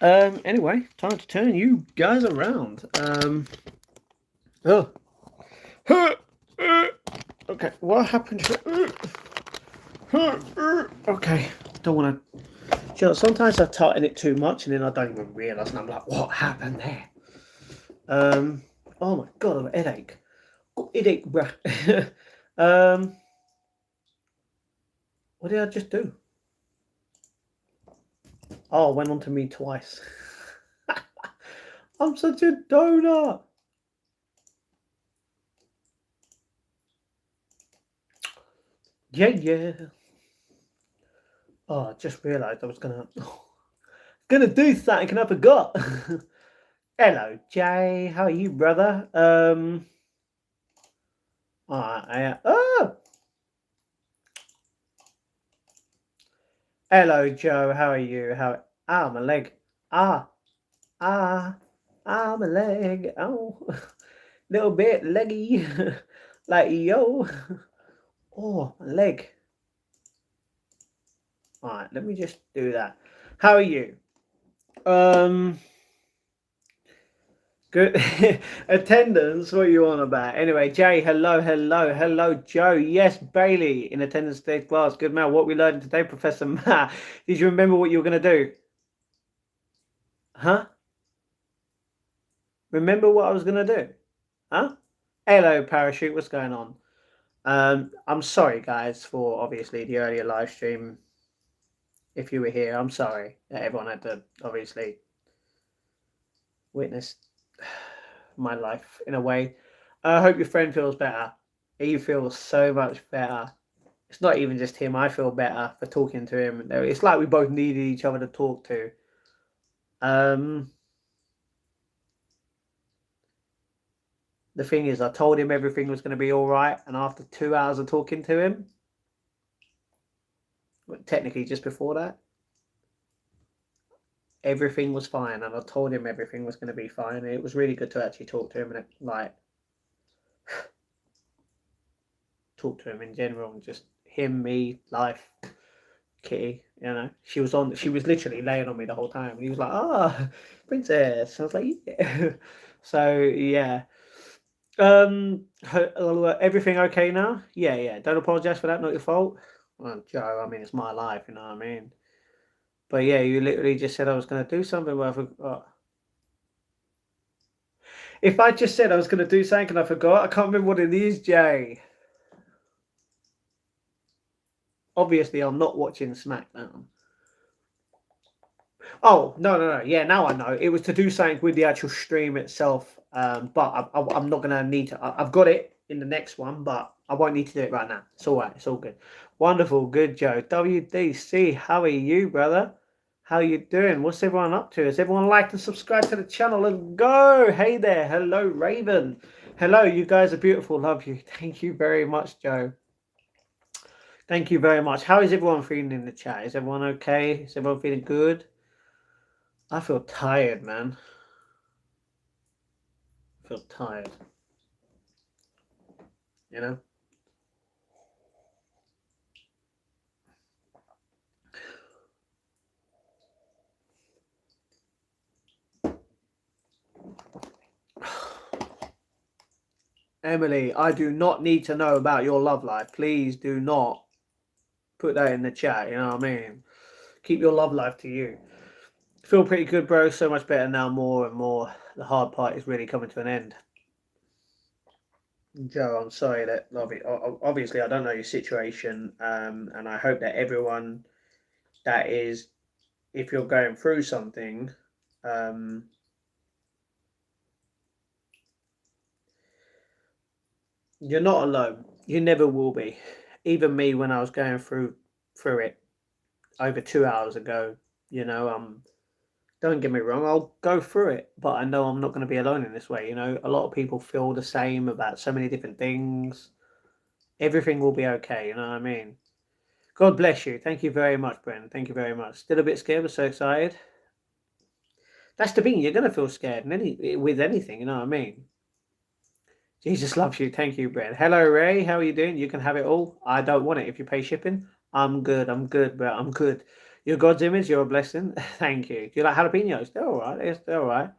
Anyway, time to turn you guys around. Oh. Okay, what happened to... Okay, don't want to... You know, sometimes I tighten it too much and then I don't even realise and I'm like, what happened there? Oh my god, I've got a headache. Got headache, bruh. um, what did I just do? Oh, it went on to me twice. I'm such a donut. Yeah, yeah. Oh, I just realised I was gonna do something and I forgot. Hello, Jay. How are you, brother? Oh, hello, Joe. How are you? My leg. Ah, ah, my leg. Oh, little bit leggy, like yo. Oh, my leg. All right, let me just do that. How are you? Um, Good attendance. What are you on about? Anyway, Jay, hello, hello, hello, Joe. Yes, Bailey in attendance today's class. Good man. What we learned today, Professor Matt. Did you remember what you were gonna do? Huh? Remember what I was gonna do? Huh? Hello, Parachute. What's going on? I'm sorry, guys, for obviously the earlier live stream. If you were here, I'm sorry that everyone had to obviously witness my life in a way. I hope your friend feels better. He feels so much better. It's not even just him. I feel better for talking to him. It's like we both needed each other to talk to. Um, the thing is, I told him everything was going to be all right, and after 2 hours of talking to him, technically just before that, everything was fine, and I told him everything was going to be fine. And it was really good to actually talk to him and like talk to him in general, and just him, me, life, Kitty. You know, she was on. She was literally laying on me the whole time, and he was like, "Ah, princess." I was like, "Yeah." So yeah. Everything okay now? Yeah, yeah. Don't apologize for that. Not your fault. Well, Joe, I mean, it's my life. You know what I mean? But yeah, you literally just said I was going to do something. But I forgot. If I just said I was going to do something and I forgot, I can't remember what it is, Jay. Obviously, I'm not watching SmackDown. Oh no. Yeah, now I know. It was to do something with the actual stream itself. But I'm not gonna need to. I've got it in the next one, but I won't need to do it right now. It's all right. It's all good. Wonderful. Good, Joe. WDC. How are you, brother? How you doing? What's everyone up to? Has everyone liked and subscribed to the channel? Let's go. Hey there. Hello, Raven. Hello. You guys are beautiful. Love you. Thank you very much, Joe. Thank you very much. How is everyone feeling in the chat? Is everyone okay? Is everyone feeling good? I feel tired, man. I feel tired. You know? Emily, I do not need to know about your love life. Please do not put that in the chat. You know what I mean? Keep your love life to you. Feel pretty good, bro. So much better now, more and more. The hard part is really coming to an end. Joe, I'm sorry that obviously I don't know your situation, and I hope that everyone that is, if you're going through something, um, you're not alone. You never will be. Even me, when I was going through it over 2 hours ago, you know, don't get me wrong, I'll go through it, but I know I'm not going to be alone in this way. You know, a lot of people feel the same about so many different things. Everything will be okay. You know what I mean? God bless you. Thank you very much, Brendan. Thank you very much. Still a bit scared, but so excited. That's the thing. You're going to feel scared with anything. You know what I mean? Jesus loves you. Thank you, Brad. Hello, Ray. How are you doing? You can have it all. I don't want it. If you pay shipping, I'm good. I'm good, bro. I'm good. You're God's image. You're a blessing. Thank you. Do you like jalapenos? They're all right. They're all right.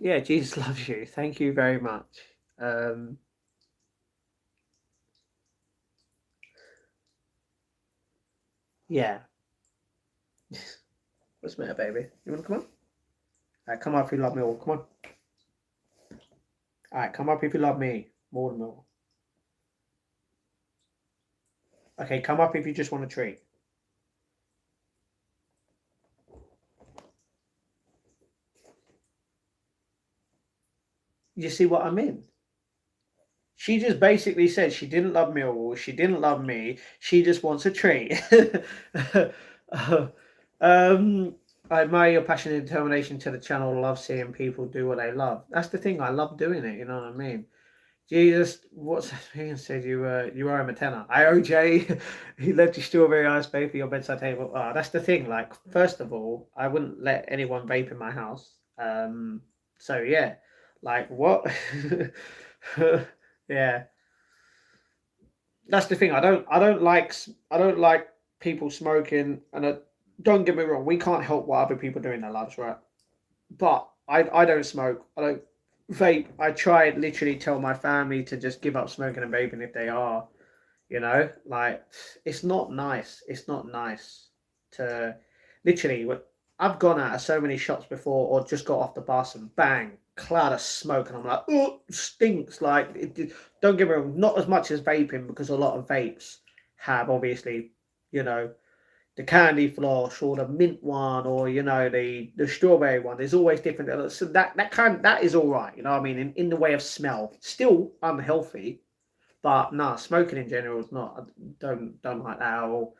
Yeah, Jesus loves you. Thank you very much. Um, yeah. What's the matter, baby? You want to come on? All right, come up if you love me. All. Come on. All right, come up if you love me more than all. Okay, come up if you just want a treat. You see what I mean? She just basically said she didn't love Millwall. She didn't love me. She just wants a treat. um, I admire your passion and determination to the channel. Love seeing people do what they love. That's the thing. I love doing it. You know what I mean? Jesus, what's that thing? Said you are a tenner. IOJ, he left you strawberry ice for your bedside table. Oh, that's the thing. Like, first of all, I wouldn't let anyone vape in my house. So yeah, like what? Yeah, that's the thing. I don't like people smoking. And don't get me wrong, we can't help what other people do in their lives, right? But I don't smoke. I don't vape. I try and literally tell my family to just give up smoking and vaping if they are. Like it's not nice. It's not nice to literally. I've gone out of so many shops before, or just got off the bus and bang, cloud of smoke, and I'm like, oh, stinks. Like, don't get me wrong, not as much as vaping because a lot of vapes have obviously, you know, the candy floss or the mint one or the strawberry one. There's always different. So that is all right. You know what I mean? In the way of smell, still unhealthy, but nah, smoking in general is not. I don't like that at all.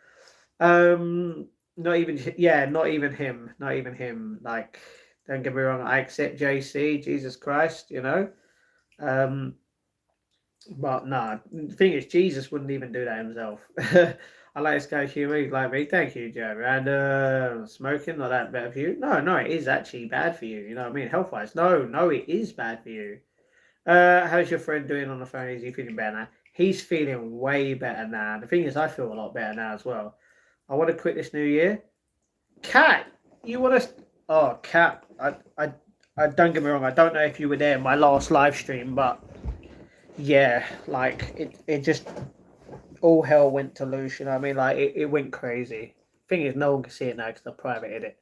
Not even yeah, not even him. Not even him. Like, don't get me wrong. I accept JC, Jesus Christ. Um, but nah, the thing is, Jesus wouldn't even do that himself. I like this guy's humor. He's like me. Thank you, Joe. And smoking, not that bad for you. No, no, it is actually bad for you. You know what I mean? Health wise. No, no, it is bad for you. How's your friend doing on the phone? Is he feeling better now? He's feeling way better now. The thing is, I feel a lot better now as well. I want to quit this new year. Cat, you want to? Oh, Cat, I don't get me wrong. I don't know if you were there in my last live stream, but yeah, like it just all hell went to loose. You know what I mean? Like it went crazy. Thing is, no one can see it now because I private it.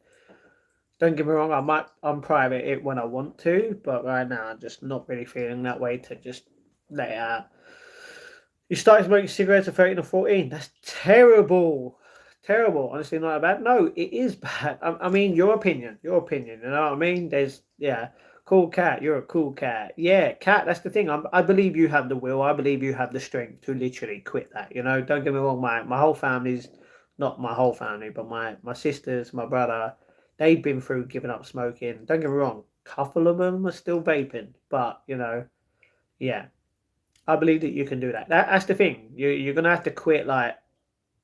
Don't get me wrong, I might unprivate it when I want to, but right now I'm just not really feeling that way to just let it out. You started smoking cigarettes at 13 or 14. That's terrible. Terrible. Honestly, not that bad. No, it is bad. I mean, your opinion. Your opinion. You know what I mean? Yeah. Cool cat. You're a cool cat. Yeah, cat. That's the thing. I believe you have the will. I believe you have the strength to literally quit that. Don't get me wrong. My whole family's not my whole family, but my sisters, my brother, they've been through giving up smoking. Don't get me wrong. A couple of them are still vaping, but yeah. I believe that you can do that. That's the thing. You're gonna have to quit, like,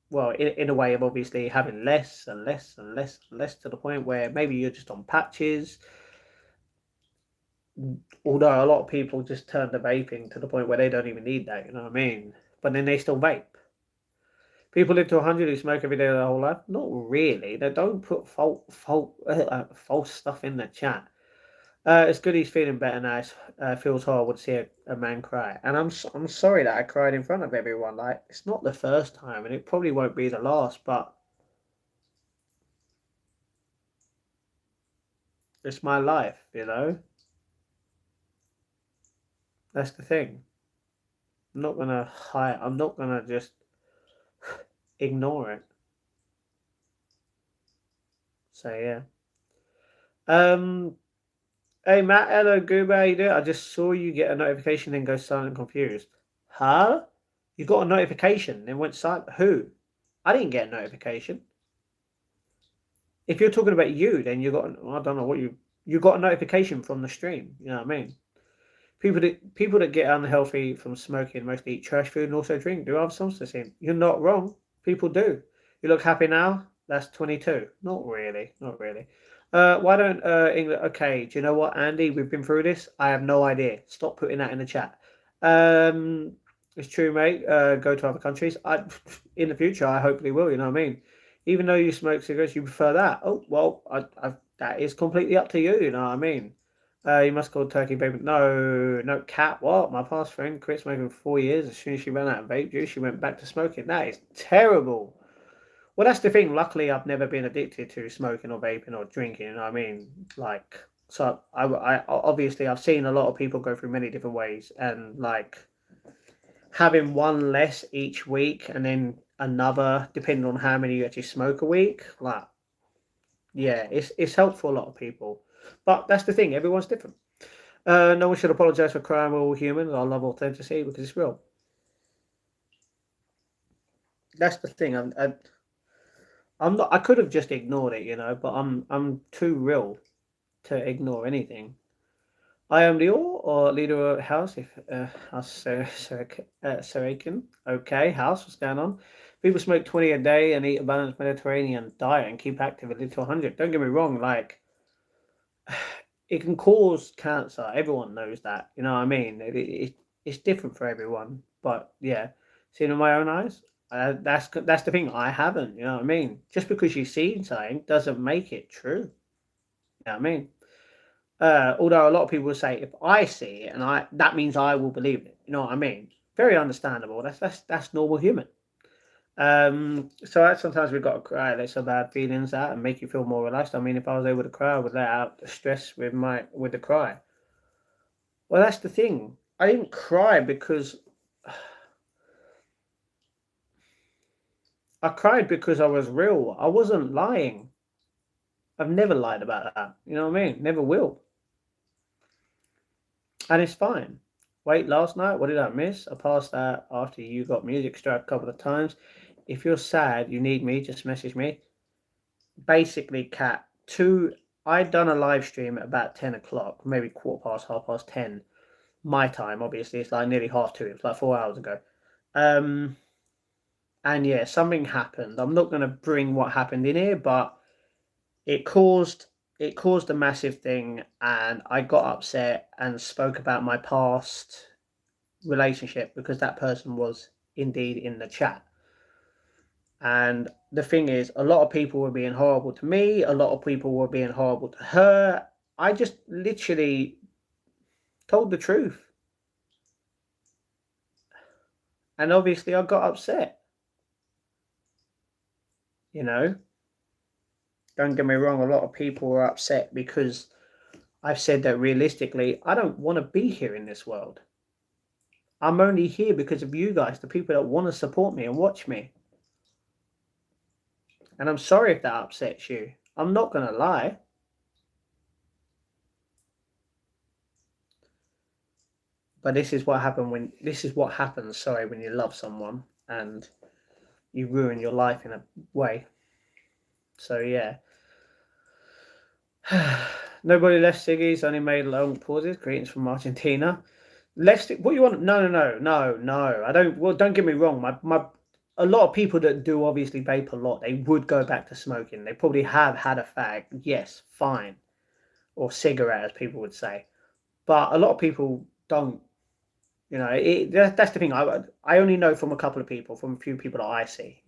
well, in a way of obviously having less and less and less and less to the point where maybe you're just on patches. Although a lot of people just turn to vaping to the point where they don't even need that. You know what I mean? But then they still vape. People live to 100 who smoke every day of their whole life. Not really. They don't put false stuff in the chat. It's good he's feeling better now. It feels horrible to see a man cry, and I'm sorry that I cried in front of everyone. Like, it's not the first time, and it probably won't be the last. But it's my life, you know. That's the thing. I'm not gonna hide. I'm not gonna just ignore it. So yeah. Um. Hey Matt, hello Goober, how you doing? I just saw you get a notification, then go silent, confused. Huh? You got a notification, then went silent. Who? I didn't get a notification. If you're talking about you, then you got. I don't know what you got a notification from the stream. You know what I mean? People that get unhealthy from smoking mostly eat trash food and also drink. Do other substances in. You're not wrong. People do. You look happy now. That's 22. Not really. Not really. Why don't England? Okay. Do you know what, Andy? We've been through this. I have no idea. Stop putting that in the chat. It's true, mate. Go to other countries. In the future, I hopefully will. You know what I mean? Even though you smoke cigarettes, you prefer that. Oh, well, that is completely up to you, you know what I mean? You must call turkey baby. No, no, cat, what? My past friend quit smoking for 4 years. As soon as she ran out of vape juice, she went back to smoking. That is terrible. Well, that's the thing. Luckily, I've never been addicted to smoking or vaping or drinking, you know what I mean? Like, so I obviously, I've seen a lot of people go through many different ways, and like, having one less each week and then another depending on how many you actually smoke a week, like, yeah, it's helped for a lot of people, but that's the thing, everyone's different. No one should apologize for crime. We're all humans. I love authenticity because it's real. That's the thing. I'm not, I could have just ignored it, but I'm too real to ignore anything. I am the or leader of house. If house Sarakin. Okay, house. What's going on? People smoke 20 a day and eat a balanced Mediterranean diet and keep active a little 100. Don't get me wrong. Like, it can cause cancer. Everyone knows that. You know what I mean? It's different for everyone. But yeah, seen with my own eyes. That's the thing. I haven't. You know what I mean? Just because you've seen something doesn't make it true. You know what I mean? Although a lot of people will say, if I see it, and that means I will believe it. You know what I mean? Very understandable. That's normal human. So sometimes we've got to cry, let some bad feelings out and make you feel more relaxed. I mean, if I was able to cry, I would let out the stress with the cry. Well, that's the thing. I didn't cry because I cried because I was real. I wasn't lying. I've never lied about that. You know what I mean? Never will. And it's fine. Wait, last night, what did I miss? I passed out after you got music struck a couple of times. If you're sad, you need me, just message me. Basically, Cat, I'd done a live stream at about 10 o'clock, maybe quarter past, half past 10. My time, obviously, it's like nearly half two. It was like 4 hours ago. Um, and yeah, something happened. I'm not going to bring what happened in here, but it caused it caused a massive thing, and I got upset and spoke about my past relationship because that person was indeed in the chat. And the thing is, a lot of people were being horrible to me, a lot of people were being horrible to her. I just literally told the truth. And obviously, I got upset. You know, don't get me wrong, a lot of people were upset because I've said that realistically, I don't want to be here in this world. I'm only here because of you guys, the people that want to support me and watch me. And I'm sorry if that upsets you. I'm not going to lie. But this is what happens, sorry, when you love someone and you ruin your life in a way. So yeah. Nobody left Siggy's, only made long pauses. Greetings from Argentina. Left what you want? No. I don't. Well, don't get me wrong. My a lot of people that do obviously vape a lot, they would go back to smoking. They probably have had a fag. Yes, fine, or cigarette, as people would say. But a lot of people don't. That's the thing. I only know from a couple of people, from a few people that I see.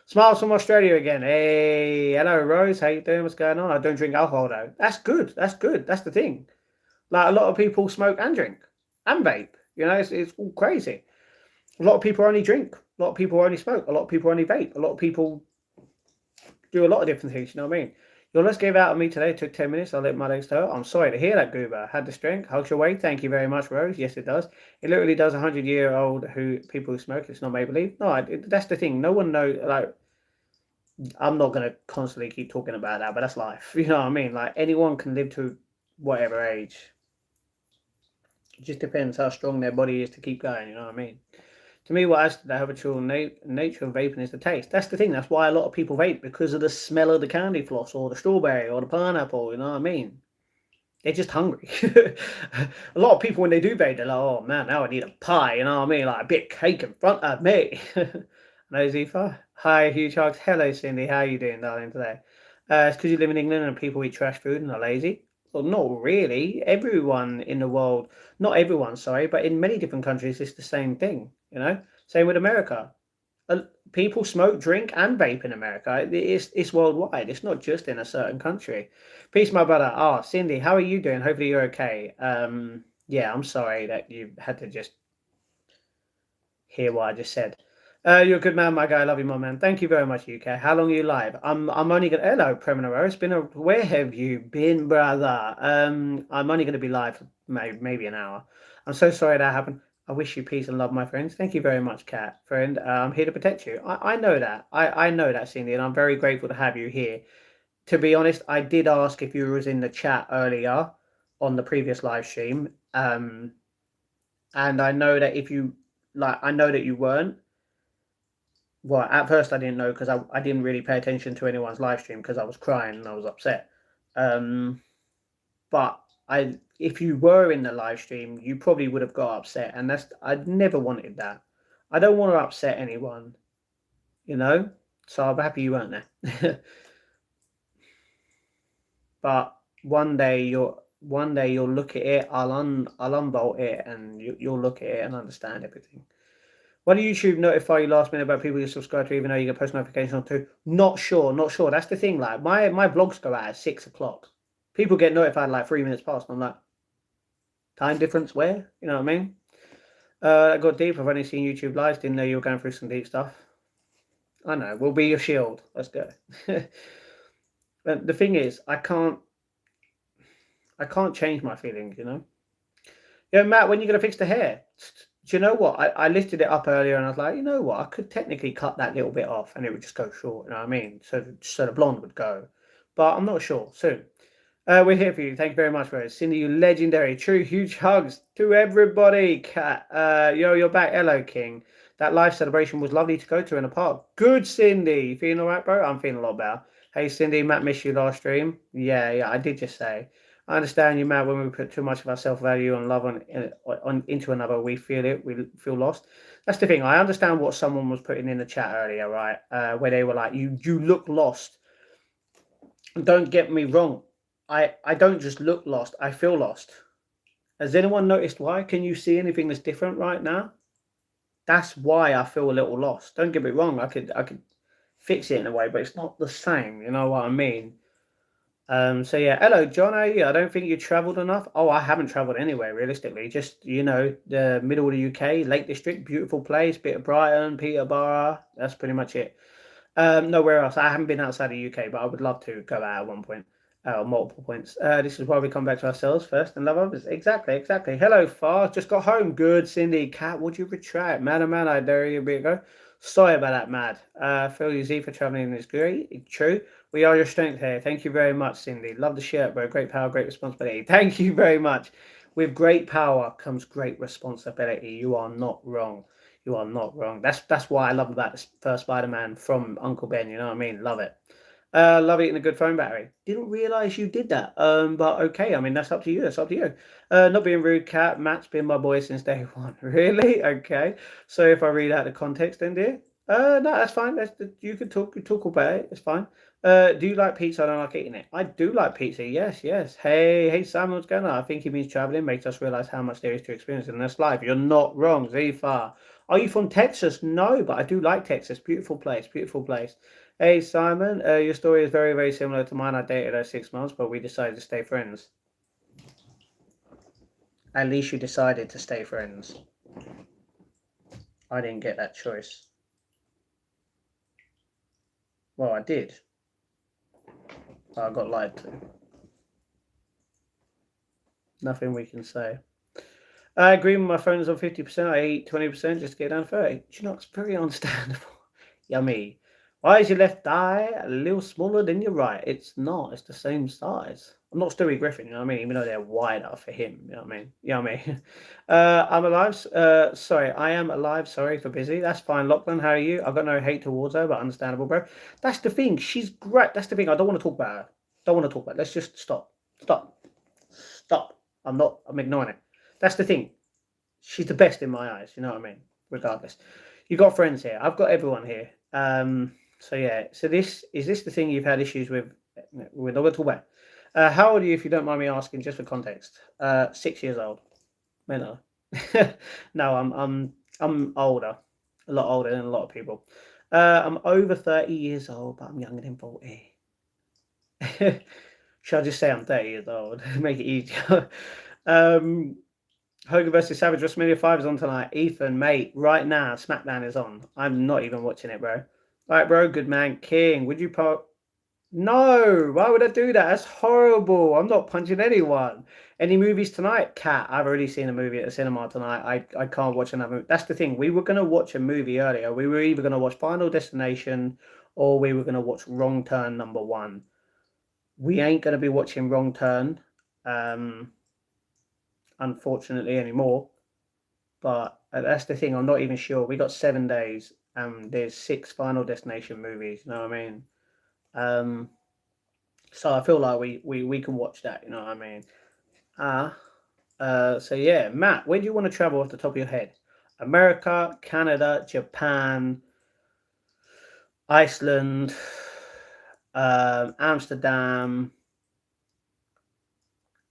Smiles from Australia again. Hey, hello Rose. How you doing? What's going on? I don't drink alcohol though. That's good. That's good. That's the thing. Like, a lot of people smoke and drink and vape. It's all crazy. A lot of people only drink. A lot of people only smoke. A lot of people only vape. A lot of people do a lot of different things. You know what I mean? Your let's give out of me today took 10 minutes. I let my legs hurt. I'm sorry to hear that, Goober. Had the strength. Hugs your way. Thank you very much, Rose. Yes, it does. It literally does. 100-year-old people who smoke. It's not make believe. No, that's the thing. No one knows. Like, I'm not gonna constantly keep talking about that, but that's life. You know what I mean? Like, anyone can live to whatever age. It just depends how strong their body is to keep going. You know what I mean? To me, what adds to the habitual nature of vaping is the taste. That's the thing. That's why a lot of people vape, because of the smell of the candy floss or the strawberry or the pineapple. You know what I mean? They're just hungry. A lot of people, when they do vape, they're like, "Oh man, now I need a pie." You know what I mean? Like a bit of cake in front of me. No, Zifa. Hi, huge hugs. Hello, Cindy. How are you doing, darling, today? It's because you live in England and people eat trash food and are lazy. Well, not really. Everyone in the world, not everyone, sorry, but in many different countries, it's the same thing. Same with America. People smoke, drink, and vape in America. It's worldwide. It's not just in a certain country. Peace, my brother. Ah, Cindy, how are you doing? Hopefully you're okay. Yeah, I'm sorry that you had to just hear what I just said. You're a good man, my guy. Love you, my man. Thank you very much, UK. How long are you live? I'm only gonna. Hello, Premonero. It's been a. Where have you been, brother? I'm only gonna be live for maybe an hour. I'm so sorry that happened. I wish you peace and love, my friends. Thank you very much, Cat friend. I'm here to protect you. I know that. I know that, Cindy, and I'm very grateful to have you here. To be honest, I did ask if you was in the chat earlier on the previous live stream. And I know that if you I know that you weren't. Well, at first I didn't know because I didn't really pay attention to anyone's live stream because I was crying and I was upset. But if you were in the live stream, you probably would have got upset, and I'd never wanted that. I don't want to upset anyone, you know. So I'm happy you weren't there. But one day you'll look at it. I'll unbolt it, and you'll look at it and understand everything. Why do YouTube notify you last minute about people you subscribe to, even though you get post notifications on too? Not sure, not sure. That's the thing. Like my vlogs go out at 6 o'clock. People get notified like 3 minutes past. And I'm like, time difference where? You know what I mean? I got deep. I've only seen YouTube lives. Didn't know you were going through some deep stuff. I know. We'll be your shield. Let's go. But the thing is, I can't change my feelings. You know. Yeah, Matt. When are you gonna fix the hair? Do you know what? I lifted it up earlier and I was like, you know what? I could technically cut that little bit off and it would just go short. You know what I mean? So the blonde would go, but I'm not sure. Soon. We're here for you. Thank you very much, Rose. Cindy, you legendary. True, huge hugs to everybody. Cat. You're back. Hello, King. That live celebration was lovely to go to in a park. Good, Cindy. You feeling all right, bro? I'm feeling a lot better. Hey, Cindy, Matt missed you last stream. Yeah, I did just say. I understand you, Matt. When we put too much of our self-value and love into another, we feel it. We feel lost. That's the thing. I understand what someone was putting in the chat earlier, right? Where they were like, "You look lost." Don't get me wrong. I don't just look lost. I feel lost. Has anyone noticed why? Can you see anything that's different right now? That's why I feel a little lost. Don't get me wrong. I could fix it in a way, but it's not the same. You know what I mean? So yeah, hello, John. How are you? I don't think you travelled enough. Oh, I haven't travelled anywhere realistically. Just the middle of the UK, Lake District, beautiful place. Bit of Brighton, Peterborough. That's pretty much it. Nowhere else. I haven't been outside the UK, but I would love to go out at one point, or multiple points. This is why we come back to ourselves first and love others. Exactly. Hello, Far. Just got home. Good, Cindy. Cat, would you retract? Man, oh man, I dare you a bit ago. Sorry about that, Mad. Phil, you Z for traveling is great. True. We are your strength here. Thank you very much, Cindy. Love the shirt, bro. Great power, great responsibility. Thank you very much. With great power comes great responsibility. You are not wrong. You are not wrong. That's what I love about the first Spider-Man from Uncle Ben. You know what I mean? Love it. Love eating a good phone battery. Didn't realize you did that. But okay. I mean, that's up to you. That's up to you. Not being rude, Cat. Matt's been my boy since day one. Really? Okay. So if I read out the context, then dear. No, that's fine. You can talk. You talk about it. It's fine. Do you like pizza? I don't like eating it. I do like pizza. Yes. Hey, Simon, what's going on? I think he means traveling makes us realize how much there is to experience in this life. You're not wrong, Zifar. Are you from Texas? No, but I do like Texas. Beautiful place. Beautiful place. Hey, Simon, your story is very, very similar to mine. I dated her 6 months, but we decided to stay friends. At least you decided to stay friends. I didn't get that choice. Well, I did. I got lied to. Nothing we can say. I agree with my phone's on 50%. I eat 20% just to get down 30. Do you know, it's very understandable. Yummy. Why is your left thigh a little smaller than your right? It's not. It's the same size. I'm not Stewie Griffin, you know what I mean? Even though they're wider for him, you know what I mean? You know what I mean? I'm alive. Sorry, I am alive. Sorry for busy. That's fine. Lachlan, how are you? I've got no hate towards her, but understandable, bro. That's the thing. She's great. That's the thing. I don't want to talk about her. Don't want to talk about it. Let's just stop. I'm ignoring it. That's the thing. She's the best in my eyes. You know what I mean? Regardless. You got friends here. I've got everyone here. So yeah. So this the thing you've had issues with? We're not going to talk about. How old are you, if you don't mind me asking, just for context? 6 years old. No, no, I'm older. A lot older than a lot of people. I'm over 30 years old, but I'm younger than 40. Should I just say I'm 30 years old? Make it easier. um, Hogan versus Savage WrestleMania 5 is on tonight. Ethan, mate, right now, SmackDown is on. I'm not even watching it, bro. All right, bro, good man. King, would you put. No, why would I do that? That's horrible. I'm not punching anyone. Any movies tonight? Cat, I've already seen a movie at the cinema tonight. I can't watch another movie. That's the thing. We were going to watch a movie earlier. We were either going to watch Final Destination or we were going to watch Wrong Turn #1. We ain't going to be watching Wrong Turn, um, unfortunately, anymore. But that's the thing. I'm not even sure. We got 7 days and there's 6 Final Destination movies. You know what I mean? Um, So I feel like we can watch that, you know what I mean? So yeah, Matt, where do you want to travel off the top of your head? America, Canada, Japan, Iceland, Amsterdam,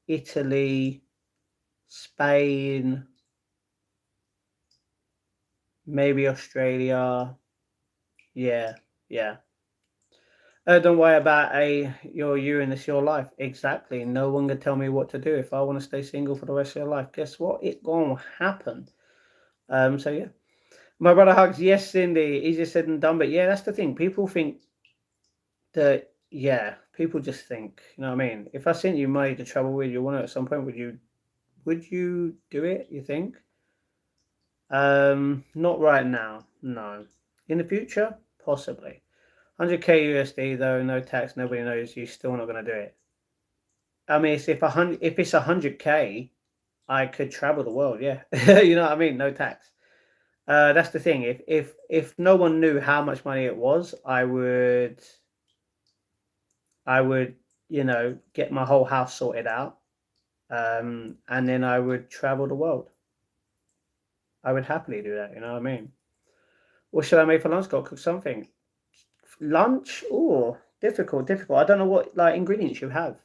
Italy, Spain, maybe Australia. Yeah, yeah. Don't worry about your you and it's your life. Exactly. No one can tell me what to do. If I want to stay single for the rest of your life, guess what? It gonna happen. So yeah. My brother hugs. Yes, Cindy. Easier said than done, but yeah, that's the thing. People think that yeah, people just think. You know what I mean? If I sent you money to travel with you, want at some point, would you do it? You think? Not right now. No. In the future, possibly. 100k USD though, no tax, nobody knows. You're still not going to do it. I mean, if it's 100k, I could travel the world. Yeah, you know what I mean. No tax. That's the thing. If no one knew how much money it was, I would get my whole house sorted out, and then I would travel the world. I would happily do that. You know what I mean? What should I make for lunch? Got to cook something. Lunch? Oh, difficult, difficult. I don't know what like ingredients you have.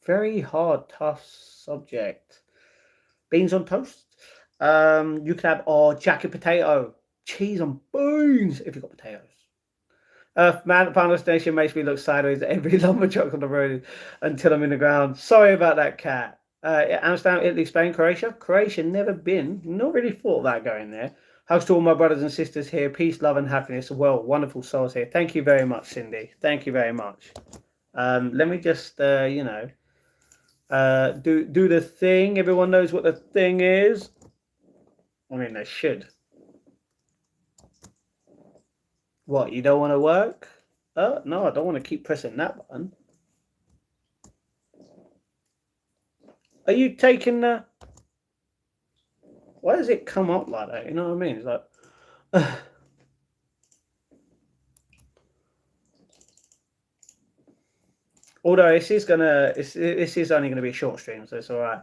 Very hard, tough subject. Beans on toast. You could have jacket potato, cheese on beans if you've got potatoes. Man, Final Station makes me look sideways at every lumberjack on the road until I'm in the ground. Sorry about that, cat. Amsterdam, Italy, Spain, Croatia. Croatia, never been. Not really thought about going there. Hugs to all my brothers and sisters here. Peace, love, and happiness. Well, wonderful souls here. Thank you very much, Cindy. Thank you very much. Let me just, do the thing. Everyone knows what the thing is. I mean, they should. What, you don't want to work? No, I don't want to keep pressing that button. Are you taking the... Why does it come up like that? You know what I mean? It's like... Although this is only gonna be a short stream, so it's all right.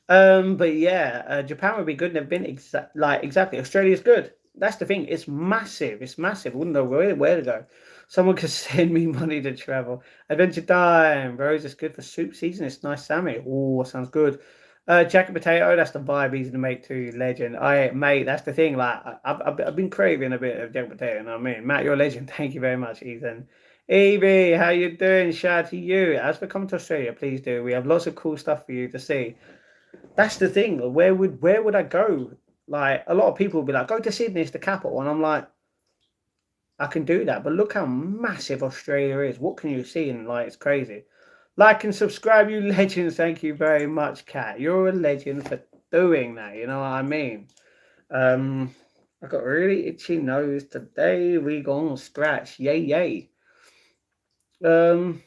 But yeah, Japan would be good. Never been exactly. Australia's good. That's the thing. It's massive. It's massive. I wouldn't know where to go. Someone could send me money to travel. Adventure time. Rose is good for soup season. It's nice, Sammy. Oh, sounds good. Jacket potato. That's the vibe. Easy to make too. Legend. Mate. That's the thing. Like I've been craving a bit of jacket potato. You know what I mean? Matt, you're a legend. Thank you very much, Ethan. Evie, how you doing? Shout out to you. As for coming to Australia, please do. We have lots of cool stuff for you to see. That's the thing. Where would I go? Like a lot of people will be like, go to Sydney, it's the capital, and I'm like, I can do that, but look how massive Australia is. What can you see? And like, it's crazy. Like and subscribe, you legends. Thank you very much, Kat. You're a legend for doing that. You know what I mean? I got a really itchy nose today. We gonna scratch. Yay, yay. Um,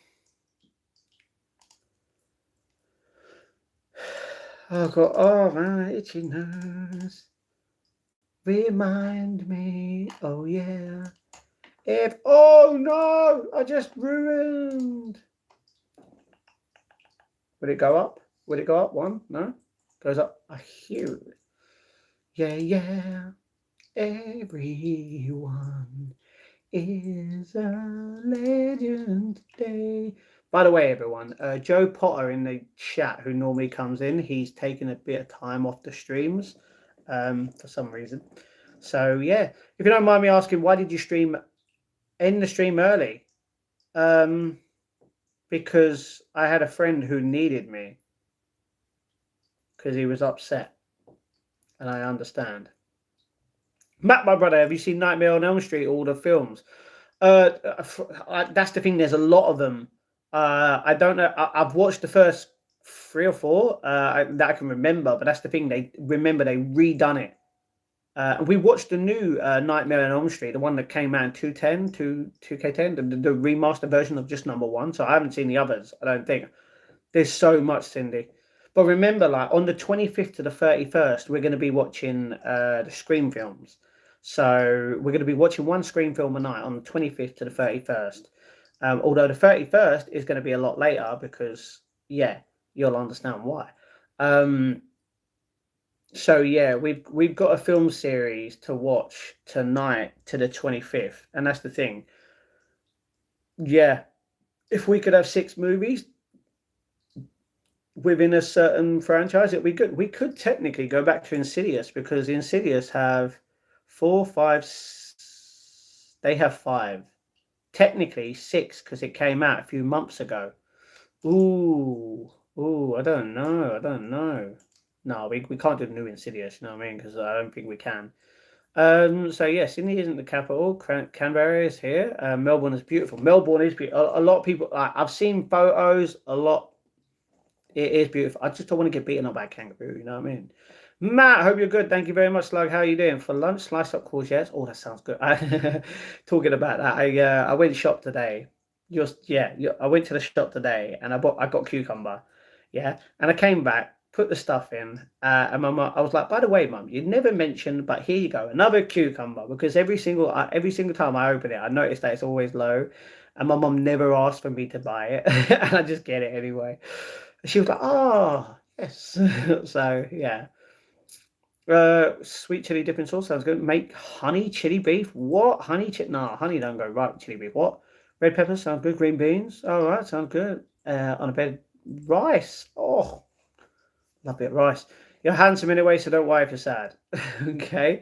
I got my itchy nose. Remind me, oh yeah. Oh no, I just ruined. Would it go up? Would it go up one? No? Goes up. I hear it. Yeah, yeah. Everyone is a legend today. By the way, everyone, Joe Potter in the chat, who normally comes in, he's taken a bit of time off the streams. for some reason. So yeah, if you don't mind me asking, why did you end the stream early? Um, because I had a friend who needed me because he was upset, and I understand. Matt, my brother, have you seen Nightmare on Elm Street? All the films. That's the thing. There's a lot of them. I don't know. I've watched the first three or four that I can remember, but that's the thing. They redone it. We watched the new Nightmare on Elm Street, the one that came out in 2K10, the remaster version of just number one. So I haven't seen the others. I don't think. There's so much, Cindy. But remember, like on the 25th to the 31st, we're going to be watching the Scream films. So we're going to be watching one Scream film a night on the 25th to the 31st. Although the 31st is going to be a lot later because, yeah, you'll understand why. So yeah, we've got a film series to watch tonight to the 25th, and that's the thing. Yeah, if we could have 6 movies within a certain franchise, it'd be good. We could technically go back to Insidious because Insidious have four, five. They have five. Technically six because it came out a few months ago. Ooh, I don't know. I don't know. No, we can't do the new Insidious. You know what I mean? Because I don't think we can. So yeah, Sydney isn't the capital. Canberra is here. Melbourne is beautiful. Melbourne is beautiful. A lot of people. I've seen photos. A lot. It is beautiful. I just don't want to get beaten up by a kangaroo. You know what I mean? Matt, hope you're good. Thank you very much, Slug. How are you doing for lunch? Slice up courgettes. Oh, that sounds good. Talking about that, I went shop today. I went to the shop today and I got cucumber. Yeah, and I came back, put the stuff in, and my mum, I was like, by the way, mum, you never mentioned, but here you go, another cucumber because every single time I open it, I notice that it's always low, and my mum never asked for me to buy it, and I just get it anyway. She was like, oh yes, so yeah. Sweet chili dipping sauce sounds good. Make honey chili beef. What? Honey chili? No, honey don't go right with chili beef. What? Red peppers sounds good. Green beans. All right, sounds good. On a bed, rice. Oh, love a bit of rice. You're handsome anyway, so don't worry if you're sad. Okay.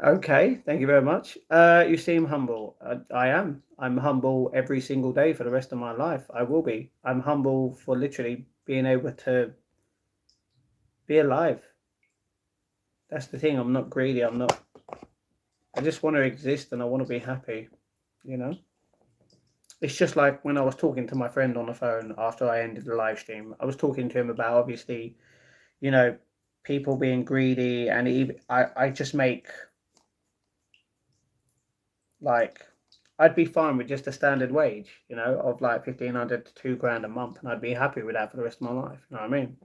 Okay. Thank you very much. You seem humble. I am. I'm humble every single day for the rest of my life. I will be. I'm humble for literally being able to be alive. That's the thing. I'm not greedy. I'm not. I just want to exist and I want to be happy, you know? It's just like when I was talking to my friend on the phone after I ended the live stream. I was talking to him about obviously, you know, people being greedy and I just make like I'd be fine with just a standard wage, you know, of like 1,500 to 2 grand a month, and I'd be happy with that for the rest of my life. You know what I mean?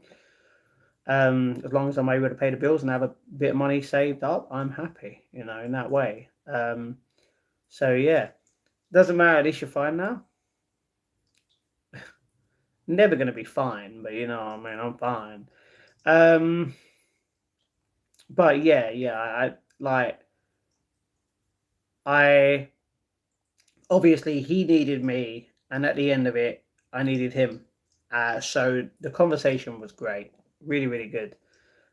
As long as I'm able to pay the bills and have a bit of money saved up, I'm happy, you know, in that way. So yeah, doesn't matter. At least you're fine now. Never gonna be fine, but you know, I mean, I'm fine. But yeah, I obviously he needed me, and at the end of it, I needed him. So the conversation was great, really, really good.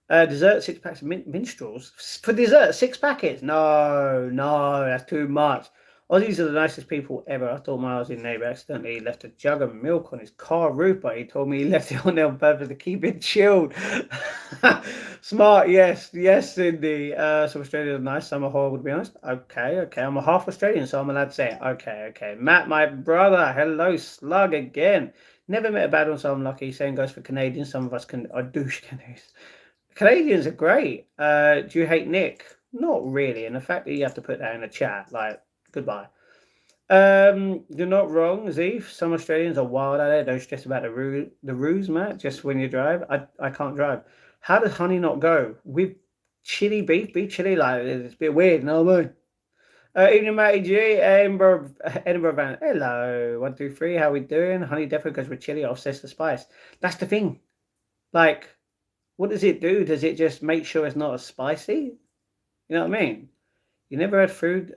Dessert 6 packs of minstrels for dessert 6 packets. No, that's too much. Aussies are the nicest people ever. I thought my Aussie neighbour accidentally left a jug of milk on his car roof, but he told me he left it on there on purpose to keep it chilled. Smart, yes, Cindy. Some Australians are nice, some are horrible, to be honest. Okay. I'm a half Australian, so I'm allowed to say it. Okay. Matt, my brother, hello, Slug again. Never met a bad one, so I'm lucky. Same goes for Canadians. Some of us are douche canoes. Canadians are great. Do you hate Nick? Not really. And the fact that you have to put that in a chat, like, goodbye. You're not wrong, Zeef. Some Australians are wild out there. Don't stress about the ruse, Matt. Just when you drive. I can't drive. How does honey not go? With chili beef chili, like, it's a bit weird, no way. Evening, Matty G, Edinburgh van. Hello, 1, 2, 3. How we doing? Honey definitely goes with chili, offsets the spice. That's the thing. Like, what does it do? Does it just make sure it's not as spicy? You know what I mean? You never had food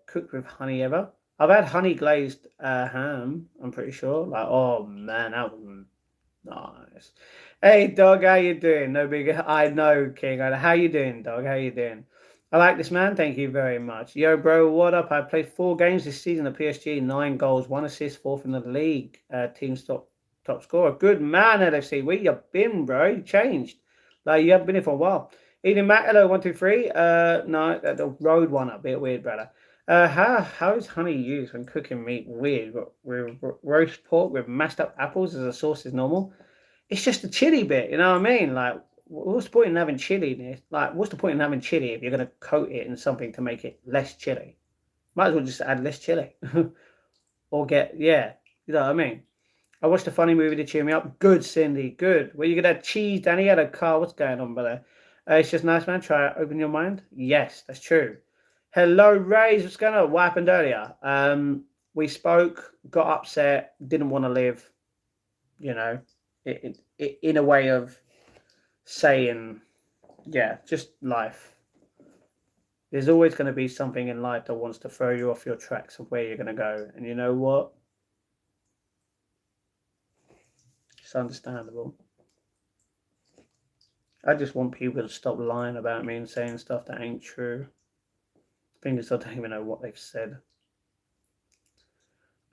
cooked with honey ever? I've had honey glazed ham, I'm pretty sure. Like, oh man, that was Nice. Hey, dog, how you doing? No big. I know, King. How you doing, dog? How you doing? I like this, man. Thank you very much. Yo, bro, what up? I played 4 games this season at PSG, 9 goals, 1 assist, fourth in the league. Team's top scorer. Good man, LFC. Where you been, bro? You changed. Like you haven't been here for a while. Eden Mac, hello, 123. No, the road one a bit weird, brother. How is honey used when cooking meat weird? With roast pork with mashed up apples as a sauce is normal. It's just the chili bit, you know what I mean? Like, what's the point in having chili in it? Like, what's the point in having chili if you're gonna coat it in something to make it less chili? Might as well just add less chili, or yeah, you know what I mean? I watched a funny movie to cheer me up. Good, Cindy, good. Well, you gonna have cheese, Danny? Had a car. What's going on, brother? It's just nice, man. Try it. Open your mind. Yes, that's true. Hello, Rays. What's going on? What happened earlier? We spoke, got upset, didn't want to live. You know, in a way of saying, yeah, just life. There's always going to be something in life that wants to throw you off your tracks of where you're going to go. And you know what? It's understandable. I just want people to stop lying about me and saying stuff that ain't true. Fingers, I don't even know what they've said.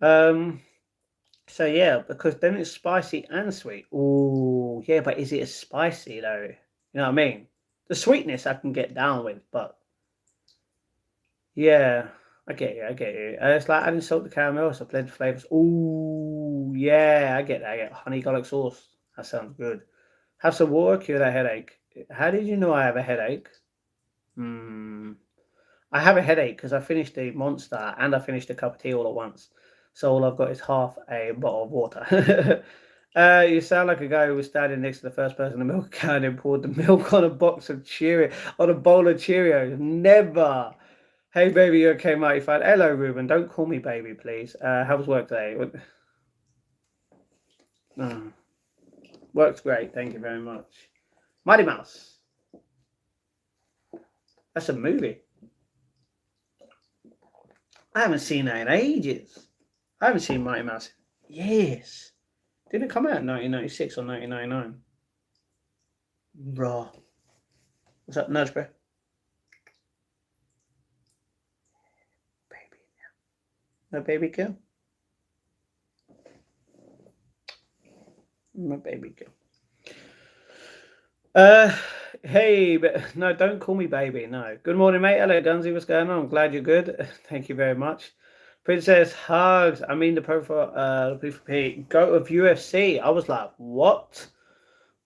So yeah, because then it's spicy and sweet. Oh, yeah, but is it as spicy though? You know what I mean? The sweetness I can get down with, but yeah, I get you. I get you. It's like adding salt to caramel, so plenty of flavors. Oh, yeah, I get that. I get honey garlic sauce. That sounds good. Have some water, cure that headache. How did you know I have a headache? Hmm. I have a headache because I finished the Monster and I finished a cup of tea all at once. So all I've got is half a bottle of water. You sound like a guy who was standing next to the first person in the milk can and poured the milk on a box of Cheerios, on a bowl of Cheerios. Never. Hey, baby, you okay, mighty fine? Hello, Ruben. Don't call me baby, please. How was work today? Oh, work's great. Thank you very much. Mighty Mouse. That's a movie. I haven't seen that in ages. I haven't seen Mighty Mouse. Yes. Didn't it come out in 1996 or 1999? Raw. What's up, Nudge, bro? Baby. No baby girl? My baby girl. Hey, but no, don't call me baby. No. Good morning, mate. Hello, Gunsy. What's going on? I'm glad you're good. Thank you very much. Princess hugs. I mean the profile. PvP goat of UFC. I was like, what?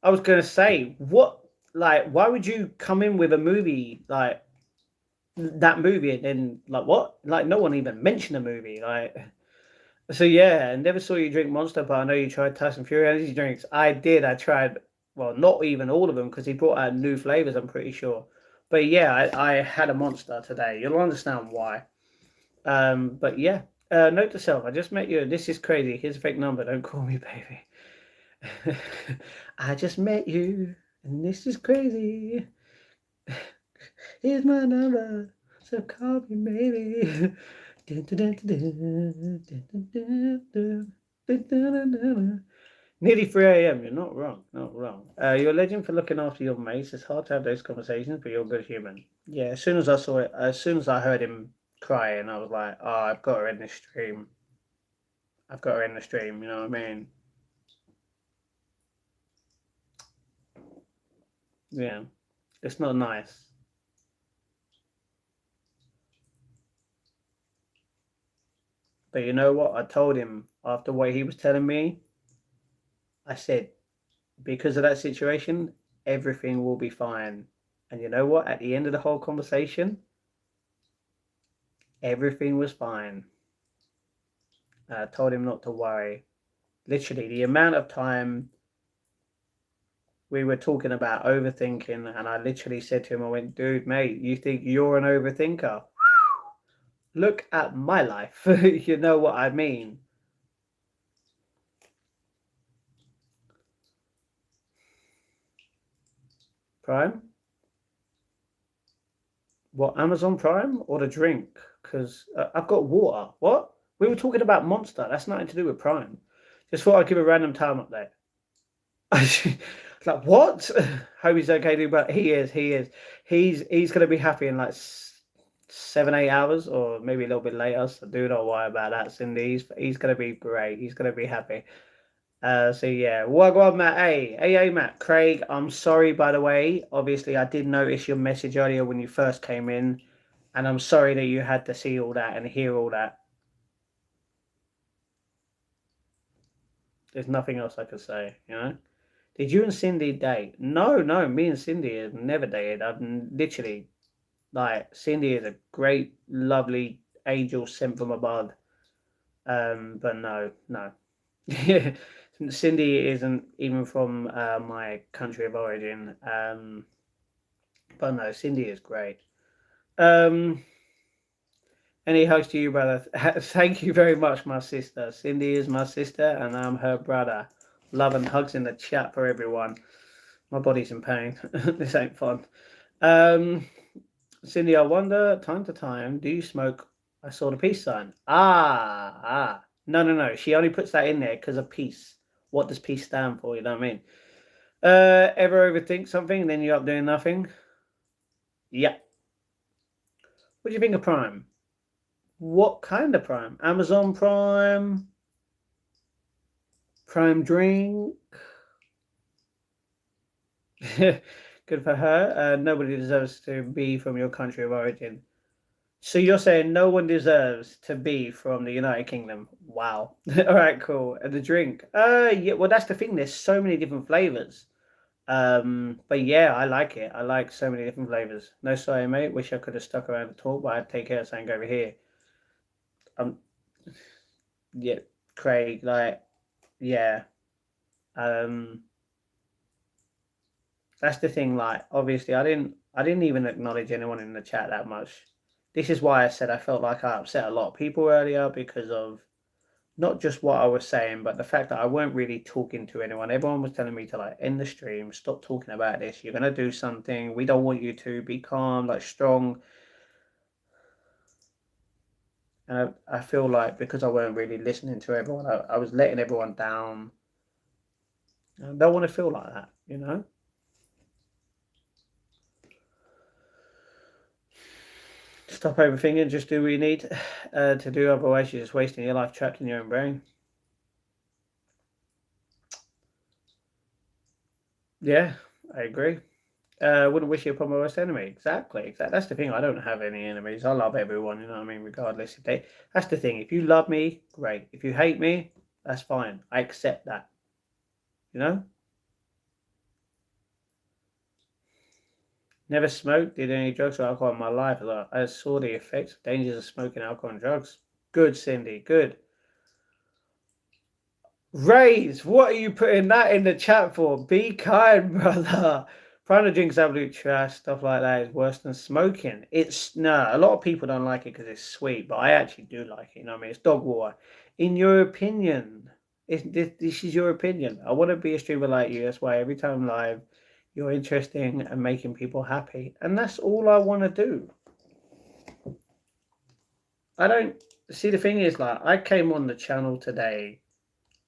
I was gonna say, what? Like, why would you come in with a movie like that movie and then like what? Like, no one even mentioned a movie. Like, so yeah, I never saw you drink Monster, but I know you tried Tyson Fury energy drinks. I did. I tried. Well, not even all of them because he brought out new flavors. I'm pretty sure. But yeah, I had a Monster today. You'll understand why. But yeah. Note to self: I just met you. This is crazy. Here's a fake number. Don't call me baby. I just met you, and this is crazy. Here's my number, so call me maybe. Nearly 3 a.m. You're not wrong. Not wrong. You're a legend for looking after your mates. It's hard to have those conversations, but you're a good human. Yeah, as soon as I saw it, as soon as I heard him crying, I was like, oh, I've got her in the stream. I've got her in the stream, you know what I mean? Yeah. It's not nice. But you know what? I told him after what he was telling me, I said, because of that situation, everything will be fine. And you know what? At the end of the whole conversation, everything was fine. And I told him not to worry. Literally, the amount of time we were talking about overthinking, and I literally said to him, I went, dude, mate, you think you're an overthinker? Look at my life. You know what I mean? Prime? What, Amazon Prime or the drink? Because I've got water. What? We were talking about Monster. That's nothing to do with Prime. Just thought I'd give a random time update. It's like, what? Hope he's okay, dude, but he is. He is. He's gonna be happy in like 7, 8 hours, or maybe a little bit later. So do not worry about that, Cindy. He's gonna be great. He's gonna be happy. So yeah, what Matt? Hey, Matt. Craig, I'm sorry by the way. Obviously, I did notice your message earlier when you first came in, and I'm sorry that you had to see all that and hear all that. There's nothing else I could say, you know. Did you and Cindy date? No, no. Me and Cindy have never dated. I've literally like Cindy is a great, lovely angel sent from above. But no, no. Cindy isn't even from my country of origin. But no, Cindy is great. Um, any hugs to you, brother? Thank you very much, my sister. Cindy is my sister, and I'm her brother. Love and hugs in the chat for everyone. My body's in pain. This ain't fun. Um, Cindy, I wonder, time to time, do you smoke? I saw the peace sign. Ah. No, no, no. She only puts that in there because of peace. What does peace stand for? You know what I mean? Ever overthink something and then you're up doing nothing? Yeah. What do you think of Prime? What kind of Prime? Amazon Prime? Prime Drink? Good for her. Nobody deserves to be from your country of origin. So you're saying no one deserves to be from the United Kingdom? Wow. All right, cool. And the drink? Yeah. Well, that's the thing. There's so many different flavors. But yeah, I like it. I like so many different flavors. No, sorry, mate. Wish I could have stuck around to talk, but I'd take care of something over here. Um, yeah, Craig. Like, yeah. Um, that's the thing. Like, obviously, I didn't even acknowledge anyone in the chat that much. This is why I said I felt like I upset a lot of people earlier because of not just what I was saying, but the fact that I weren't really talking to anyone. Everyone was telling me to like end the stream, stop talking about this. You're gonna do something. We don't want you to be calm, like strong. And I feel like because I weren't really listening to everyone, I was letting everyone down. I don't want to feel like that, you know? Stop overthinking, just do what you need to do, otherwise you're just wasting your life trapped in your own brain. Yeah, I agree. Wouldn't wish you upon my worst enemy. Exactly. That's the thing. I don't have any enemies. I love everyone. You know what I mean? Regardless if they. That's the thing. If you love me, great. If you hate me, that's fine. I accept that. You know. Never smoked, did any drugs or alcohol in my life. I saw the effects, dangers of smoking, alcohol, and drugs. Good, Cindy. Good. Raise, what are you putting that in the chat for? Be kind, brother. Trying to drink's absolute trash. Stuff like that is worse than smoking. It's no, a lot of people don't like it because it's sweet, but I actually do like it. You know what I mean? It's dog water. In your opinion, this is your opinion. I want to be a streamer like you. That's why every time live, you're interesting and making people happy, and that's all I want to do. I don't see the thing is like I came on the channel today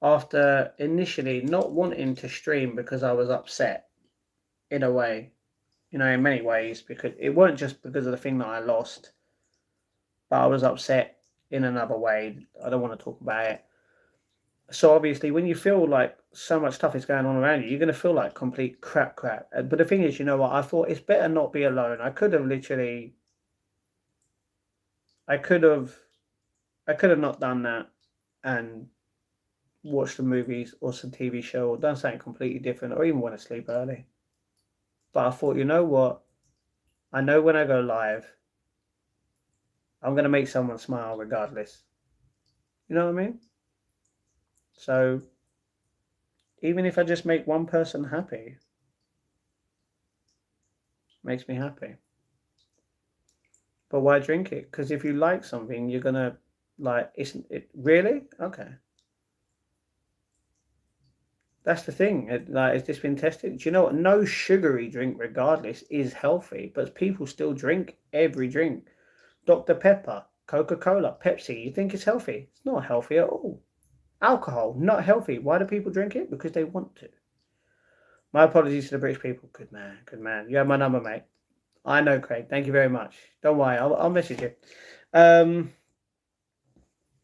after initially not wanting to stream because I was upset in a way, you know, in many ways, because it weren't just because of the thing that I lost, but I was upset in another way. I don't want to talk about it. So obviously, when you feel like so much stuff is going on around you, you're going to feel like complete crap. But the thing is, you know what? I thought it's better not be alone. I could have literally, I could have, I could have not done that and watched the movies or some TV show or done something completely different or even went to sleep early. But I thought, you know what? I know when I go live, I'm going to make someone smile regardless. You know what I mean? So even if I just make one person happy, makes me happy. But why drink it? Because if you like something, you're going to like, isn't it really? Okay. That's the thing. Has this been tested? Do you know what? No sugary drink, regardless, is healthy, but people still drink every drink. Dr. Pepper, Coca-Cola, Pepsi. You think it's healthy? It's not healthy at all. Alcohol, not healthy. Why do people drink it? Because they want to. My apologies to the British people. Good man, good man. You have my number, mate. I know, Craig. Thank you very much. Don't worry, I'll message you.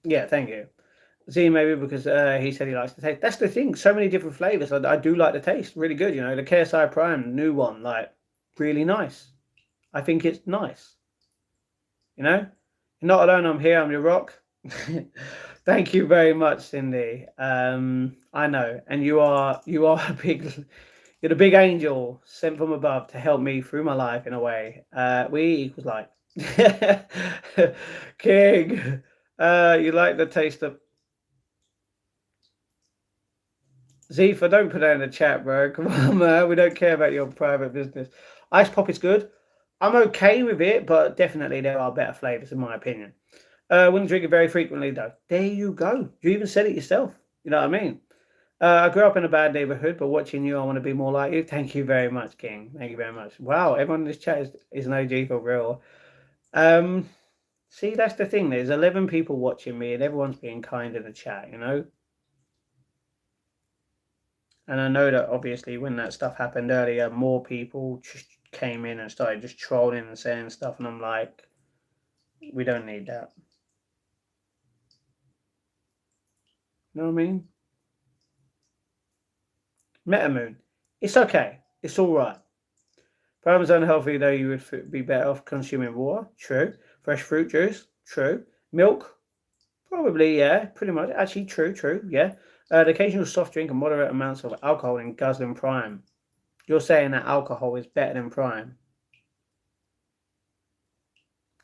Yeah, thank you. See, maybe because he said he likes the taste. That's the thing. So many different flavors. I do like the taste. Really good. You know, the KSI Prime, new one, like really nice. I think it's nice. You know, you're not alone. I'm here. I'm your rock. Thank you very much, Cindy. I know, and you are a big, you're the big angel sent from above to help me through my life in a way. We equals like King. You like the taste of Zifa? Don't put that in the chat, bro. Come on, man. We don't care about your private business. Ice pop is good. I'm okay with it, but definitely there are better flavors in my opinion. Wouldn't drink it very frequently though. There you go. You even said it yourself. You know what I mean? I grew up in a bad neighborhood, but watching you, I want to be more like you. Thank you very much, King. Thank you very much. Wow, everyone in this chat is an OG for real. Um, See, that's the thing. There's 11 people watching me, and everyone's being kind in the chat, you know. And I know that obviously when that stuff happened earlier, more people just came in and started just trolling and saying stuff, and I'm like, we don't need that. You know what I mean? Metamoon, it's okay. It's all right. Perhaps unhealthy though, you would be better off consuming water. True. Fresh fruit juice. True. Milk. Probably, yeah. Pretty much. Actually, true, true. Yeah. The occasional soft drink and moderate amounts of alcohol in guzzling prime. You're saying that alcohol is better than prime.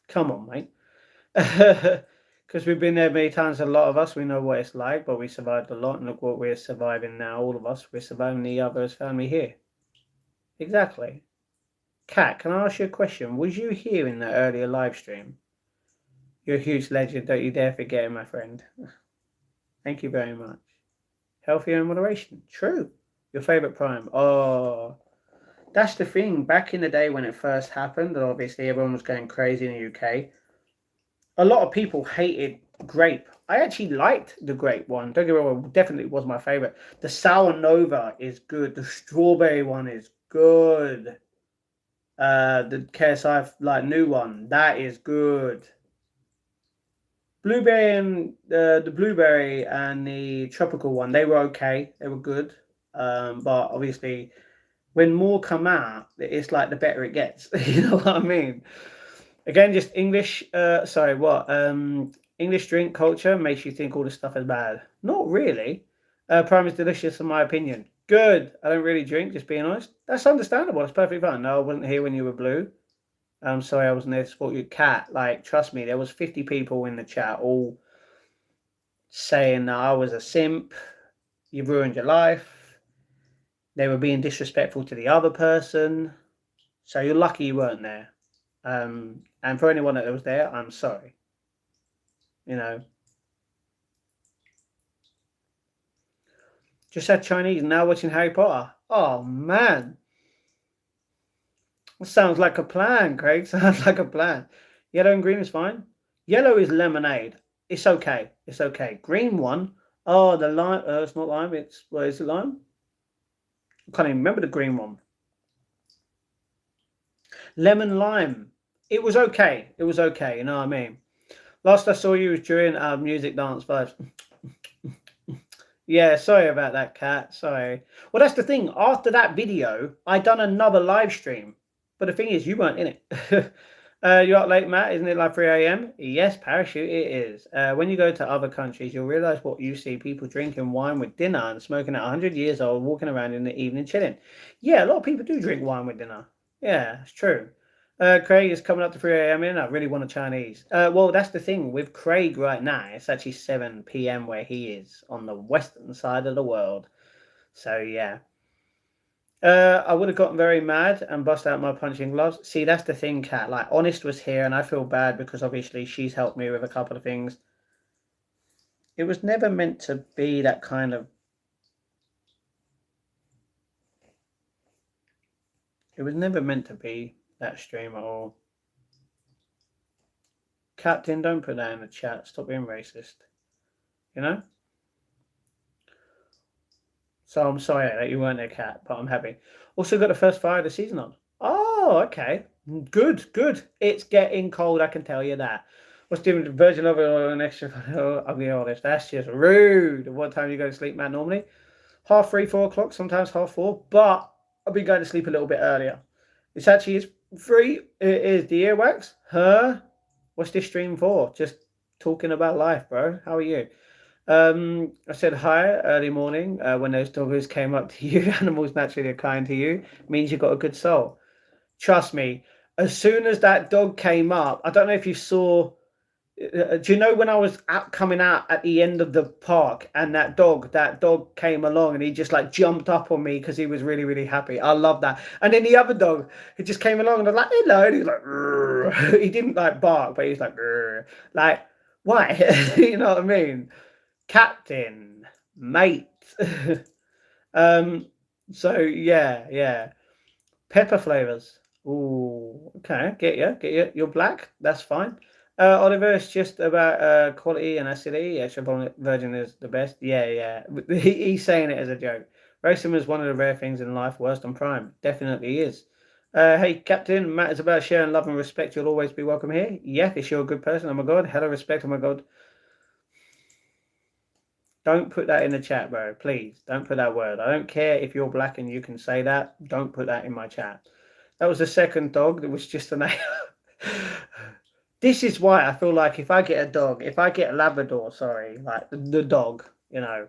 Come on, mate. Because we've been there many times, a lot of us, we know what it's like, but we survived a lot, and look what we're surviving now, all of us. We're surviving the other's family here. Exactly. Kat, can I ask you a question? Was you here in the earlier live stream? You're a huge legend. Don't you dare forget it, my friend. Thank you very much. Healthier in moderation. True. Your favourite prime. Oh, that's the thing. Back in the day when it first happened, and obviously everyone was going crazy in the UK, a lot of people hated grape. I actually liked the grape one. Don't get me wrong, definitely was my favourite. The Sour Nova is good. The strawberry one is good. The KSI like new one, that is good. Blueberry and the blueberry and the tropical one, they were okay. They were good. But obviously, when more come out, it's like the better it gets. You know what I mean? Again, just English. Sorry, what? English drink culture makes you think all this stuff is bad. Not really. Prime is delicious in my opinion. Good. I don't really drink. Just being honest. That's understandable. It's perfectly fine. No, I wasn't here when you were blue. I'm sorry, I wasn't there to support you. Cat, like, trust me, there was 50 people in the chat all saying that I was a simp, you ruined your life. They were being disrespectful to the other person. So you're lucky you weren't there. And for anyone that was there, I'm sorry. You know, just had Chinese now watching Harry Potter. Oh man, that sounds like a plan, Craig. Sounds like a plan. Yellow and green is fine. Yellow is lemonade. It's okay. It's okay. Green one. Oh, the lime. It's not lime. It's what is it? Lime? I can't even remember the green one. Lemon lime. It was okay. It was okay. You know what I mean? Last I saw you was during our music dance vibes. Yeah, sorry about that, Cat. Sorry. Well, that's the thing. After that video, I done another live stream. But the thing is, you weren't in it. You're up late, Matt. Isn't it like 3 a.m.? Yes, parachute, it is. When you go to other countries, you'll realize what you see people drinking wine with dinner and smoking at 100 years old, walking around in the evening chilling. Yeah, a lot of people do drink wine with dinner. Yeah, it's true. Craig is coming up to 3 a.m. in. I really want a Chinese. Well, that's the thing with Craig right now. It's actually 7 p.m. where he is on the western side of the world. So, yeah. I would have gotten very mad and bust out my punching gloves. See, that's the thing, Kat. Like, Honest was here, and I feel bad because obviously she's helped me with a couple of things. It was never meant to be that kind of. It was never meant to be that stream at all. Captain, don't put that in the chat. Stop being racist. You know? So I'm sorry that you weren't a cat, but I'm happy. Also got the first fire of the season on. Oh, okay. Good, good. It's getting cold, I can tell you that. What's doing with virgin olive oil and extra? I'll be honest, that's just rude. What time do you go to sleep, Matt, normally? 3:30, 4 o'clock, sometimes 4:30, but I'll be going to sleep a little bit earlier. It's actually is free. It is the earwax. Huh? What's this stream for? Just talking about life, bro. How are you? I said hi early morning when those doggers came up to you. Animals naturally are kind to you. Means you've got a good soul. Trust me. As soon as that dog came up, I don't know if you saw. Do you know when I was coming out at the end of the park and that dog came along and he just like jumped up on me because he was really, really happy. I love that. And then the other dog, he just came along and I was like, hello. And he was like, "Rrr." He didn't like bark, but he was like, "Rrr." Like, why? You know what I mean? Captain, mate. um, so yeah, yeah. Pepper flavors. Ooh, okay, get you, get you. You're black. That's fine. Oliver, it's just about quality and acidity. Extra virgin is the best. Yeah, yeah. He's saying it as a joke. Racism is one of the rare things in life. Worst on prime. Definitely is. Hey, Captain. Matt is about sharing love and respect. You'll always be welcome here. Yeah, if you're a good person. Oh my God. Hello, respect. Oh my God. Don't put that in the chat, bro. Please, don't put that word. I don't care if you're black and you can say that. Don't put that in my chat. That was the second dog. That was just a name. This is why I feel like if I get a dog, if I get a Labrador, sorry, like the dog, you know.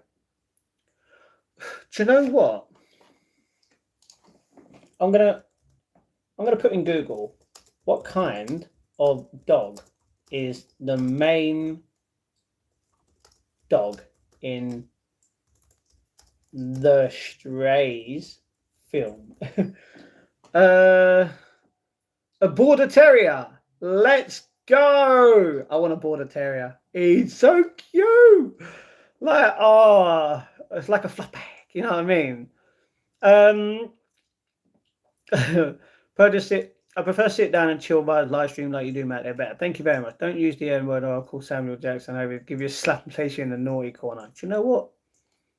Do you know what? I'm gonna put in Google what kind of dog is the main dog in the Strays film. A border terrier. Let's go. I want a border terrier. He's so cute. Like, oh, it's like a fluff bag. You know what I mean? Um, I prefer sit down and chill by live stream like you do, Matt. They're better. Thank you very much. Don't use the N word or I'll call Samuel Jackson over. Give you a slap and place you in the naughty corner. Do you know what?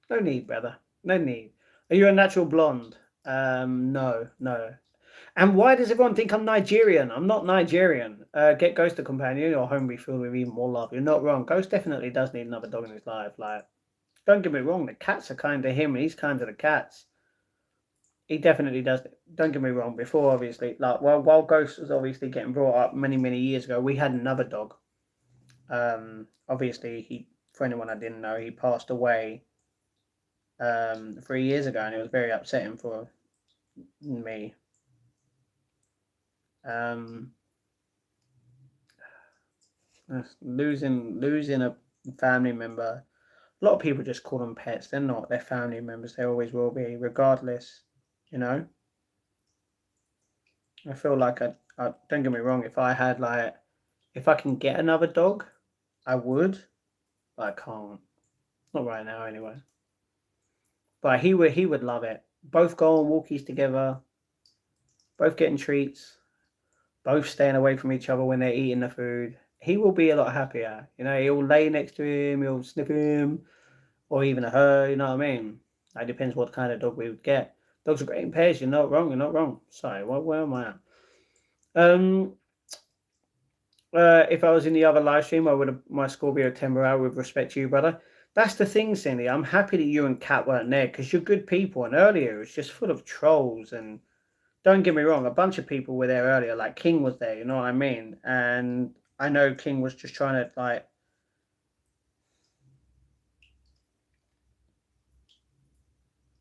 No need, brother. No need. Are you a natural blonde? No, no. And why does everyone think I'm Nigerian? I'm not Nigerian. Get Ghost a companion or home filled with even more love. You're not wrong. Ghost definitely does need another dog in his life. Like, don't get me wrong. The cats are kind to him. He's kind to the cats. He definitely does. Don't get me wrong. Before, obviously, like while Ghost was obviously getting brought up many years ago, we had another dog. Obviously, for anyone I didn't know, he passed away 3 years ago, and it was very upsetting for me. Losing a family member. A lot of people just call them pets. They're not. They're family members. They always will be, regardless. You know. I feel like I don't get me wrong. If I can get another dog, I would, but I can't. Not right now, anyway. But he would love it. Both go on walkies together. Both getting treats. Both staying away from each other when they're eating the food. He will be a lot happier. You know, he'll lay next to him. He'll sniff him. Or even a her, you know what I mean? It depends what kind of dog we would get. Dogs are great in pairs, you're not wrong, you're not wrong. Sorry, where am I at? If I was in the other live stream, I would have my Scorpio Timber with respect to you, brother. That's the thing, Cindy. I'm happy that you and Kat weren't there because you're good people. And earlier it was just full of trolls. And don't get me wrong, a bunch of people were there earlier. Like King was there, you know what I mean? And I know King was just trying to like.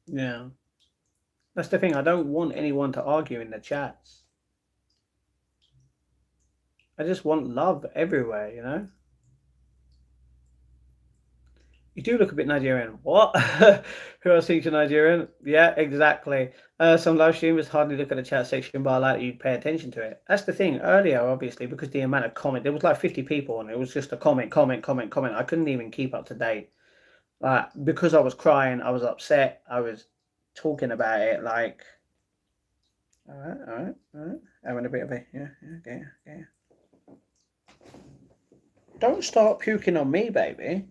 Yeah. That's the thing. I don't want anyone to argue in the chats. I just want love everywhere, you know? You do look a bit Nigerian. What? Who else thinks you're Nigerian? Yeah, exactly. Some live streamers hardly look at the chat section, but I like that you pay attention to it. That's the thing. Earlier, obviously, because the amount of comment, there was like 50 people, and it was just a comment. I couldn't even keep up to date. Like, because I was crying, I was upset, I was talking about it, like, all right. Having a bit of a, yeah, okay. Don't start puking on me, baby.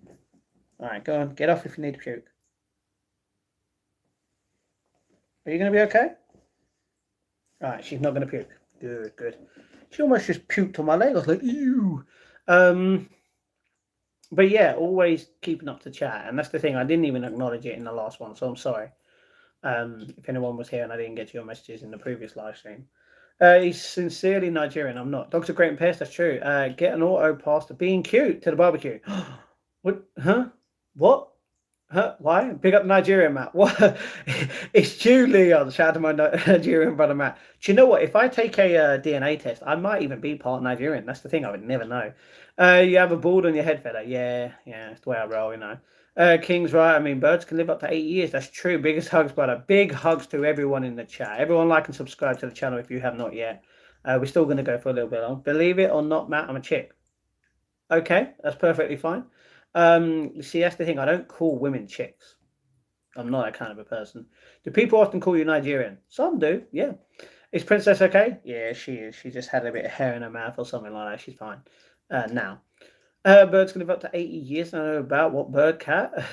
All right, go on. Get off if you need to puke. Are you going to be okay? Right, she's not going to puke. Good, good. She almost just puked on my leg. I was like, ew. But yeah, always keeping up to chat. And that's the thing. I didn't even acknowledge it in the last one, so I'm sorry. If anyone was here and I didn't get your messages in the previous live stream. He's sincerely Nigerian. I'm not. Dogs are great and pets. That's true. Get an auto pass to being cute to the barbecue. What? Huh? What? Huh? Why? Big up Nigerian, Matt. What? It's you, Leon. Shout out to my Nigerian brother, Matt. Do you know what? If I take a DNA test, I might even be part Nigerian. That's the thing. I would never know. You have a bald on your head, fella. Yeah, yeah. That's the way I roll, you know. King's right. I mean, birds can live up to 8 years. That's true. Biggest hugs, brother. Big hugs to everyone in the chat. Everyone like and subscribe to the channel if you have not yet. We're still going to go for a little bit long. Believe it or not, Matt, I'm a chick. Okay, that's perfectly fine. See, that's the thing. I don't call women chicks. I'm not that kind of a person. Do people often call you Nigerian? Some do, yeah. Is Princess okay? Yeah, she is. She just had a bit of hair in her mouth or something like that. She's fine. Now. Birds can live up to 80 years. I don't know about what bird, cat.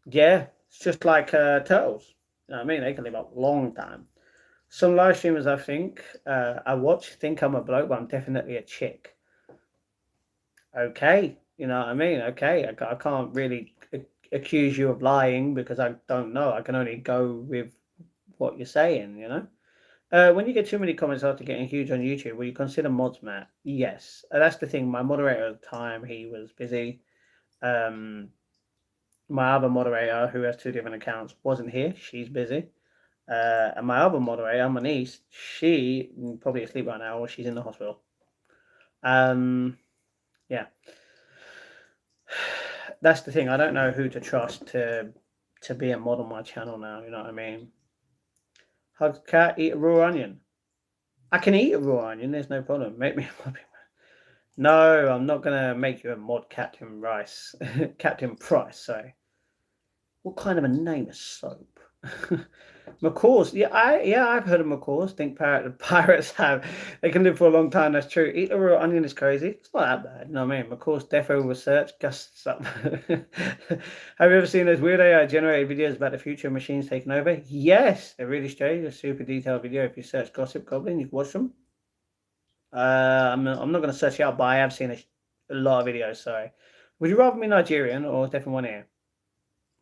Yeah, it's just like turtles. You know what I mean? They can live up a long time. Some live streamers, I think, I watch, think I'm a bloke, but I'm definitely a chick. Okay, you know what I mean? Okay, I can't really accuse you of lying because I don't know. I can only go with what you're saying, you know? When you get too many comments after getting huge on YouTube, will you consider mods, Matt? Yes. That's the thing. My moderator at the time, he was busy. My other moderator, who has 2 different accounts, wasn't here. She's busy. And my other moderator, my niece, she probably asleep right now or she's in the hospital. Yeah. That's the thing. I don't know who to trust to be a mod on my channel now. You know what I mean? Hug cat, eat a raw onion. I can eat a raw onion. There's no problem. Make me a mod. No, I'm not gonna make you a mod, Captain Rice. Captain Price. Sorry. What kind of a name is soap? Macaws. Yeah, I've heard of macaws. Think pirates have. They can live for a long time. That's true. Eat a raw onion is crazy. It's not that bad. You know what I mean? Macaws defo research gusts up. Have you ever seen those weird AI generated videos about the future of machines taking over? Yes, they're really strange. A super detailed video. If you search Gossip Goblin, you can watch them. I'm not going to search it out, but I have seen a lot of videos. Sorry. Would you rather be Nigerian or deaf in one ear?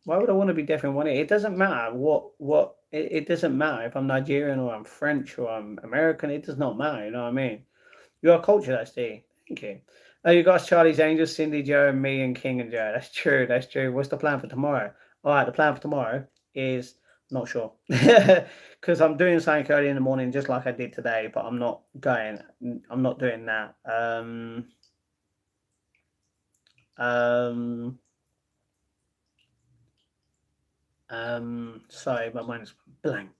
Why would I want to be deaf in one ear? It doesn't matter what it doesn't matter if I'm Nigerian or I'm French or I'm American. It does not matter. You know what I mean? You're a culture, that's the. Thank you. You got Charlie's Angels, Cindy, Joe, and me, and King and Joe. That's true. That's true. What's the plan for tomorrow? All right, the plan for tomorrow is not sure because I'm doing something early in the morning, just like I did today. But I'm not going. I'm not doing that. Sorry, my mind is blank.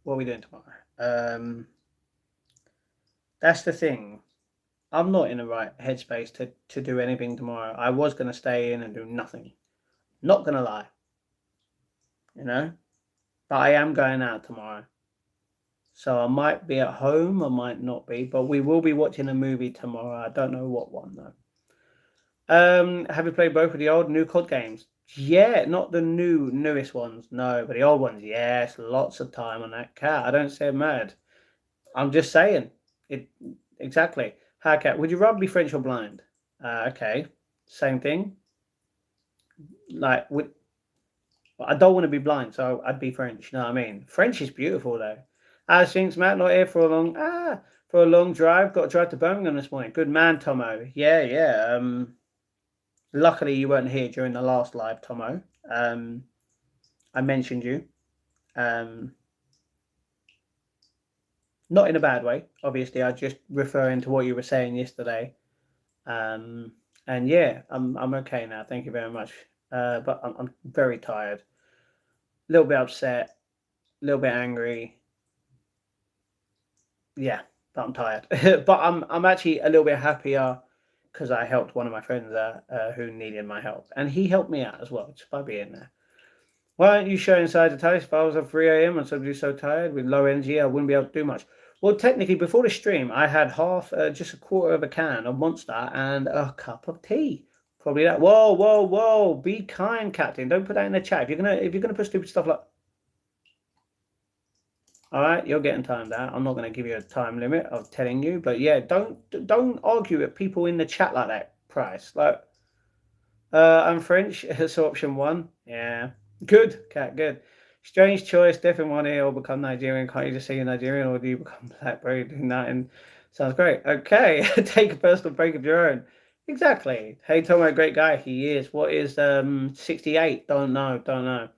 What are we doing tomorrow? That's the thing. I'm not in the right headspace to do anything tomorrow. I was going to stay in and do nothing. Not going to lie. You know? But I am going out tomorrow. So I might be at home, I might not be, but we will be watching a movie tomorrow. I don't know what one though. Have you played both of the old new COD games? Yeah, not the newest ones, no, but the old ones, yes, lots of time on that cat. I don't say mad. I'm just saying it exactly. Hi cat, would you rather be French or blind? Okay, same thing. Like, I don't want to be blind, so I'd be French. You know what I mean? French is beautiful though. How's things, Matt? Not here for a long drive. Got to drive to Birmingham this morning. Good man, Tomo. Yeah. Luckily, you weren't here during the last live, Tomo. I mentioned you. Not in a bad way, obviously. I just referring to what you were saying yesterday. And yeah, I'm okay now. Thank you very much. But I'm very tired. A little bit upset. A little bit angry. Yeah, but I'm tired. But I'm actually a little bit happier because I helped one of my friends who needed my help, and he helped me out as well just by being there. Why aren't you showing inside the toast? If I was at 3 a.m. and somebody so tired with low energy, I wouldn't be able to do much. Well, technically, before the stream, I had just a quarter of a can of Monster and a cup of tea. Probably that. Whoa! Be kind, Captain. Don't put that in the chat. If you're gonna put stupid stuff like All right, you're getting timed out. I'm not going to give you a time limit of telling you, but yeah, don't argue with people in the chat like that. Price, like, I'm French, so option one. Yeah, good, cat, good. Strange choice. Definitely want to or become Nigerian. Can't you just say you're Nigerian, or do you become black? Bro, doing that and sounds great. Okay, take a personal break of your own. Exactly. Hey, Tomo, great guy. He is. What is 68? Don't know. Don't know.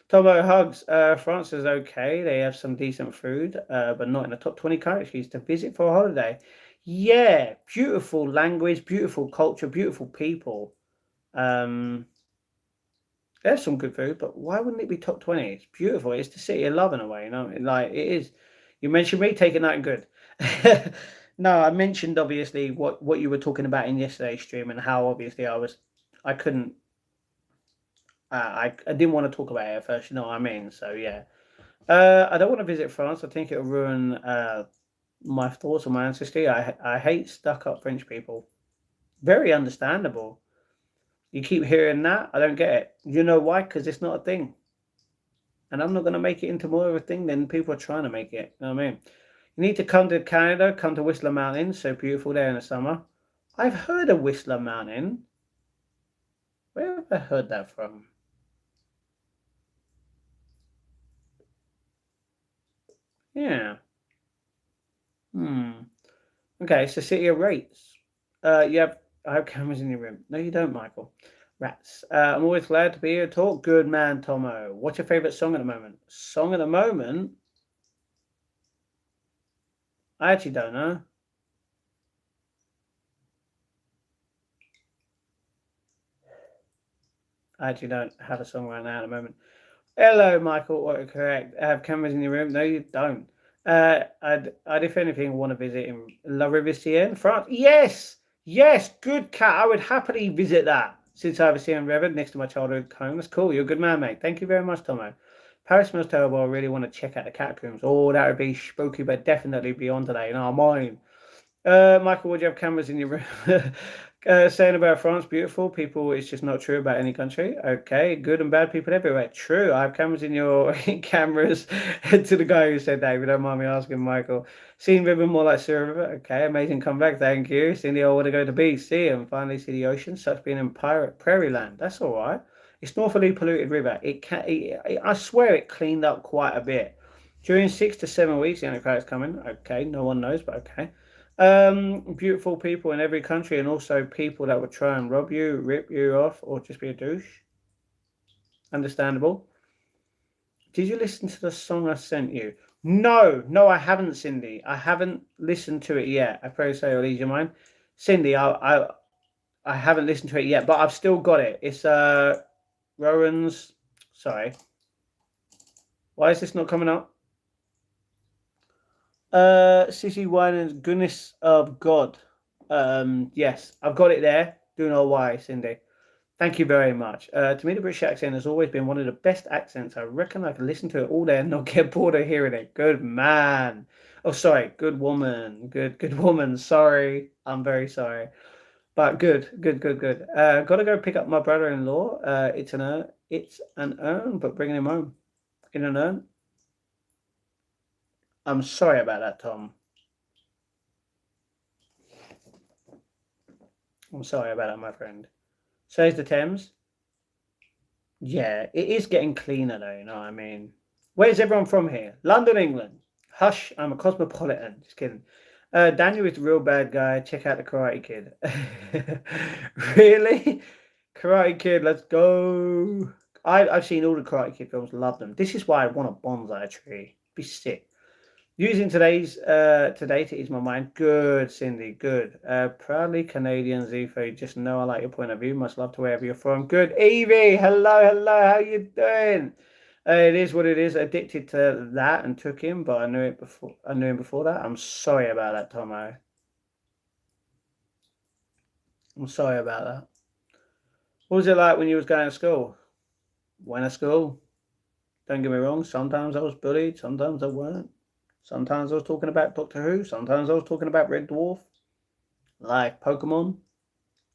Tomo hugs. France is okay. They have some decent food, but not in the top 20 countries to visit for a holiday. Yeah, beautiful language, beautiful culture, beautiful people. Um, there's some good food, but why wouldn't it be top 20? It's beautiful. It's the city of love in a way, you know. Like it is. You mentioned me taking that and good. No, I mentioned obviously what you were talking about in yesterday's stream and how obviously I couldn't I didn't want to talk about it at first. You know what I mean? So yeah. I don't want to visit France. I think it'll ruin my thoughts on my ancestry. I hate stuck up French people. Very understandable. You keep hearing that. I don't get it. You know why? Because it's not a thing. And I'm not going to make it into more of a thing than people are trying to make it. You know what I mean? You need to come to Canada, come to Whistler Mountain. So beautiful there in the summer. I've heard of Whistler Mountain. Where have I heard that from? Yeah. Hmm. Okay, so City of Rates. You have I have cameras in your room. No, you don't, Michael. Rats. I'm always glad to be here to talk. Good man, Tomo. What's your favourite song at the moment? Song at the moment? I actually don't know. I actually don't have a song right now at the moment. Hello, Michael. Correct. I have cameras in your room. No, you don't. I'd if anything want to visit in La Riviera, France. Yes, yes, good cat. I would happily visit that since I have a CM River next to my childhood home. That's cool. You're a good man, mate. Thank you very much, Tomo. Paris smells terrible. I really want to check out the catacombs. Oh, that would be spooky, but definitely beyond today. No, mine. Michael, would you have cameras in your room? Saying about France, beautiful people, it's just not true about any country. Okay, good and bad people everywhere. True. I have cameras in your cameras. To the guy who said that, if you don't mind me asking, Michael. Seen River more like Sea River. Okay, amazing comeback. Thank you. Seen the old want to go to the beach, see and finally see the ocean. Such being in pirate prairie land. That's all right. It's northerly polluted river. It can. I swear it cleaned up quite a bit during 6 to 7 weeks. The Antichrist coming. Okay, no one knows, but okay. Beautiful people in every country, and also people that would try and rob you, rip you off, or just be a douche. Understandable. Did you listen to the song I sent you? No, no, I haven't, Cindy. I haven't listened to it yet. I pray so, you'll ease your mind. Cindy, I haven't listened to it yet, but I've still got it. It's Rowan's. Sorry, why is this not coming up? City Winans, Goodness of God. Yes, I've got it there. Do know why, Cindy. Thank you very much. To me, the British accent has always been one of the best accents. I reckon I could listen to it all day and not get bored of hearing it. Good man. Oh, sorry. Good woman. Good woman. Sorry. I'm very sorry. But good. Gotta go pick up my brother-in-law. It's an urn, but bringing him home in an urn. I'm sorry about that, Tom. I'm sorry about that, my friend. Says the Thames. Yeah, it is getting cleaner though, you know what I mean? Where's everyone from here? London, England. Hush, I'm a cosmopolitan. Just kidding. Daniel is the real bad guy. Check out the Karate Kid. Really? Karate Kid, let's go. I've seen all the Karate Kid films, love them. This is why I want a bonsai tree. Be sick. Using today to ease my mind. Good, Cindy. Good. Proudly Canadian Zifo. Just know I like your point of view. Much love to wherever you're from. Good, Evie. Hello. How you doing? It is what it is. Addicted to that and took him, but I knew it before. I knew him before that. I'm sorry about that, Tomo. I'm sorry about that. What was it like when you was going to school? Went to school. Don't get me wrong. Sometimes I was bullied. Sometimes I weren't. Sometimes I was talking about Doctor Who. Sometimes I was talking about Red Dwarf. Like Pokemon,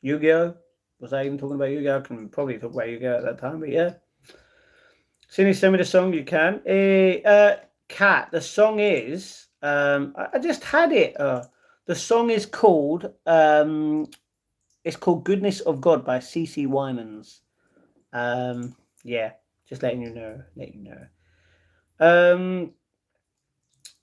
Yu-Gi-Oh. Was I even talking about Yu-Gi-Oh? I can probably talk about Yu-Gi-Oh at that time, but yeah. As soon as you send me the song, you can. Cat. The song is I just had it. The song is called it's called "Goodness of God" by CC Winans. Yeah, just letting you know. Let you know. Um,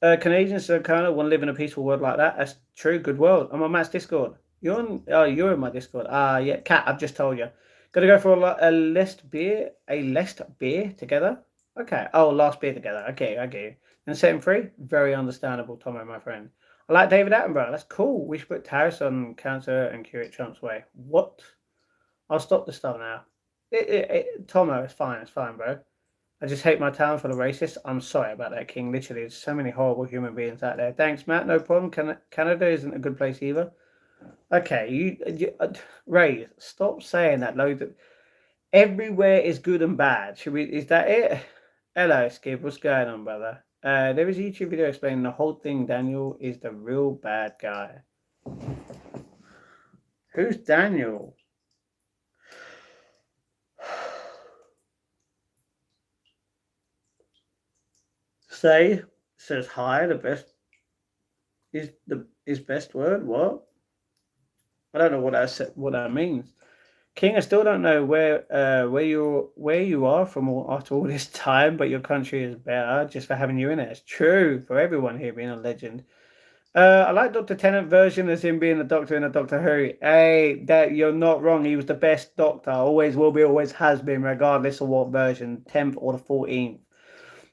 Canadians kind of want to live in a peaceful world like that. That's true. Good world. I'm on Matt's Discord. You're on. Oh, you're in my Discord. Yeah, Cat. I've just told you. Gonna go for a last beer. A last beer together. Okay. Oh, last beer together. Okay, I get you. And set him free. Very understandable, Tomo, my friend. I like David Attenborough. That's cool. We should put tariffs on cancer and cure it Trump's way. What? I'll stop the stuff now. Tomo, it's fine. It's fine, bro. I just hate my town full of racists. I'm sorry about that, King. Literally, there's so many horrible human beings out there. Thanks, Matt. No problem. Canada isn't a good place either. Okay, Ray, stop saying that. Loads of everywhere is good and bad. Should we? Is that it? Hello, Skip. What's going on, brother? There is a YouTube video explaining the whole thing. Daniel is the real bad guy. Who's Daniel? Says hi. The best is best word. What? I don't know what that means. King, I still don't know where you are from after all this time, but your country is better just for having you in it. It's true for everyone here being a legend. I like Dr. Tennant version as him being the Doctor in a Doctor Who. Hey, that you're not wrong. He was the best Doctor. Always will be, always has been, regardless of what version, 10th or the 14th.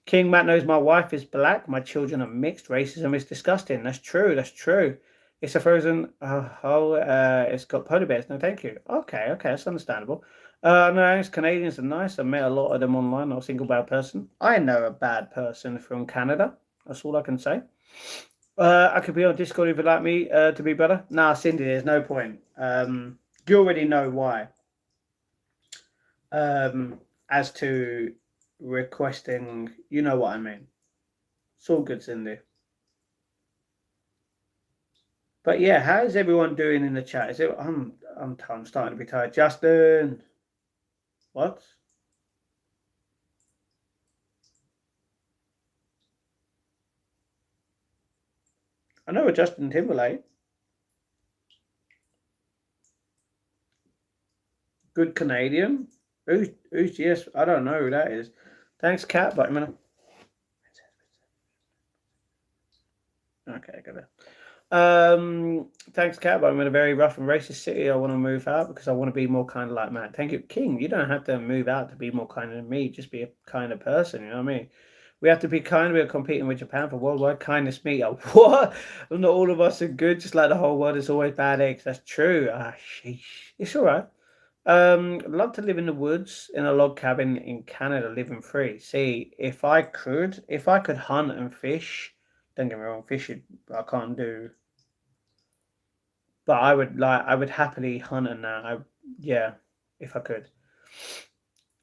King Matt knows my wife is black. My children are mixed. Racism is disgusting. That's true. That's true. It's a frozen. It's got polar bears. No, thank you. Okay, that's understandable. No, Canadians are nice. I met a lot of them online. Not a single bad person. I know a bad person from Canada. That's all I can say. I could be on Discord if you'd like me to be better. Nah, Cindy, there's no point. You already know why. As to requesting, you know what I mean. It's all good, Cindy. But yeah, how's everyone doing in the chat? Is it? I'm starting to be tired. Justin, what? I know a Justin Timberlake. Good Canadian. Who's yes? I don't know who that is. Thanks, Cat. But I'm gonna. Okay, got it. Thanks, Cat, but I'm in a very rough and racist city. I want to move out because I want to be more kind of like Matt. Thank you, King. You don't have to move out to be more kind than me. Just be a kind of person. You know what I mean? We have to be kind. We are competing with Japan for worldwide kindness meter. What? Not all of us are good. Just like the whole world is always bad eggs. That's true. Sheesh. It's all right. I'd love to live in the woods in a log cabin in Canada, living free. See, if I could hunt and fish. Don't get me wrong, fishing I can't do. But I would happily hunt and that. Yeah, if I could.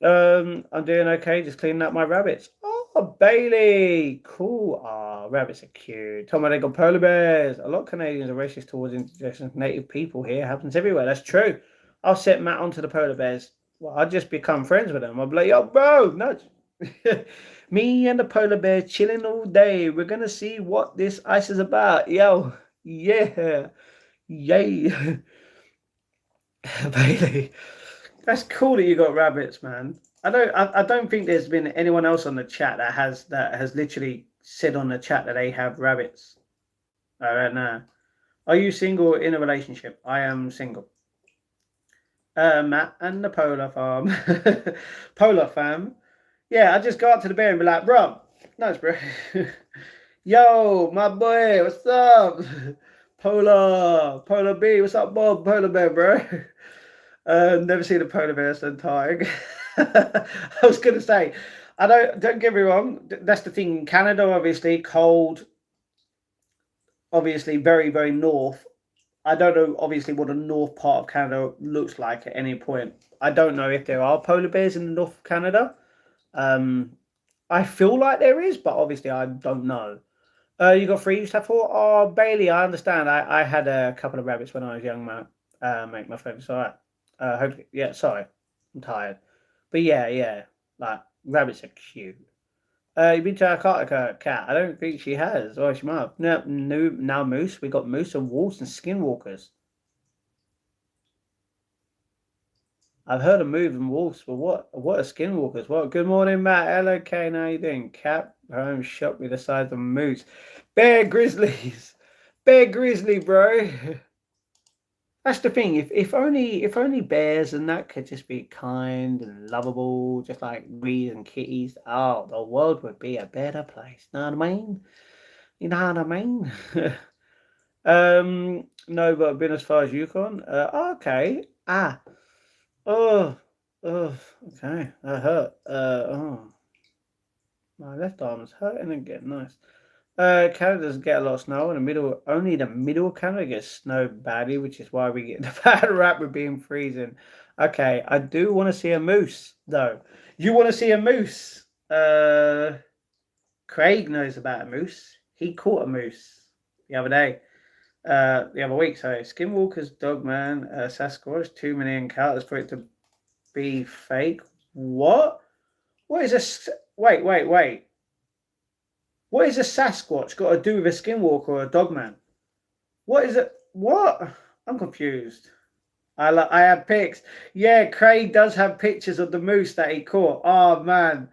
I'm doing okay, just cleaning up my rabbits. Oh, Bailey, cool. Ah, rabbits are cute. Tom, they got polar bears. A lot of Canadians are racist towards indigenous native people here. Happens everywhere. That's true. I'll set Matt onto the polar bears. Well, I'll just become friends with them. I'll be like, yo, bro, nudge. Me and the polar bear chilling all day. We're gonna see what this ice is about. Yo, yeah. Yay. Bailey. That's cool that you got rabbits, man. I don't think there's been anyone else on the chat that has literally said on the chat that they have rabbits. I don't know. Are you single or in a relationship? I am single. Matt and the polar farm. Polar fam. Yeah, I just go up to the bear and be like, bro, nice, bro. Yo, my boy, what's up? Polar B, what's up, Bob? Polar bear, bro. Never seen a polar bear so tired. I was gonna say, don't get me wrong. That's the thing. In Canada, obviously, cold. Obviously, very, very north. I don't know, obviously, what the north part of Canada looks like at any point. I don't know if there are polar bears in the north of Canada. I feel like there is, but obviously I don't know. You got three, you have four. Oh, Bailey, I understand. I had a couple of rabbits when I was young, man. Mate, my friend. All right. Hopefully, yeah. Sorry, I'm tired. But yeah, like rabbits are cute. You been to Antarctica, Cat? I don't think she has. Oh, she might have. No, no, now moose. We got moose and wolves and skinwalkers. I've heard of moving wolves, but what are skinwalkers? What? Good morning, Matt. Hello, Kane. How you doing? Cap, home shot me the size of moose. Bear grizzlies. Bear grizzly, bro. That's the thing. If only bears and that could just be kind and lovable, just like we and kitties. Oh, the world would be a better place. Know what I mean? You know what I mean? No, but I've been as far as Yukon. Okay. Oh, oh, okay. That hurt. Oh, my left arm's hurting again. Nice. Canada doesn't get a lot of snow in the middle. Only the middle of Canada gets snow badly, which is why we get the bad rap with being freezing. Okay, I do want to see a moose though. You want to see a moose? Craig knows about a moose. He caught a moose the other day. The other week. Sorry, Skinwalker's Dogman, Sasquatch, 2 million encounters for it to be fake. What? What is a? Wait. What is a Sasquatch got to do with a Skinwalker or a Dogman? What is it? What? I'm confused. I have pics. Yeah, Craig does have pictures of the moose that he caught. Oh man.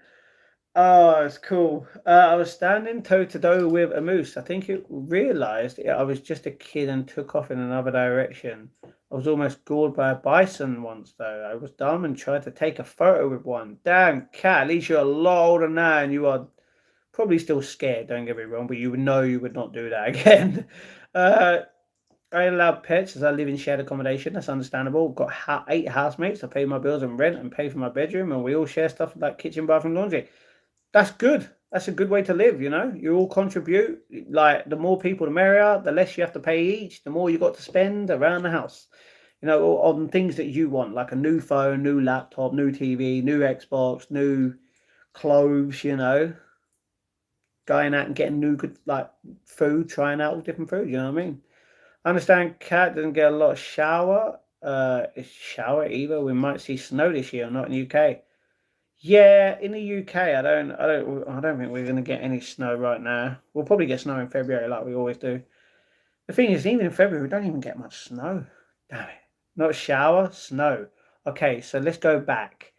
Oh, it's cool. I was standing toe to toe with a moose. I think it realized I was just a kid and took off in another direction. I was almost gored by a bison once, though. I was dumb and tried to take a photo with one. Damn, cat, at least you're a lot older now and you are probably still scared, don't get me wrong, but you would know you would not do that again. Uh, I allow pets as I live in shared accommodation. That's understandable. Got 8 housemates. I pay my bills and rent and pay for my bedroom, and we all share stuff like kitchen, bathroom, laundry. That's good. That's a good way to live, you know? You all contribute. Like, the more people, the merrier. The less you have to pay each, the more you got to spend around the house. You know, on things that you want, like a new phone, new laptop, new TV, new Xbox, new clothes, you know? Going out and getting new, good, like, food, trying out all different food, you know what I mean? I understand Cat doesn't get a lot of shower either. We might see snow this year, not in the UK. Yeah, in the UK, I don't think we're gonna get any snow right now. We'll probably get snow in February, like we always do. The thing is, even in February, we don't even get much snow. Damn it! Not shower, snow. Okay, so let's go back.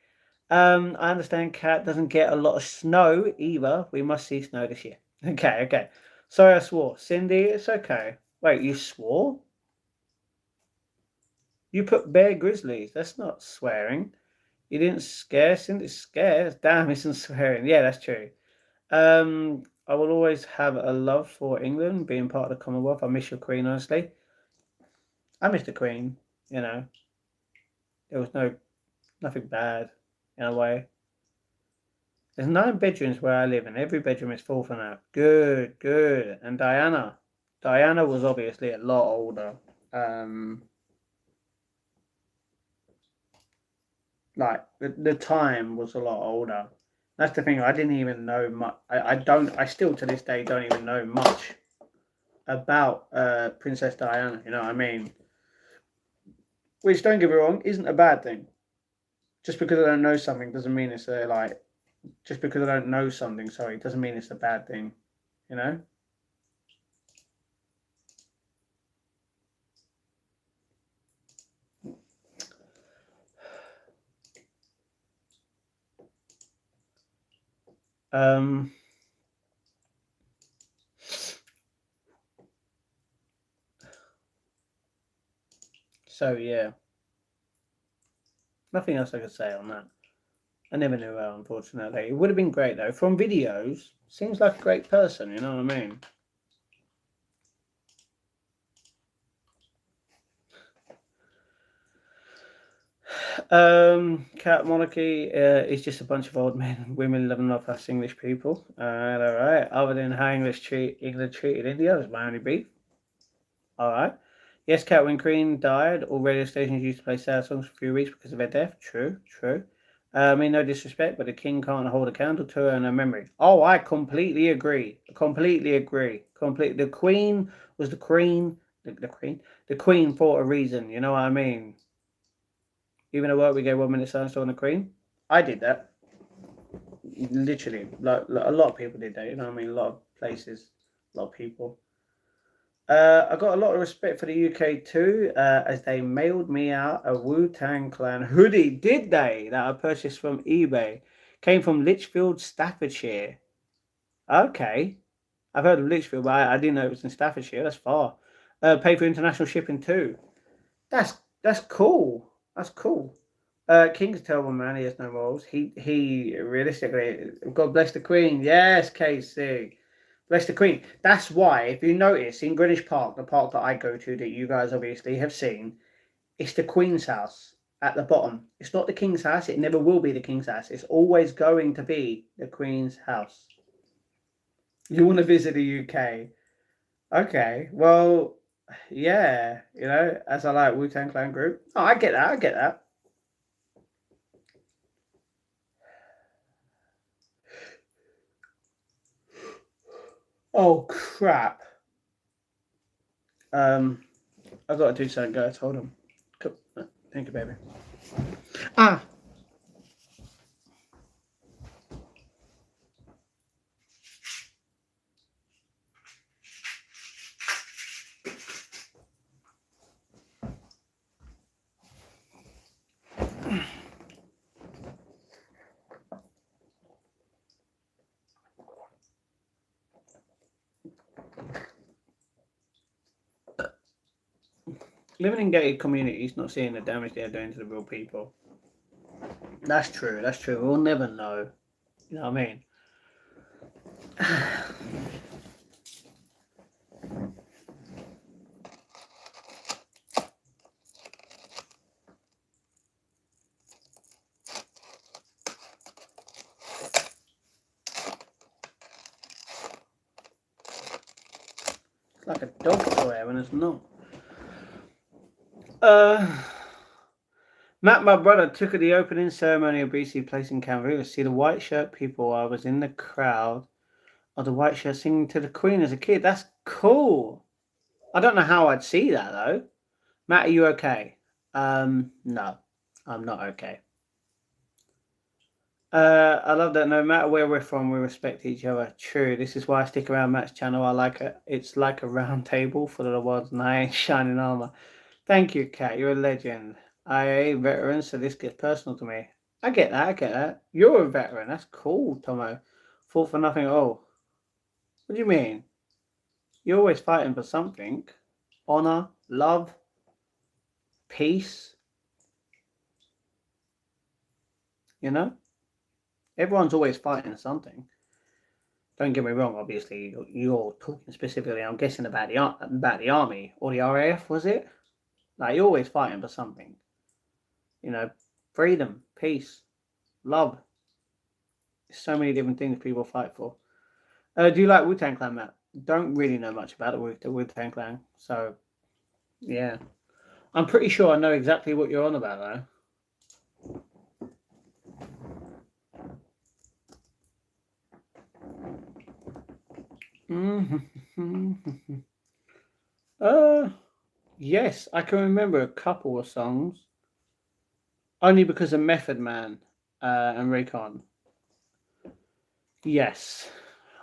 I understand Cat doesn't get a lot of snow either. We must see snow this year. Okay. Sorry, I swore. Cindy, it's okay. Wait, you swore? You put bear grizzlies. That's not swearing. You didn't scare Cindy. Scare? Damn, isn't swearing. Yeah, that's true. I will always have a love for England, being part of the Commonwealth. I miss your Queen, honestly. I miss the Queen. You know, there was nothing bad in a way. There's 9 bedrooms where I live, and every bedroom is full for now. Good. And Diana was obviously a lot older. Like the time was a lot older. That's the thing. I didn't even know much. I don't. I still to this day don't even know much about Princess Diana. You know what I mean? Which, don't get me wrong, isn't a bad thing. Just because I don't know something doesn't mean it's a like. Just because I don't know something, sorry, doesn't mean it's a bad thing. You know. Um. So yeah, nothing else I could say on that. I never knew her, unfortunately. It would have been great though. From videos, seems like a great person. You know what I mean? Cat monarchy is just a bunch of old men and women living off us English people. All right. Other than how England treated India is my only beef. All right. Yes, Cat when Queen died, all radio stations used to play sad songs for a few weeks because of her death. True. I mean, no disrespect, but the king can't hold a candle to her and her memory. Oh, I completely agree. The queen was the queen. The queen. The queen for a reason. You know what I mean? Even at work, we gave 1 minute silence on the Queen. I did that. Literally, like a lot of people did that. You know what I mean? A lot of places, a lot of people. I got a lot of respect for the UK too, as they mailed me out a Wu-Tang Clan hoodie. Did they? That I purchased from eBay. Came from Lichfield, Staffordshire. Okay. I've heard of Lichfield, but I didn't know it was in Staffordshire. That's far. Pay for international shipping too. That's cool. That's cool. King's a terrible man. He has no morals. He realistically, God bless the Queen. Yes, KC. Bless the Queen. That's why, if you notice, in Greenwich Park, the park that I go to, that you guys obviously have seen, it's the Queen's house at the bottom. It's not the King's house. It never will be the King's house. It's always going to be the Queen's house. You want to visit the UK? Okay. Well, yeah. You know, as I like Wu-Tang Clan group. Oh, I get that. I get that. Oh crap. I've got to do something, guys. Hold on. Cool. Thank you, baby. Ah. Living in gated communities, not seeing the damage they're doing to the real people. That's true. That's true. We'll never know. You know what I mean? It's like a dog toy when it's not. Matt, my brother, took at the opening ceremony of BC Place in Canberra to see the white shirt people. I was in the crowd of the white shirt singing to the Queen as a kid. That's cool. I don't know how I'd see that though. Matt, are you okay? No, I'm not okay. I love that. No matter where we're from, we respect each other. True. This is why I stick around Matt's channel. I like it. It's like a round table full of the world's knight in shining armor. Thank you, Kat. You're a legend. IA veteran, so this gets personal to me. I get that. I get that. You're a veteran. That's cool, Tomo. Fought for nothing at all. What do you mean? You're always fighting for something. Honor, love, peace. You know, everyone's always fighting something. Don't get me wrong. Obviously, you're talking specifically. I'm guessing about the army or the RAF. Was it? Like you're always fighting for something. You know, freedom, peace, love. There's so many different things people fight for. Do you like Wu-Tang Clan, Matt? Don't really know much about the Wu-Tang Clan, so yeah. I'm pretty sure I know exactly what you're on about, though. uh, yes, I can remember a couple of songs, only because of Method Man and Raycon. Yes.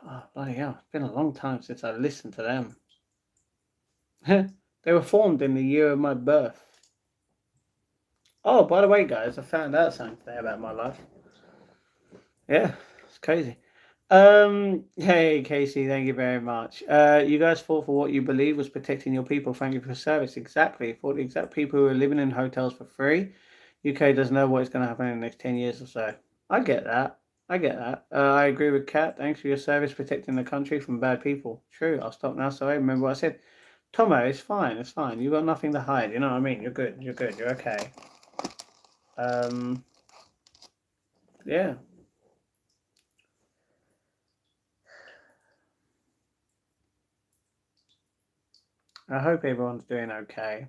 Oh, bloody hell. It's been a long time since I listened to them. They were formed in the year of my birth. Oh, by the way, guys, I found out something today about my life. Yeah, it's crazy. Hey, Casey, thank you very much. You guys fought for what you believe was protecting your people. Thank you for service. Exactly. For the exact people who are living in hotels for free. UK doesn't know what's going to happen in the next 10 years or so. I get that. I get that. I agree with Kat. Thanks for your service protecting the country from bad people. True. I'll stop now. Sorry. Remember what I said. Tomo, it's fine. It's fine. You've got nothing to hide. You know what I mean? You're good. You're good. You're okay. Yeah. I hope everyone's doing okay.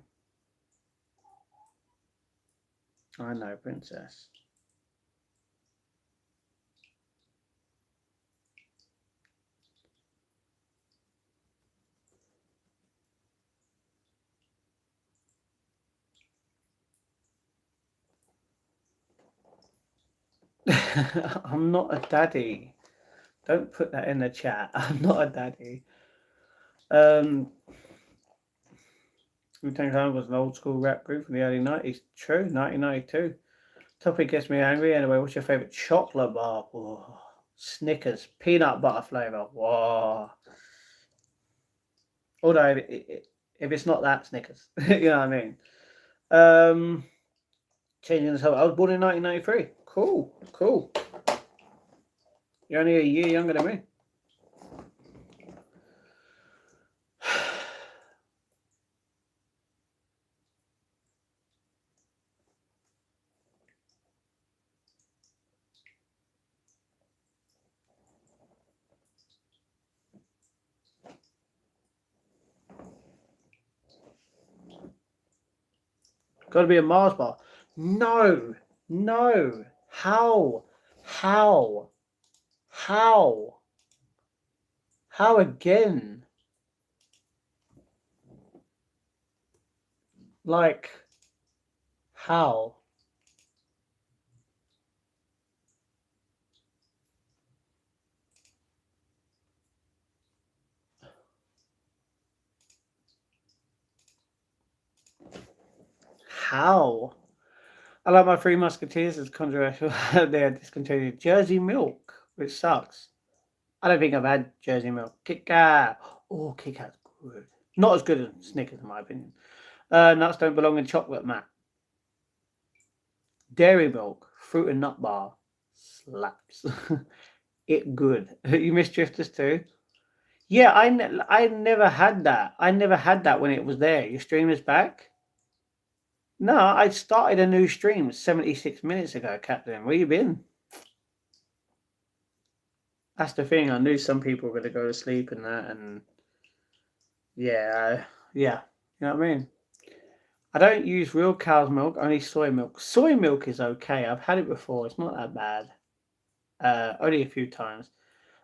I know, Princess. I'm not a daddy. Don't put that in the chat. I'm not a daddy. Wu-Tang Clan was an old school rap group from the early 90s. True, 1992. Topic gets me angry. Anyway, what's your favourite chocolate bar? Whoa. Snickers. Peanut butter flavour. Whoa. Although, if it's not that, Snickers. You know what I mean? Changing the topic. I was born in 1993. Cool, cool. You're only a year younger than me. Got to be a Mars bar. No, no. How? How? How? How again? Like, how? How? I like my Three Musketeers. It's controversial. They are discontinued. Jersey Milk, which sucks. I don't think I've had Jersey Milk. Kit Kat. Oh, Kit Kat's good. Not as good as Snickers, in my opinion. Nuts don't belong in chocolate, Matt. Dairy Milk, fruit and nut bar. Slaps. It good. You miss Drifters too? Yeah, I never had that. I never had that when it was there. Your stream is back? No, I started a new stream 76 minutes ago, Captain. Where you been? That's the thing. I knew some people were going to go to sleep and that, and yeah, yeah. You know what I mean? I don't use real cow's milk, only soy milk. Soy milk is okay. I've had it before. It's not that bad. Only a few times.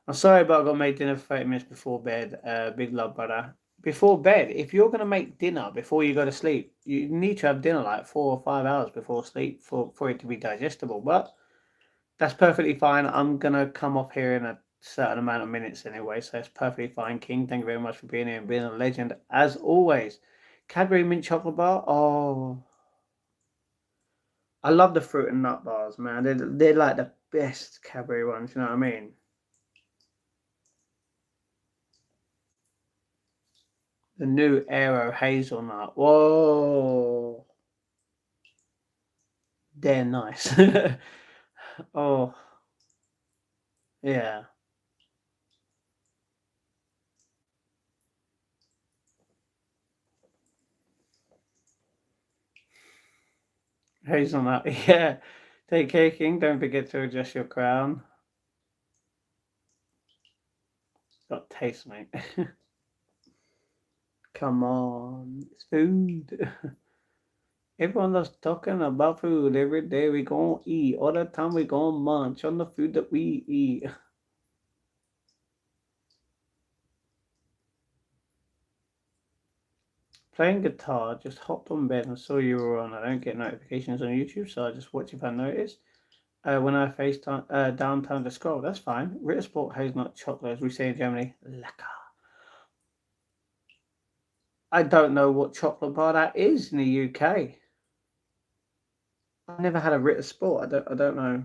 I'm sorry, but I got to make dinner 30 minutes before bed. Big love, brother. Before bed, if you're going to make dinner before you go to sleep, you need to have dinner like 4 or 5 hours before sleep for it to be digestible. But that's perfectly fine. I'm going to come off here in a certain amount of minutes anyway, so it's perfectly fine, King. Thank you very much for being here and being a legend as always. Cadbury mint chocolate bar. Oh, I love the fruit and nut bars, man. They're like the best Cadbury ones. You know what I mean? The new Aero hazelnut. Whoa, they're nice. Oh, yeah. Hazelnut. Yeah. Take care, King. Don't forget to adjust your crown. Got taste, mate. Come on. It's food. Everyone loves talking about food. Every day we gonna eat. All the time we gonna munch on the food that we eat. Playing guitar, just hopped on bed and saw you were on. I don't get notifications on YouTube, so I just watch if I notice. When I FaceTime downtime to scroll, that's fine. Ritter Sport hazelnut chocolate, as we say in Germany, lecker. I don't know what chocolate bar that is in the UK. I never had a Ritter Sport. I don't know.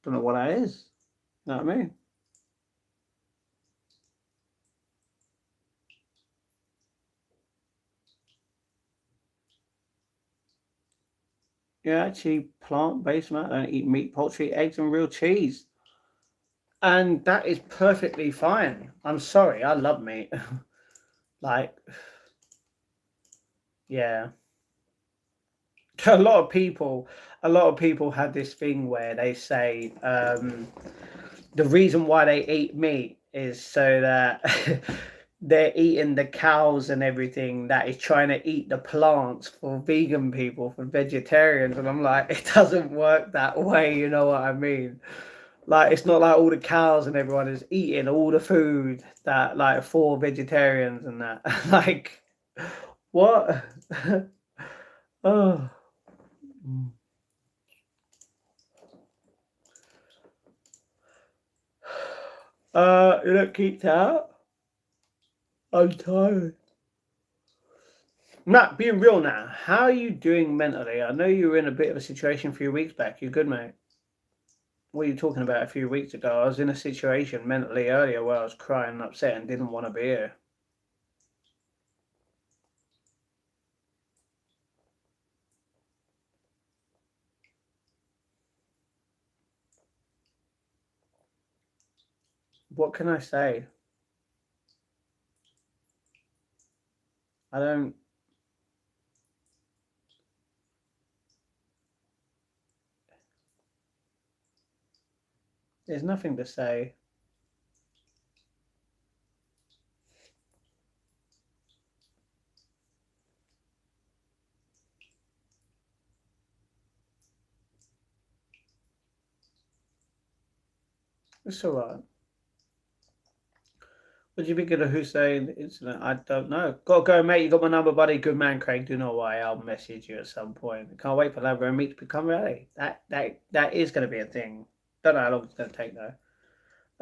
Don't know what that is. You know what I mean? Yeah, actually plant-based, man. I don't eat meat, poultry, eggs, and real cheese. And that is perfectly fine. I'm sorry, I love meat. Like, yeah. A lot of people have this thing where they say the reason why they eat meat is so that they're eating the cows and everything that is trying to eat the plants for vegan people, for vegetarians. And I'm like, it doesn't work that way, you know what I mean? Like, it's not like all the cows and everyone is eating all the food that, like, for vegetarians and that. Like, what? Oh. You look kicked out. I'm tired. Matt, being real now, how are you doing mentally? I know you were in a bit of a situation a few weeks back. You good, mate? What are you talking about a few weeks ago? I was in a situation mentally earlier where I was crying and upset and didn't want to be here. What can I say? I don't. There's nothing to say. It's alright. What do you think of the Hussein incident? I don't know. Gotta go, mate. You got my number, buddy. Good man, Craig. Do not worry. I'll message you at some point. Can't wait for Labrador meet to become reality. That is going to be a thing. Don't know how long it's going to take though.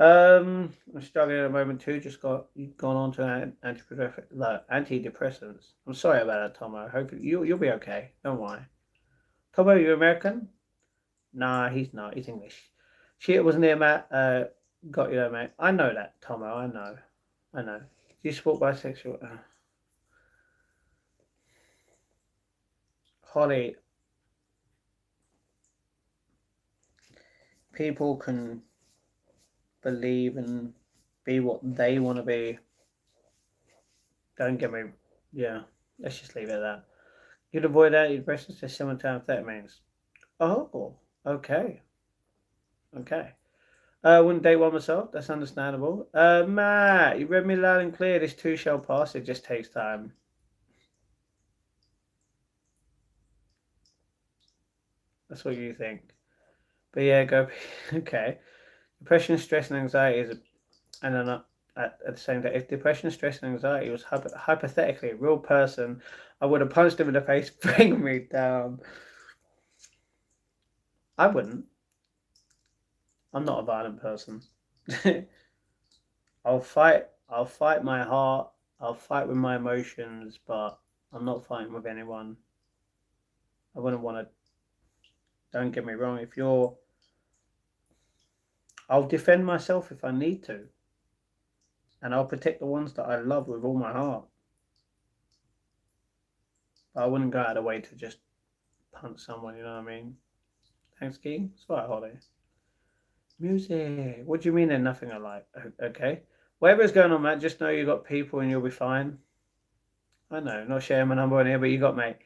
I'm struggling at the moment too. Just gone on to antidepressants. I'm sorry about that, Tomo. I hope you'll be okay. Don't worry. Tomo, you American? Nah, he's not. He's English. Shit was near Matt. Got you there, mate. I know that, Tomo. I know. I know. Do you support bisexual? Holly, people can believe and be what they want to be. Don't get me. Yeah, let's just leave it at that. You'd avoid antidepressants to simultaneous Oh, okay. Okay. Wouldn't date one myself. That's understandable. Matt, you read me loud and clear. This too shall pass. It just takes time. That's what you think. But yeah, go. Okay. Depression, stress, and anxiety is, and then at the same time, if depression, stress, and anxiety was hypothetically a real person, I would have punched him in the face, bring me down. I wouldn't. I'm not a violent person. I'll fight. I'll fight my heart. I'll fight with my emotions, but I'm not fighting with anyone. I wouldn't want to. Don't get me wrong. If you're, I'll defend myself if I need to, and I'll protect the ones that I love with all my heart. But I wouldn't go out of the way to just punch someone. You know what I mean? Thanks, King. It's all right, Holly. Music. What do you mean there's nothing I like? Okay. Whatever's going on, Matt, just know you got people and you'll be fine. I know, not sharing my number on here, but you got mate.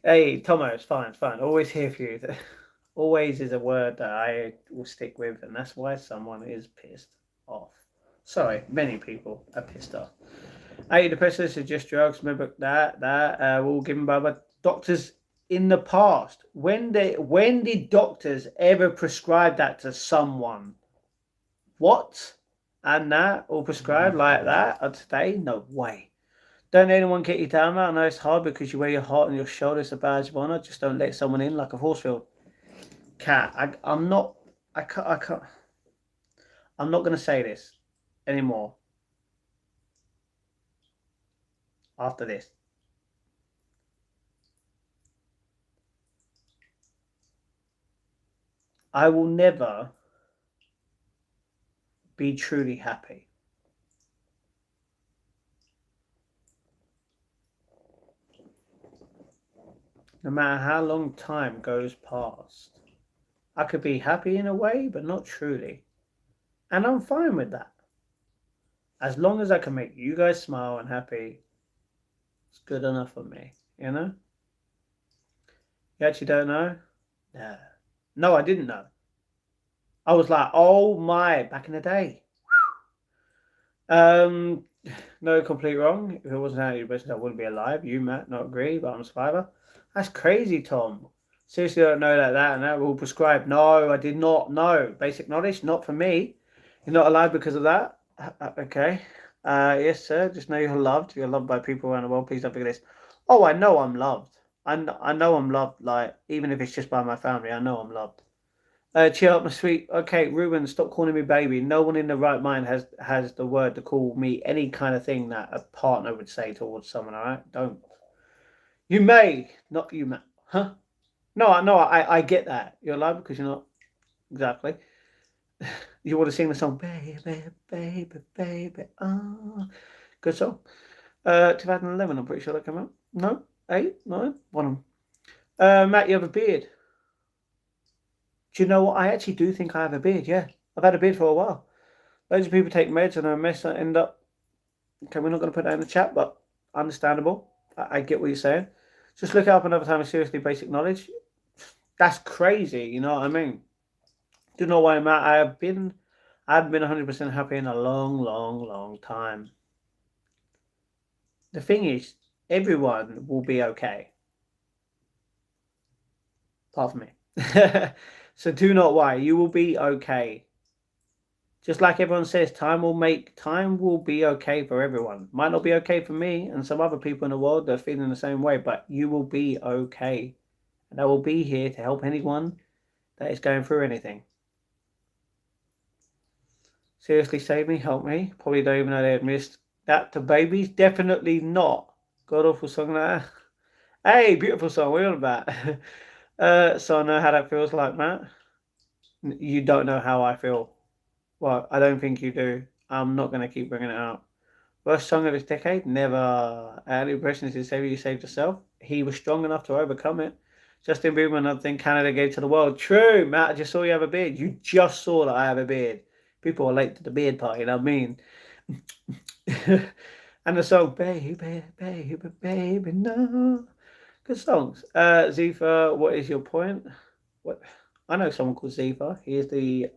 Hey, Tomo, it's fine, it's fine. Always here for you. Always is a word that I will stick with, and that's why someone is pissed off. Sorry, many people are pissed off. Antidepressants are just drugs. Remember that were all given by doctors in the past. When did doctors ever prescribe that to someone? What? And that all prescribed like that today? No way. Don't let anyone get you down, Matt. I know it's hard because you wear your heart on your shoulder. It's a badge of honor. Just don't let someone in like a horse field. Cat, I'm not. I can't. I can't. I'm not going to say this anymore. After this, I will never be truly happy. No matter how long time goes past, I could be happy in a way, but not truly. And I'm fine with that. As long as I can make you guys smile and happy, it's good enough for me. You know? You actually don't know? No. No, I didn't know. I was like, oh my, back in the day. Um, no, complete wrong. If it wasn't out of your business, I wouldn't be alive. You, Matt, not agree, but I'm a survivor. That's crazy, Tom. Seriously, I don't know that and that will prescribe. No, I did not know. Basic knowledge, not for me. You're not alive because of that. Okay. Yes, sir. Just know you're loved. You're loved by people around the world. Please don't forget this. Oh, I know I'm loved. I know I'm loved. Like even if it's just by my family, I know I'm loved. Cheer up, my sweet. Okay, Ruben, stop calling me baby. No one in the right mind has the word to call me any kind of thing that a partner would say towards someone. All right, don't. You may, not you may. Huh? No, no, I get that. You're alive because you're not exactly. You want to sing the song, baby, baby, baby. Ah, good song. 2011, I'm pretty sure that came out. No, 8, 9, one of them. Matt, you have a beard. Do you know what? I actually do think I have a beard. Yeah, I've had a beard for a while. Loads of people take meds and a mess that end up. Okay, we're not going to put that in the chat, but understandable. I get what you're saying. Just look it up another time. Seriously, basic knowledge. That's crazy. You know what I mean? Do know why I'm at. I've been 100% happy in a long, long, long time. The thing is, everyone will be okay, apart from me. So do not worry. You will be okay. Just like everyone says, time will be okay for everyone. Might not be okay for me and some other people in the world that are feeling the same way, but you will be okay. And I will be here to help anyone that is going through anything. Seriously, save me, help me. Probably don't even know they had missed that to babies. Definitely not. God awful song that. Hey, beautiful song. What are you on about? So I know how that feels like, Matt. You don't know how I feel. Well, I don't think you do. I'm not going to keep bringing it up. Worst song of this decade? Never. Our impression is to save you saved yourself. He was strong enough to overcome it. Justin Bieber, another thing Canada gave to the world. True, Matt. I just saw you have a beard. You just saw that I have a beard. People are late to the beard party, you know what I mean? And the song, baby, baby, baby, no. Good songs. Zifa, what is your point? What? I know someone called Zifa. He is the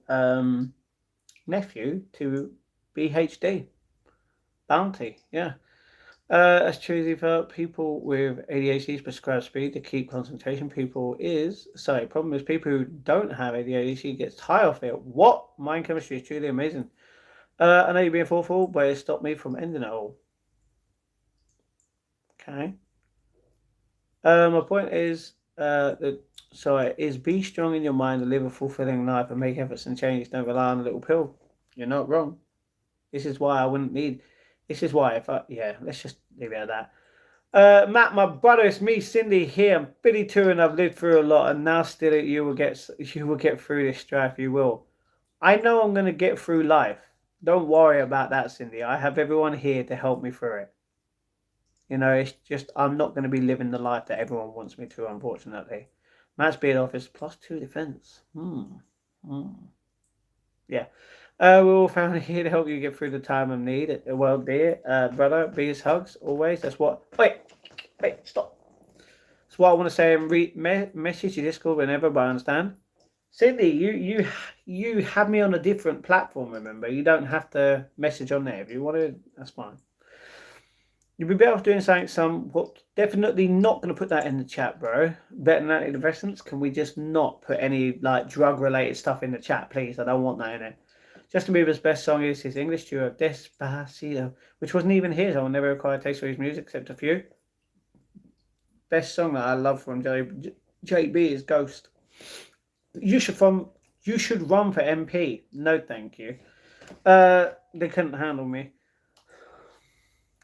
nephew to BHD. Bounty, yeah. That's true for people with ADHD's prescribed speed to keep concentration. Problem is people who don't have ADHD gets high off it. What? Mind chemistry is truly amazing. I know you're being thoughtful, but it stopped me from ending it all. Okay. My point is is be strong in your mind and live a fulfilling life and make efforts and changes. Don't rely on a little pill. You're not wrong. This is why I wouldn't need. This is why let's just leave it at that. Matt, my brother, it's me, Cindy here. I'm 52 and I've lived through a lot, and now still you will get through this strife. You will. I know I'm going to get through life. Don't worry about that, Cindy. I have everyone here to help me through it. You know, it's just I'm not going to be living the life that everyone wants me to, unfortunately. Matt's beard office +2 defense. Yeah. We're all found here to help you get through the time of need. Well, dear brother, biggest hugs always. That's what. Wait, stop. That's what I want to say and message your Discord whenever. But I understand. Cindy, you have me on a different platform. Remember, you don't have to message on there if you want to. That's fine. You'd be better off doing something. Definitely not going to put that in the chat, bro. Better than antidepressants. Can we just not put any like drug related stuff in the chat, please? I don't want that in it. Justin Bieber's best song is his English duo Despacito, which wasn't even his. I will never acquire a taste for his music except a few. Best song that I love from JB is Ghost. You should run for MP. No, thank you. They couldn't handle me.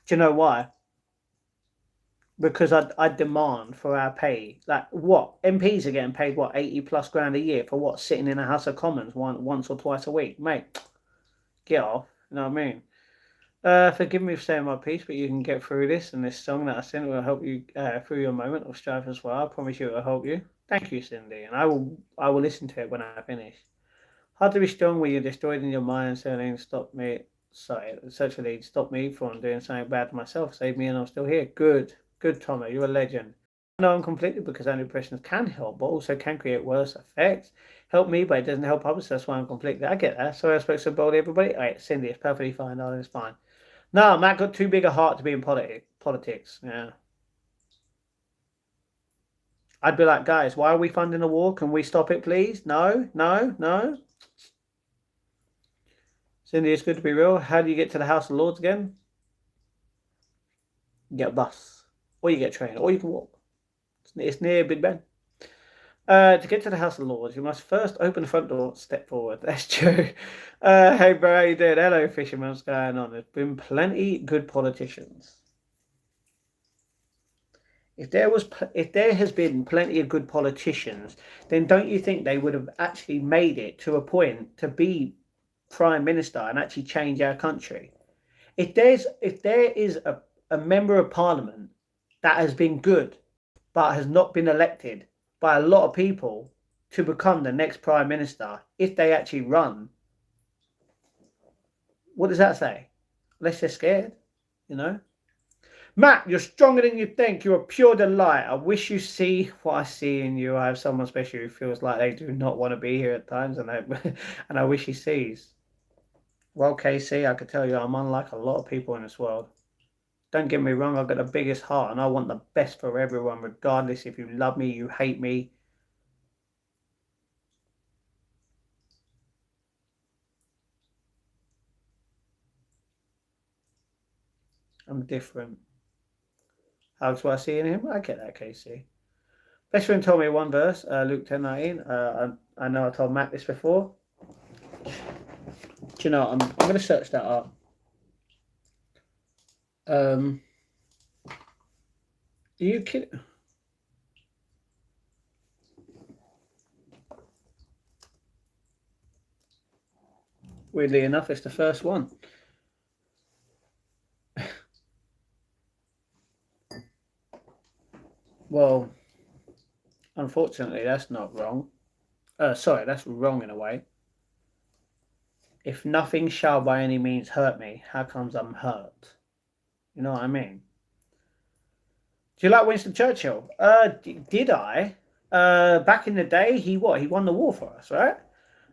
Do you know why? Because I demand for our pay. Like what? MPs are getting paid what 80+ grand a year for what? Sitting in a House of Commons once or twice a week, mate. Get off. You know what I mean? Forgive me for saying my piece, but you can get through this, and this song that I sent will help you through your moment of strife as well. I promise you it will help you. Thank you, Cindy, and I will listen to it when I finish. Hard to be strong when you're destroyed in your mind and saying stop me. Sorry, essentially stop me from doing something bad to myself. Save me, and I'm still here. Good, Tommy, you're a legend. I know I'm conflicted because antidepressants can help, but also can create worse effects. Help me, but it doesn't help others. That's why I'm conflicted. I get that. Sorry I spoke so boldly, everybody. All right, Cindy, it's perfectly fine, darling. It's fine. No, Matt got too big a heart to be in politics. Yeah. I'd be like, guys, why are we funding a war? Can we stop it, please? No. Cindy, it's good to be real. How do you get to the House of Lords again? You get a bus. Or you get a train. Or you can walk. It's near Big Ben. To get to the House of Lords, you must first open the front door, step forward. That's true. Hey, bro, how you doing? Hello, fisherman. What's going on? There's been plenty good politicians. If there has been plenty of good politicians, then don't you think they would have actually made it to a point to be prime minister and actually change our country? If there is a member of parliament that has been good but has not been elected by a lot of people to become the next prime minister, if they actually run, what does that say? Unless they're scared, you know? Matt, you're stronger than you think. You're a pure delight. I wish you see what I see in you. I have someone special who feels like they do not want to be here at times, and and I wish he sees. Well, KC, I could tell you I'm unlike a lot of people in this world. Don't get me wrong, I've got the biggest heart, and I want the best for everyone, regardless if you love me, you hate me. I'm different. How's what I see in him? I get that, KC. Best friend told me one verse, Luke 10:19. I know I told Matt this before. Do you know, I'm going to search that up. Are you kidding? Weirdly enough, it's the first one. Well, unfortunately, that's not wrong. Sorry, that's wrong in a way. If nothing shall by any means hurt me, how comes I'm hurt? You know what I mean? Do you like Winston Churchill? Did I? Back in the day, he what? He won the war for us, right?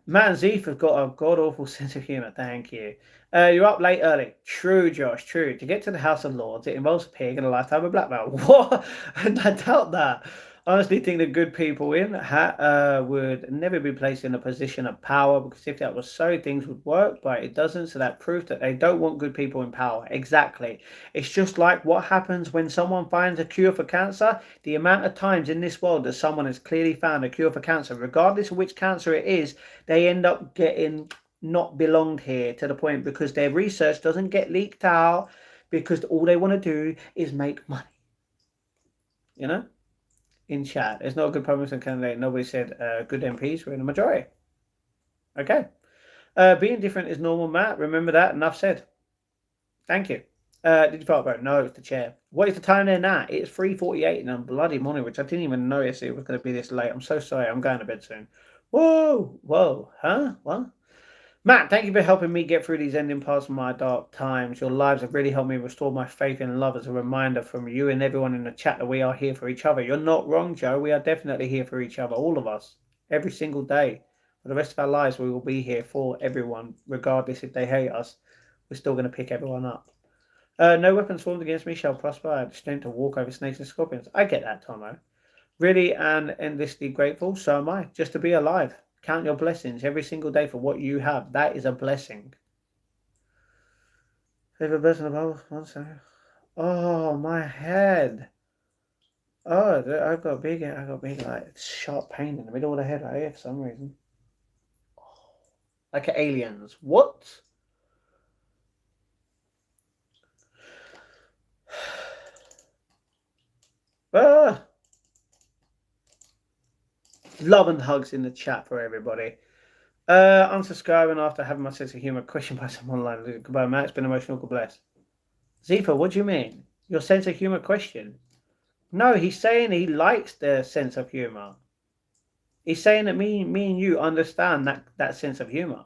Man, Zeef has got a god awful sense of humour. Thank you. You're up late early. True, Josh. True. To get to the House of Lords, it involves a pig and a lifetime of blackmail. What? I doubt that. I honestly think the good people in would never be placed in a position of power, because if that was so, things would work, but it doesn't. So that proves that they don't want good people in power. Exactly. It's just like what happens when someone finds a cure for cancer. The amount of times in this world that someone has clearly found a cure for cancer, regardless of which cancer it is, they end up getting not belonged here to the point because their research doesn't get leaked out, because all they want to do is make money. You know? In chat, there's no good Republican candidate. Nobody said good MPs were in the majority. Okay. Being different is normal, Matt. Remember that. Enough said. Thank you. Did you vote, bro? No, it's the chair. What is the time there now? It's 3:48 in a bloody morning, which I didn't even notice it was going to be this late. I'm so sorry. I'm going to bed soon. Whoa, whoa, huh? What? Matt, thank you for helping me get through these ending parts of my dark times. Your lives have really helped me restore my faith in love. As a reminder from you and everyone in the chat that we are here for each other. You're not wrong, Joe. We are definitely here for each other, all of us, every single day. For the rest of our lives, we will be here for everyone, regardless if they hate us. We're still going to pick everyone up. No weapons formed against me shall prosper. I have the strength to walk over snakes and scorpions. I get that, Tomo. Really and endlessly grateful. So am I. Just to be alive. Count your blessings every single day for what you have. That is a blessing. Favorite person above? 1 second. Oh, my head. Oh, I got big like sharp pain in the middle of the head right here for some reason. Like aliens. What? Ah. Love and hugs in the chat for everybody. Unsubscribing after having my sense of humour questioned by some online. Goodbye, Matt. It's been emotional. God bless. Zifa, what do you mean? Your sense of humour question? No, he's saying he likes the sense of humour. He's saying that me and you understand that sense of humour.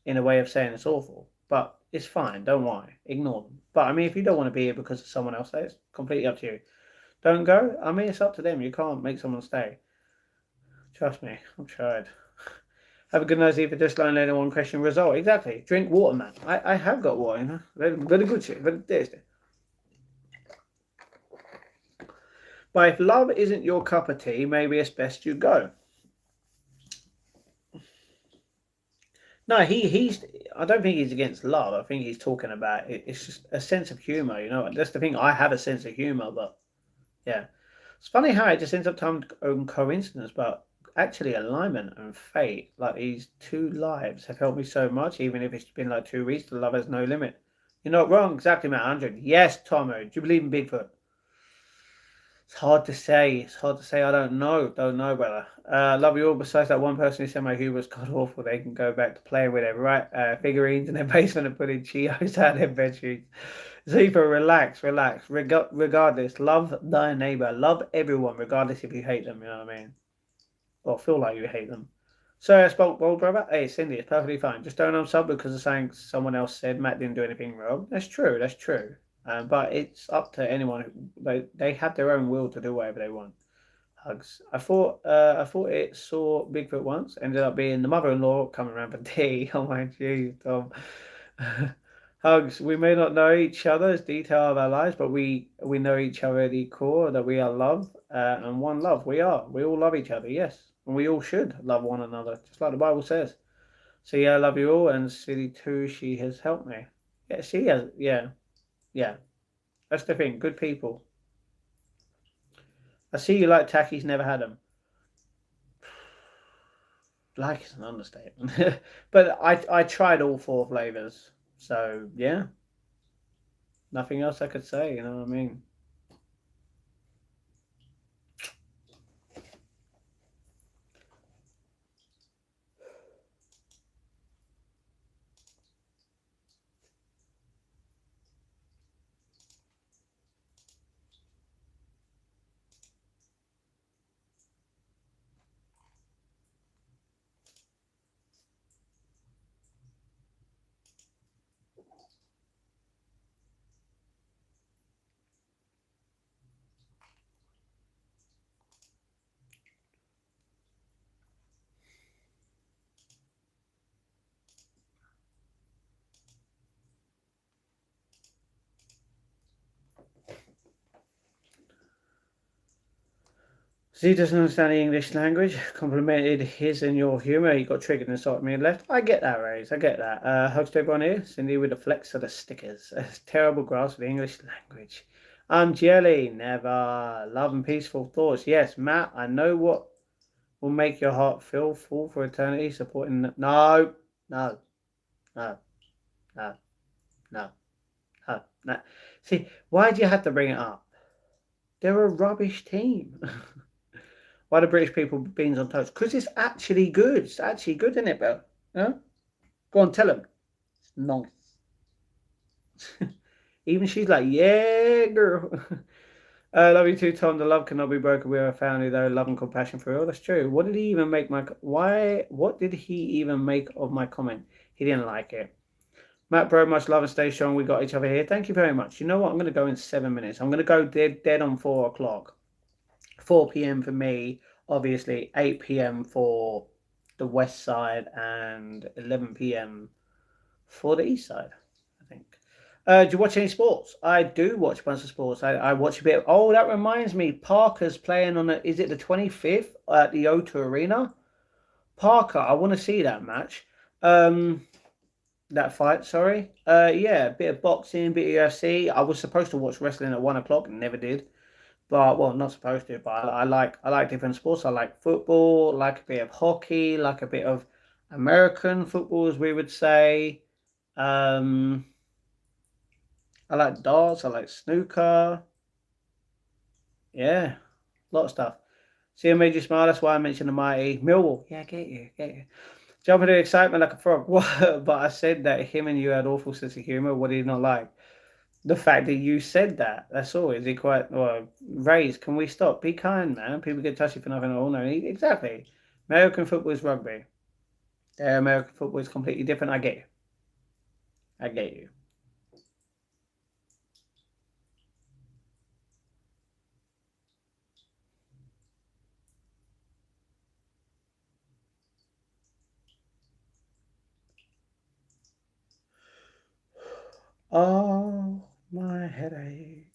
In a way of saying it's awful. But it's fine. Don't worry. Ignore them. But I mean, if you don't want to be here because of someone else, it's completely up to you. Don't go. I mean, it's up to them. You can't make someone stay. Trust me. I've tried. Have a good night, Eva. Just learn later one question result. Exactly. Drink water, man. I have got water, you know. Very good shit. Very tasty. But if love isn't your cup of tea, maybe it's best you go. No, he's. I don't think he's against love. I think he's talking about it's just a sense of humor. You know, that's the thing. I have a sense of humor, but Yeah. It's funny how it just ends up time on coincidence, but actually alignment and fate, like these two lives, have helped me so much. Even if it's been like 2 weeks, the love has no limit. You're not wrong, exactly, Matt. 100. Yes, Tomo. Do you believe in Bigfoot? It's hard to say. It's hard to say. I don't know. Don't know, brother. Love you all. Besides that one person who said my humor was god awful, they can go back to playing with it, right? Figurines in their basement and putting Cheetos out their bedsheets. Zebra, relax, relax. Regardless, love thy neighbor. Love everyone, regardless if you hate them. You know what I mean? Or feel like you hate them. So I spoke well, brother. Hey, Cindy, it's perfectly fine. Just don't unsub because of something someone else said. Matt didn't do anything wrong. That's true. That's true. But it's up to anyone. They have their own will to do whatever they want. Hugs. I thought it saw Bigfoot once. Ended up being the mother-in-law coming around for tea. Oh my jeez, Tom. Hugs. We may not know each other's detail of our lives, but we know each other at the core that we are love and one love. We are. We all love each other. Yes, and we all should love one another, just like the Bible says. So yeah, I love you all, and City too. She has helped me. Yeah, she has. Yeah, yeah. That's the thing. Good people. I see you like Tackies. Never had them. Like is an understatement. But I tried all four flavors. So yeah, nothing else I could say. You know what I mean? Z doesn't understand the English language. Complimented his and your humour. He got triggered and started me and left. I get that, Rays. I get that. Hugs to everyone here. Cindy with the flex of the stickers. Terrible grasp of the English language. I'm jelly. Never. Love and peaceful thoughts. Yes, Matt. I know what will make your heart feel full for eternity. Supporting. No. No. No. No. No. No. No. See, why do you have to bring it up? They're a rubbish team. Why do British people beans on toast? Because it's actually good. It's actually good, isn't it, Bill? Huh? Go on, tell them. It's nice. Even she's like, yeah, girl. Love you too, Tom. The love cannot be broken. We are a family, though. Love and compassion for all. That's true. What did he even make my? Why? What did he even make of my comment? He didn't like it. Matt, bro, much love and stay strong. We got each other here. Thank you very much. You know what? I'm going to go in 7 minutes. I'm going to go dead on 4 o'clock. 4 p.m. for me, obviously 8 p.m. for the west side and 11 p.m. for the east side, I think. Do you watch any sports? I do watch a bunch of sports. I watch a bit. Oh, that reminds me. Parker's playing on it. Is it the 25th at the O2 Arena? Parker, I want to see that match. Um, that fight, sorry. Yeah, a bit of boxing, bit of UFC. I was supposed to watch wrestling at 1 o'clock and never did. But well, not supposed to. But I like different sports. I like football. Like a bit of hockey. Like a bit of American football, as we would say. Um, I like darts. I like snooker. Yeah, a lot of stuff. See, I made you smile. That's why I mentioned the mighty Millwall. Yeah, I get you, get you. Jumping in excitement like a frog. What? But I said that him and you had awful sense of humor. What did he not like? The fact that you said that, that's all. Is he quite well raised? Can we stop? Be kind, man. People get touchy for nothing at all. No, exactly. American football is rugby. American football is completely different. I get you. I get you. Oh, my headache.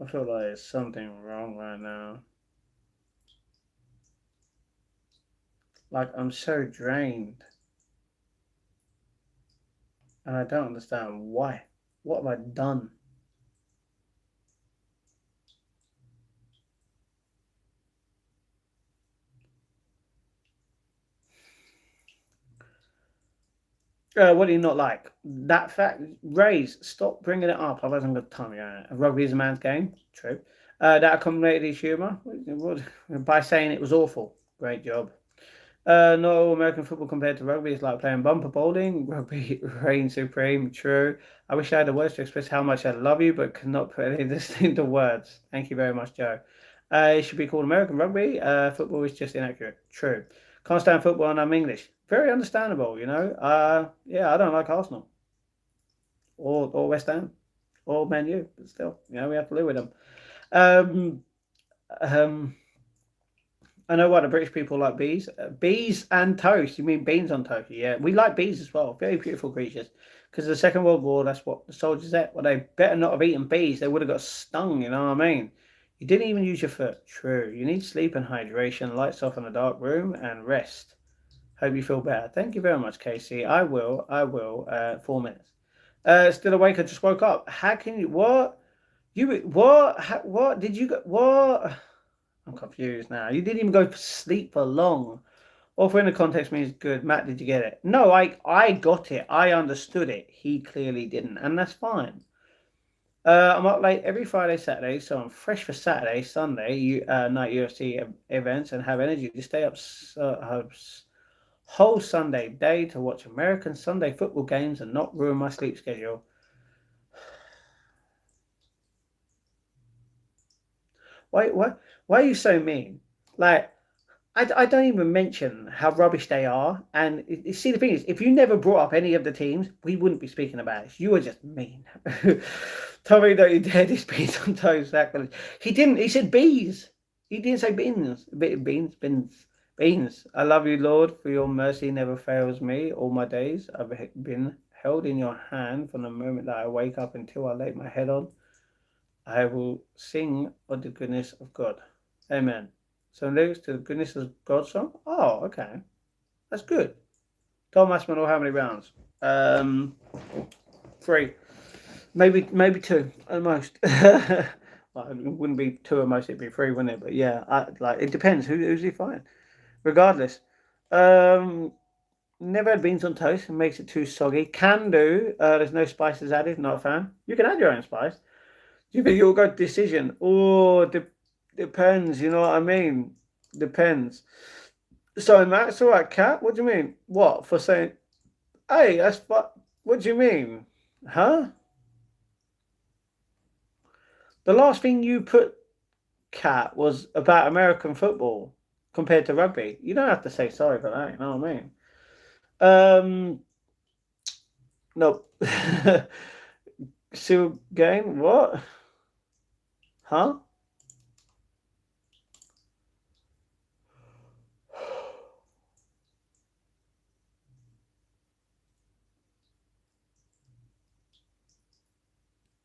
I feel like there's something wrong right now. Like I'm so drained. and I don't understand why. What have I done? What do you not like? That fact, Rays, stop bringing it up. Otherwise, I'm going to time you out. Rugby is a man's game. True. That accommodated his humour by saying it was awful. Great job. Not all American football compared to rugby is like playing bumper bowling. Rugby reigns supreme. True. I wish I had the words to express how much I love you, but cannot put any of this into words. Thank you very much, Joe. It should be called American rugby. Football is just inaccurate. True. Can't stand football and I'm English. Very understandable, you know. Yeah, I don't like Arsenal or West Ham or Man U, but still, you know, we have to live with them. Um, um, I know why the British people like bees. Bees and toast. You mean beans on toast? Yeah, we like bees as well. Very beautiful creatures. Because the Second World War, that's what the soldiers ate. Well, they better not have eaten bees. They would have got stung. You know what I mean? You didn't even use your foot. True. You need sleep and hydration. Lights off in a dark room and rest. Hope you feel better. Thank you very much, Casey. I will. I will. 4 minutes. Still awake? I just woke up. How can you? What? You what? What did you go? What? I'm confused now. You didn't even go to sleep for long. Offer in the context means good. Matt, did you get it? No, I got it. I understood it. He clearly didn't, and that's fine. I'm up late every Friday, Saturday, so I'm fresh for Saturday, Sunday, night UFC events, and have energy to stay up whole Sunday day to watch American Sunday football games and not ruin my sleep schedule. Why are you so mean? Like, I don't even mention how rubbish they are. And see, the thing is, if you never brought up any of the teams, we wouldn't be speaking about it. You were just mean. Tell me that you did his beans on toast. He didn't. He said bees. He didn't say beans. Beans, beans, beans. I love you, Lord, for your mercy never fails me. All my days I've been held in your hand from the moment that I wake up until I lay my head on. I will sing of the goodness of God. Amen. Some lyrics to the goodness of God song. Oh, okay, that's good. Tom Assman or how many rounds? Um, 3, maybe 2 at most. Well, it wouldn't be 2 at most; it'd be 3, wouldn't it? But yeah, like it depends who's he fighting. Regardless, um, never had beans on toast. It makes it too soggy. Can do. There's no spices added. Not a fan. You can add your own spice. Do you think you'll go decision? Oh, depends. You know what I mean? Depends. So that's all right, Cat. What do you mean? What for saying? Hey, that's what. What do you mean? Huh? The last thing you put, Cat, was about American football compared to rugby. You don't have to say sorry for that. You know what I mean? No. Still game? What? Huh?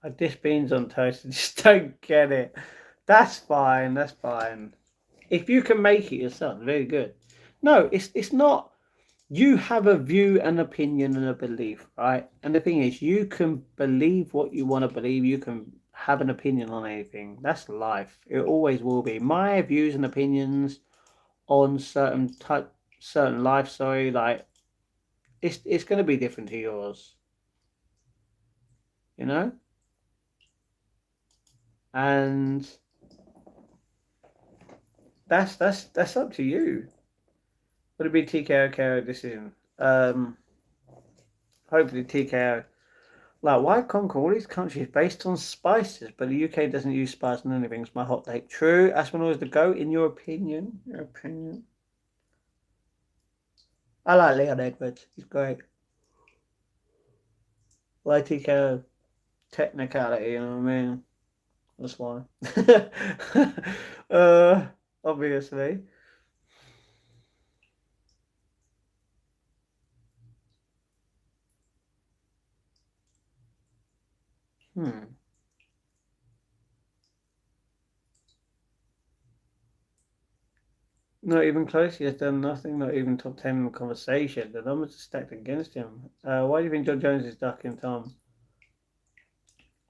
I dish beans on toast. I just don't get it. That's fine. That's fine. If you can make it yourself, very good. No, it's not. You have a view, an opinion, and a belief, right? And the thing is, you can believe what you want to believe. You can have an opinion on anything. That's life. It always will be. My views and opinions on certain life. Sorry, like it's going to be different to yours. You know, and that's up to you. Would it be TKO KO decision? Hopefully TKO. Like, why conquer all these countries based on spices, but the UK doesn't use spice on anything? It's my hot take. True. Aspinall is the goat, in your opinion. Your opinion. I like Leon Edwards. He's great. Why TKO? Technicality, you know what I mean? That's why. uh, obviously. Hmm. Not even close. He has done nothing. Not even top 10 in the conversation. The numbers are stacked against him. Why do you think John Jones is ducking Tom?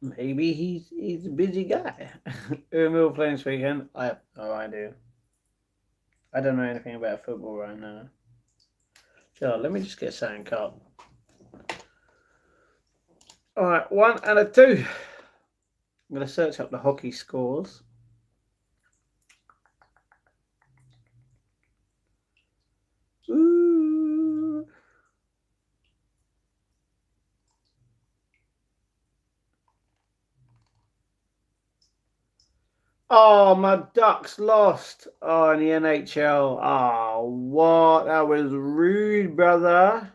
Maybe he's a busy guy. Who will play this weekend? I have no idea. I don't know anything about football right now. So let me just get something up. All right, 1 and a 2. I'm going to search up the hockey scores. Ooh. Oh, my Ducks lost. Oh, in the NHL. Oh, what? That was rude, brother.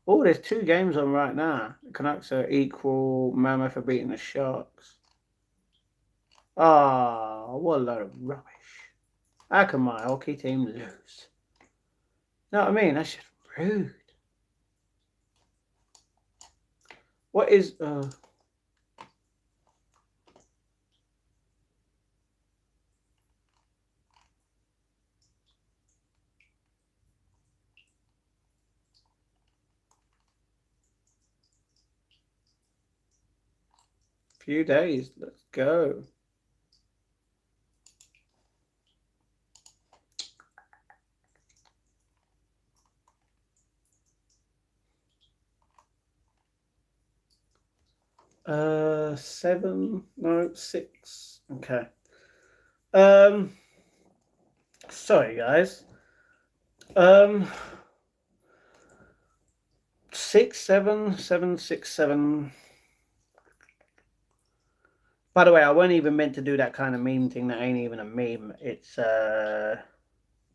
Oh, there's 2 games on right now. The Canucks are equal. Mammoth are beating the Sharks. Oh, what a load of rubbish. How can my hockey team lose? You know what I mean? That's just rude. What is... few days. Let's go. Seven, no, 6. Okay. Sorry guys. 6, 7, 7, 6, 7. By the way, I wasn't even meant to do that kind of meme thing. That ain't even a meme. It's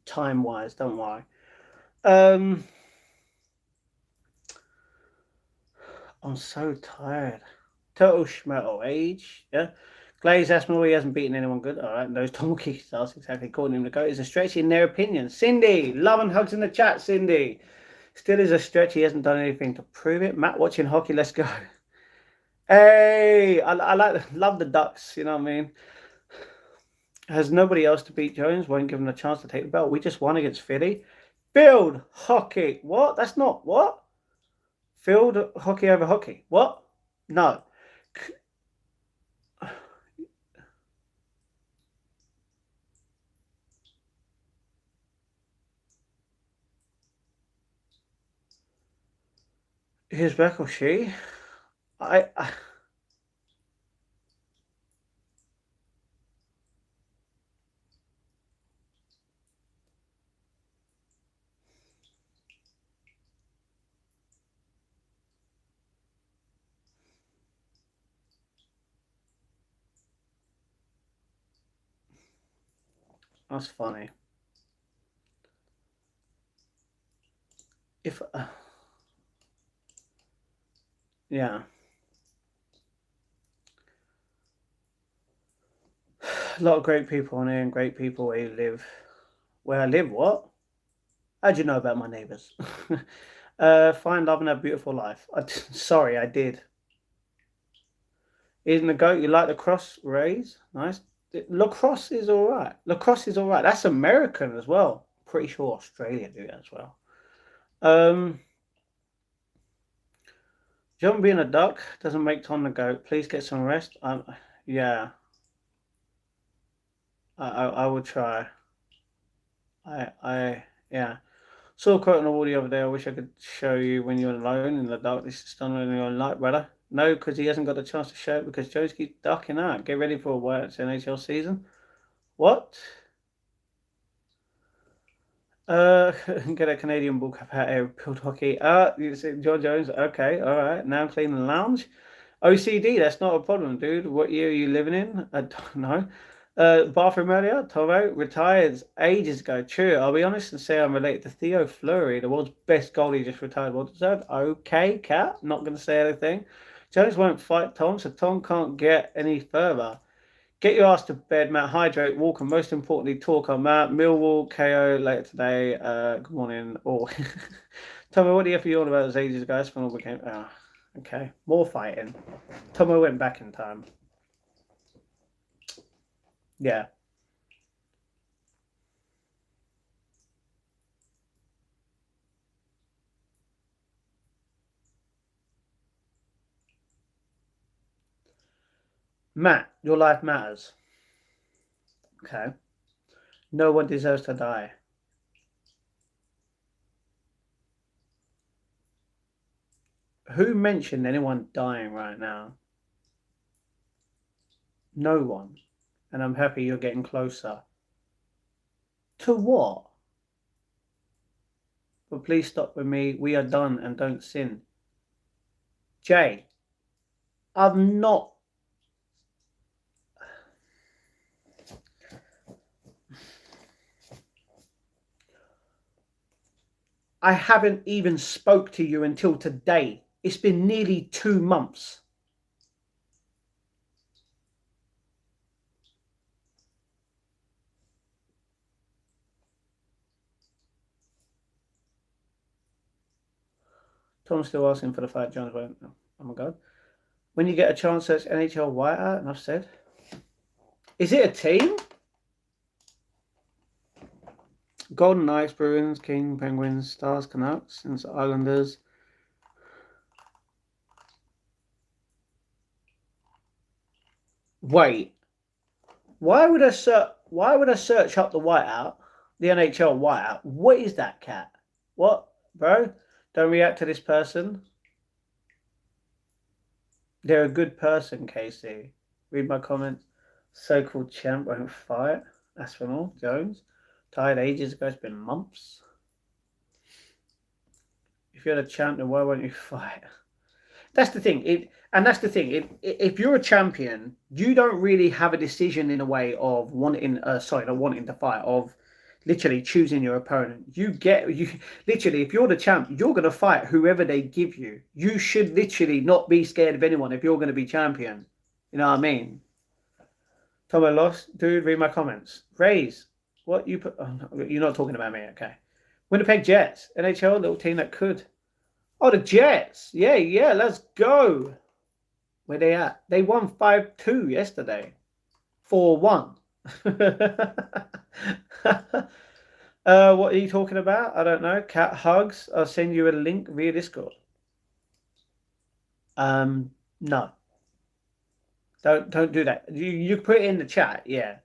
time wise. Don't worry. I'm so tired. Total schmetal age. Yeah. Glaze Aspinall, he hasn't beaten anyone good. All right, those Tom kick stars exactly calling him to go. It's a stretch in their opinion. Cindy, love and hugs in the chat, Cindy. Still is a stretch. He hasn't done anything to prove it. Matt watching hockey, let's go. Hey, I love the Ducks, you know what I mean? Has nobody else to beat Jones, won't give him a chance to take the belt. We just won against Philly. Field hockey. What? That's not what? Field hockey over hockey. What? No. Here's back or she. I that's funny. If yeah. A lot of great people on here and great people where you live. Where I live, what? How'd you know about my neighbours? Find love and have a beautiful life. Sorry, I did. Isn't the goat? You like the cross rays? Nice. Lacrosse is all right. Lacrosse is all right. That's American as well. Pretty sure Australia do that as well. John being a duck doesn't make Tom the goat. Please get some rest. Yeah. I will try. Yeah. Saw a quote on the wall the other day. I wish I could show you when you're alone in the dark. This is done when you're in light, brother. No, because he hasn't got the chance to show it because Jones keeps ducking out. Get ready for a worse NHL season. What? Get a Canadian ball cap out here. Field hockey. You see John Jones. Okay, all right. Now clean the lounge. OCD, that's not a problem, dude. What year are you living in? I don't know. Bathroom earlier, Toro retired ages ago. True. I'll be honest and say I'm related to Theo Fleury, the world's best goalie, just retired. Well deserved. Okay, Cat. Not going to say anything. Jones won't fight Tom, so Tom can't get any further. Get your ass to bed, Matt. Hydrate, walk, and most importantly, talk on Matt. Millwall KO later today. Good morning. Oh, Tommy, what do you have for you all about those ages ago? That's when all became. Okay. More fighting. Tommy went back in time. Yeah. Matt, your life matters. Okay. No one deserves to die. Who mentioned anyone dying right now? No one. And I'm happy you're getting closer. To what? But please stop with me. We are done and don't sin. Jay, I've not. I haven't even spoke to you until today. It's been nearly 2 months. Tom's still asking for the fight. John's went, oh my God. When you get a chance, search NHL Whiteout, and I've said. Is it a team? Golden Knights, Bruins, King, Penguins, Stars, Canucks, and Islanders. Wait. Why would I search up the whiteout, the NHL whiteout? What is that, cat? What, bro? Don't react to this person. They're a good person, Casey. Read my comments. So-called champ won't fight. Aspinall, Jones. Tired ages ago. It's been months. If you're the champ, then why won't you fight? That's the thing. If you're a champion, you don't really have a decision in a way of wanting. Not wanting to fight. Of literally choosing your opponent. You literally, if you're the champ, you're gonna fight whoever they give you. You should literally not be scared of anyone if you're gonna be champion. You know what I mean? Tomo lost, dude. Read my comments. Raise. What you put? Oh, no, you're not talking about me, okay? Winnipeg Jets, NHL, little team that could. Oh, the Jets. Yeah, let's go. Where they at? They won 5-2 yesterday. 4-1. What are you talking about? I don't know. Cat hugs. I'll send you a link via Discord. No. Don't do that. You put it in the chat, yeah.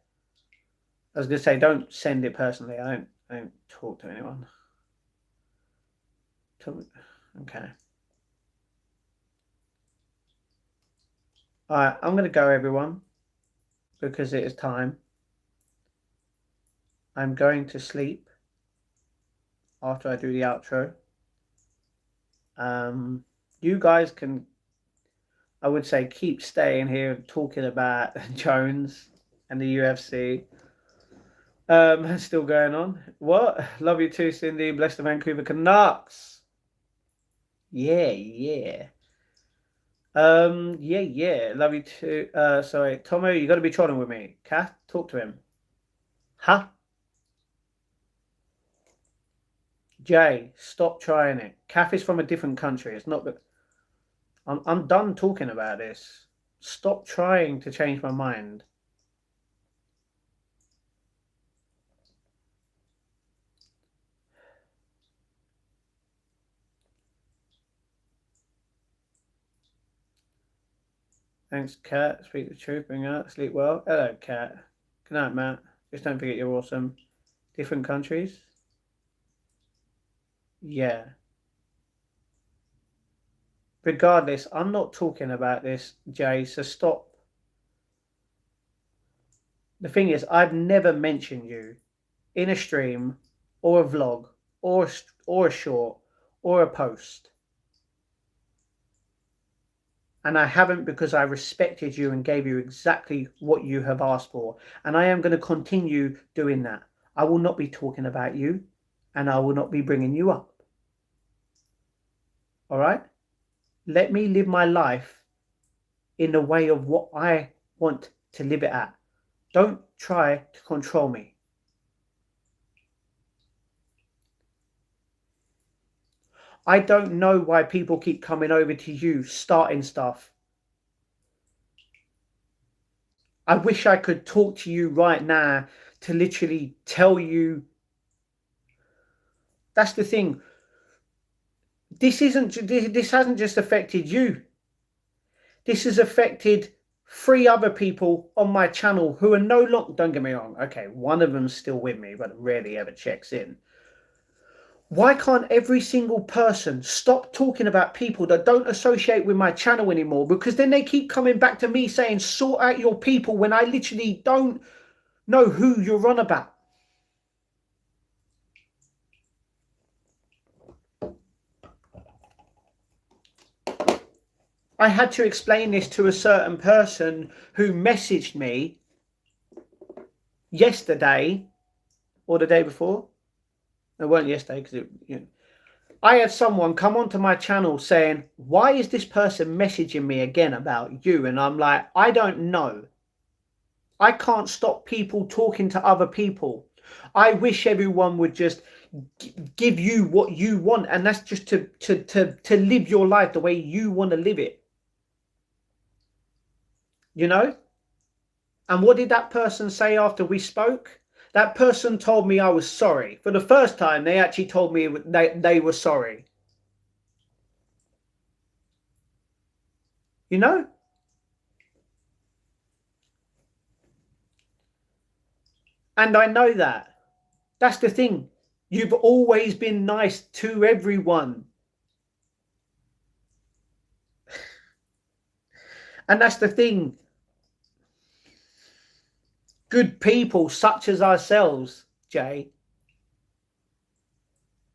I was gonna say don't send it personally. I don't talk to anyone. Okay. Alright, I'm gonna go, everyone, because it is time. I'm going to sleep after I do the outro. You guys can, I would say, keep staying here talking about Jones and the UFC. Still going on. What? Love you too, Cindy. Bless the Vancouver Canucks. Yeah. Yeah. Love you too. Sorry, Tomo, you got to be trolling with me. Kath, talk to him. Huh? Jay, stop trying it. Kath is from a different country. It's not. I'm done talking about this. Stop trying to change my mind. Thanks, Kat. Speak the truth, bring out, sleep well. Hello, Kat. Good night, Matt. Just don't forget you're awesome. Different countries? Yeah. Regardless, I'm not talking about this, Jay, so stop. The thing is, I've never mentioned you in a stream or a vlog or a short or a post. And I haven't, because I respected you and gave you exactly what you have asked for. And I am going to continue doing that. I will not be talking about you, and I will not be bringing you up. All right? Let me live my life in the way of what I want to live it at. Don't try to control me. I don't know why people keep coming over to you, starting stuff. I wish I could talk to you right now to literally tell you. That's the thing. This hasn't just affected you. This has affected 3 other people on my channel who are no longer, don't get me wrong, okay, one of them's still with me, but rarely ever checks in. Why can't every single person stop talking about people that don't associate with my channel anymore? Because then they keep coming back to me saying, sort out your people, when I literally don't know who you're on about. I had to explain this to a certain person who messaged me yesterday or the day before. It weren't yesterday because I had someone come onto my channel saying, why is this person messaging me again about you? And I'm like, I don't know. I can't stop people talking to other people. I wish everyone would just give you what you want, and that's just to live your life the way you want to live it. You know? And what did that person say after we spoke? That person told me I was sorry. For the first time, they actually told me they were sorry. You know? And I know that. That's the thing. You've always been nice to everyone. And that's the thing. Good people such as ourselves, Jay,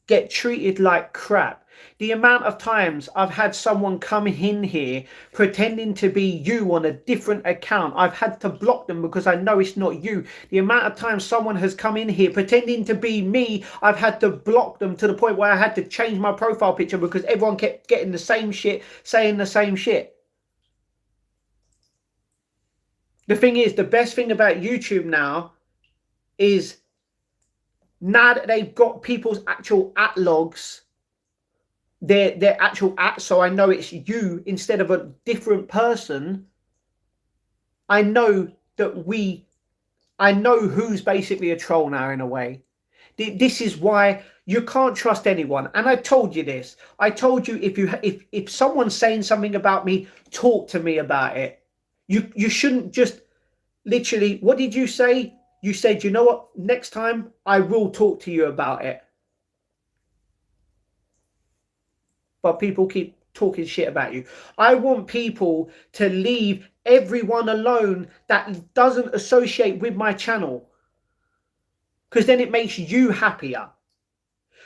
get treated like crap. The amount of times I've had someone come in here pretending to be you on a different account, I've had to block them because I know it's not you. The amount of times someone has come in here pretending to be me, I've had to block them to the point where I had to change my profile picture because everyone kept getting the same shit, saying the same shit. The thing is, the best thing about YouTube now is now that they've got people's actual @ logs, their actual @ so I know it's you instead of a different person. I know that I know who's basically a troll now in a way. This is why you can't trust anyone. And I told you this. I told you if someone's saying something about me, talk to me about it. You shouldn't just literally, what did you say? You said, you know what, next time I will talk to you about it. But people keep talking shit about you. I want people to leave everyone alone that doesn't associate with my channel, because then it makes you happier.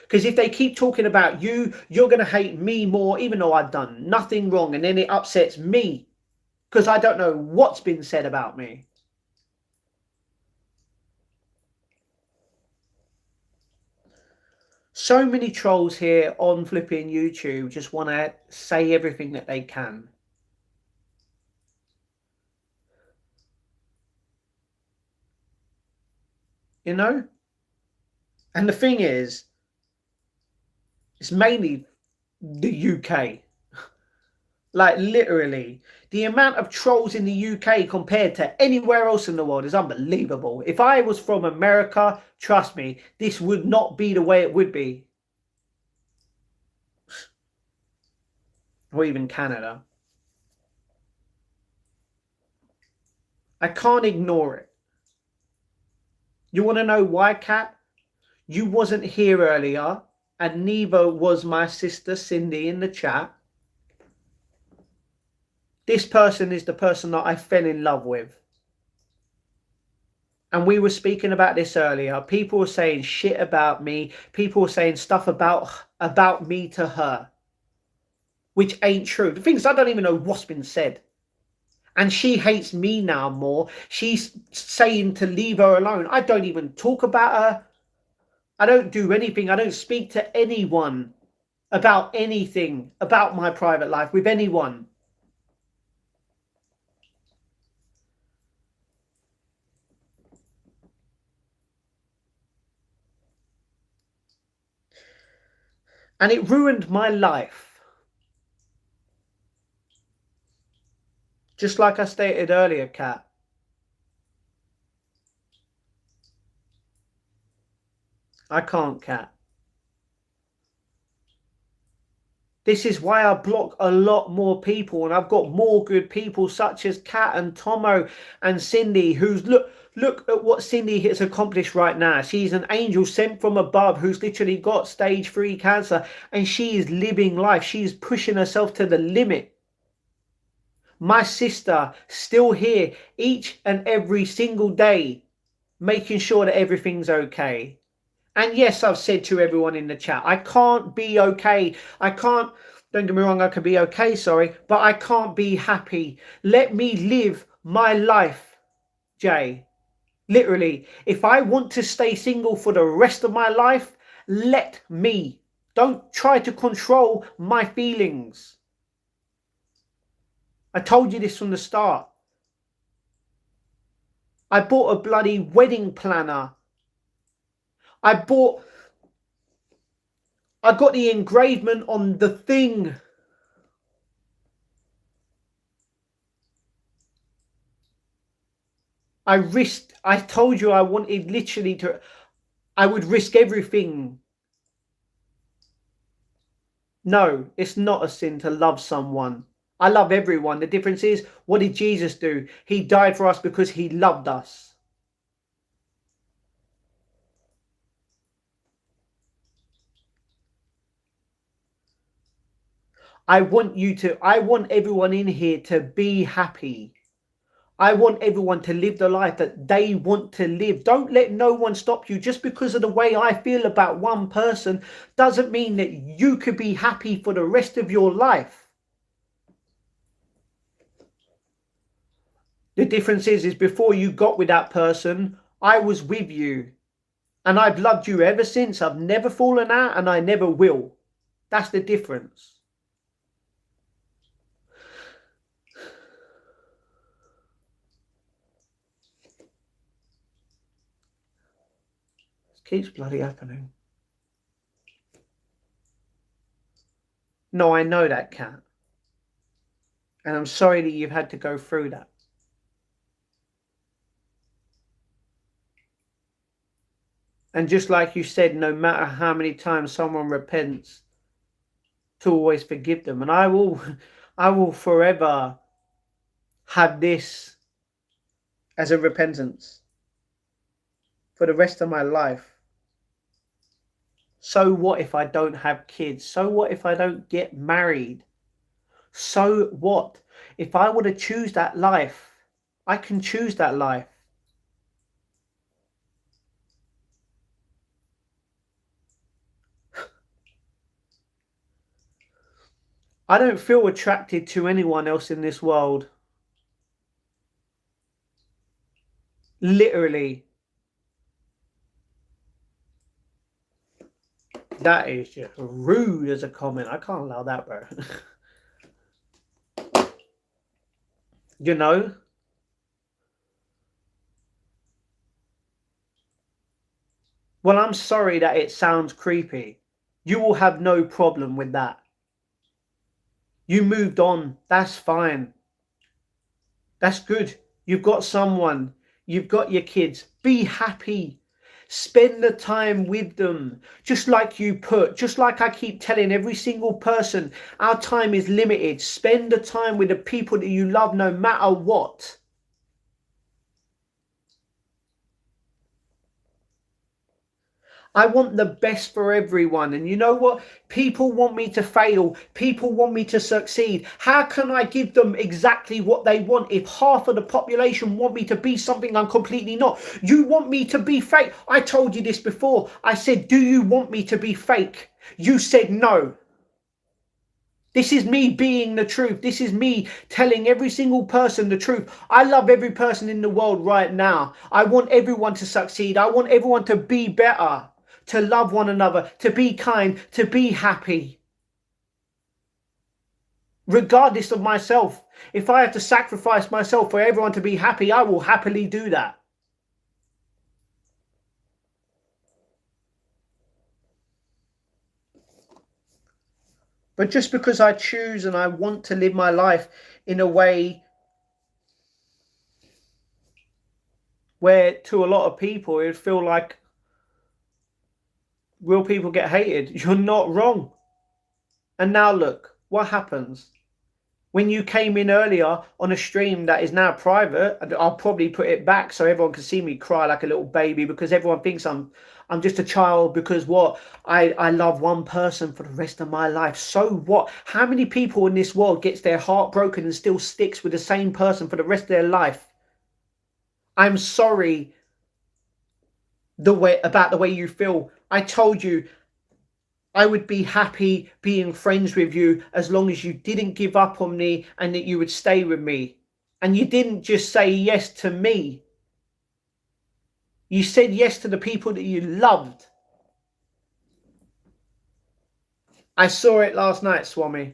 Because if they keep talking about you, you're going to hate me more, even though I've done nothing wrong, and then it upsets me because I don't know what's been said about me. So many trolls here on flipping YouTube just want to say everything that they can. You know? And the thing is, it's mainly the UK. Like literally, the amount of trolls in the UK compared to anywhere else in the world is unbelievable. If I was from America, trust me, this would not be the way it would be. Or even Canada. I can't ignore it. You want to know why, Kat? You wasn't here earlier, and neither was my sister Cindy in the chat. This person is the person that I fell in love with. And we were speaking about this earlier. People were saying shit about me. People were saying stuff about me to her, which ain't true. The thing is, I don't even know what's been said. And she hates me now more. She's saying to leave her alone. I don't even talk about her. I don't do anything. I don't speak to anyone about anything about my private life with anyone. And it ruined my life. Just like I stated earlier, Kat. I can't, Kat. This is why I block a lot more people, and I've got more good people such as Kat and Tomo and Cindy, who's look at what Cindy has accomplished right now. She's an angel sent from above who's literally got stage 3 cancer, and she is living life. She's pushing herself to the limit. My sister still here each and every single day, making sure that everything's okay. And yes, I've said to everyone in the chat, I can't be okay. I can't, don't get me wrong, I can be okay, sorry, but I can't be happy. Let me live my life, Jay. Literally, if I want to stay single for the rest of my life, let me. Don't try to control my feelings. I told you this from the start. I bought a bloody wedding planner. I got the engravement on the thing. I told you I wanted literally to, I would risk everything. No, it's not a sin to love someone. I love everyone. The difference is, what did Jesus do? He died for us because he loved us. I want everyone in here to be happy. I want everyone to live the life that they want to live. Don't let no one stop you. Just because of the way I feel about one person doesn't mean that you could be happy for the rest of your life. The difference is before you got with that person, I was with you. And I've loved you ever since. I've never fallen out and I never will. That's the difference. It keeps bloody happening. No, I know that, Cat. And I'm sorry that you've had to go through that. And just like you said, no matter how many times someone repents, to always forgive them. And I will forever have this as a repentance for the rest of my life. So what if I don't have kids? So what if I don't get married? So what? If I were to choose that life, I can choose that life. I don't feel attracted to anyone else in this world. Literally. That is just rude as a comment. I can't allow that, bro. You know? Well, I'm sorry that it sounds creepy. You will have no problem with that. You moved on. That's fine. That's good. You've got someone. You've got your kids. Be happy. Spend the time with them. Just like I keep telling every single person, our time is limited. Spend the time with the people that you love no matter what. I want the best for everyone. And you know what? People want me to fail. People want me to succeed. How can I give them exactly what they want if half of the population want me to be something I'm completely not? You want me to be fake. I told you this before. I said, do you want me to be fake? You said no. This is me being the truth. This is me telling every single person the truth. I love every person in the world right now. I want everyone to succeed. I want everyone to be better, to love one another, to be kind, to be happy. Regardless of myself. If I have to sacrifice myself for everyone to be happy, I will happily do that. But just because I choose and I want to live my life in a way where to a lot of people it would feel like real people get hated, you're not wrong. And now look, what happens? When you came in earlier on a stream that is now private, I'll probably put it back so everyone can see me cry like a little baby, because everyone thinks I'm just a child, because what? I love one person for the rest of my life. So what? How many people in this world gets their heart broken and still sticks with the same person for the rest of their life? I'm sorry about the way you feel. I told you I would be happy being friends with you as long as you didn't give up on me and that you would stay with me. And you didn't just say yes to me. You said yes to the people that you loved. I saw it last night, Swami.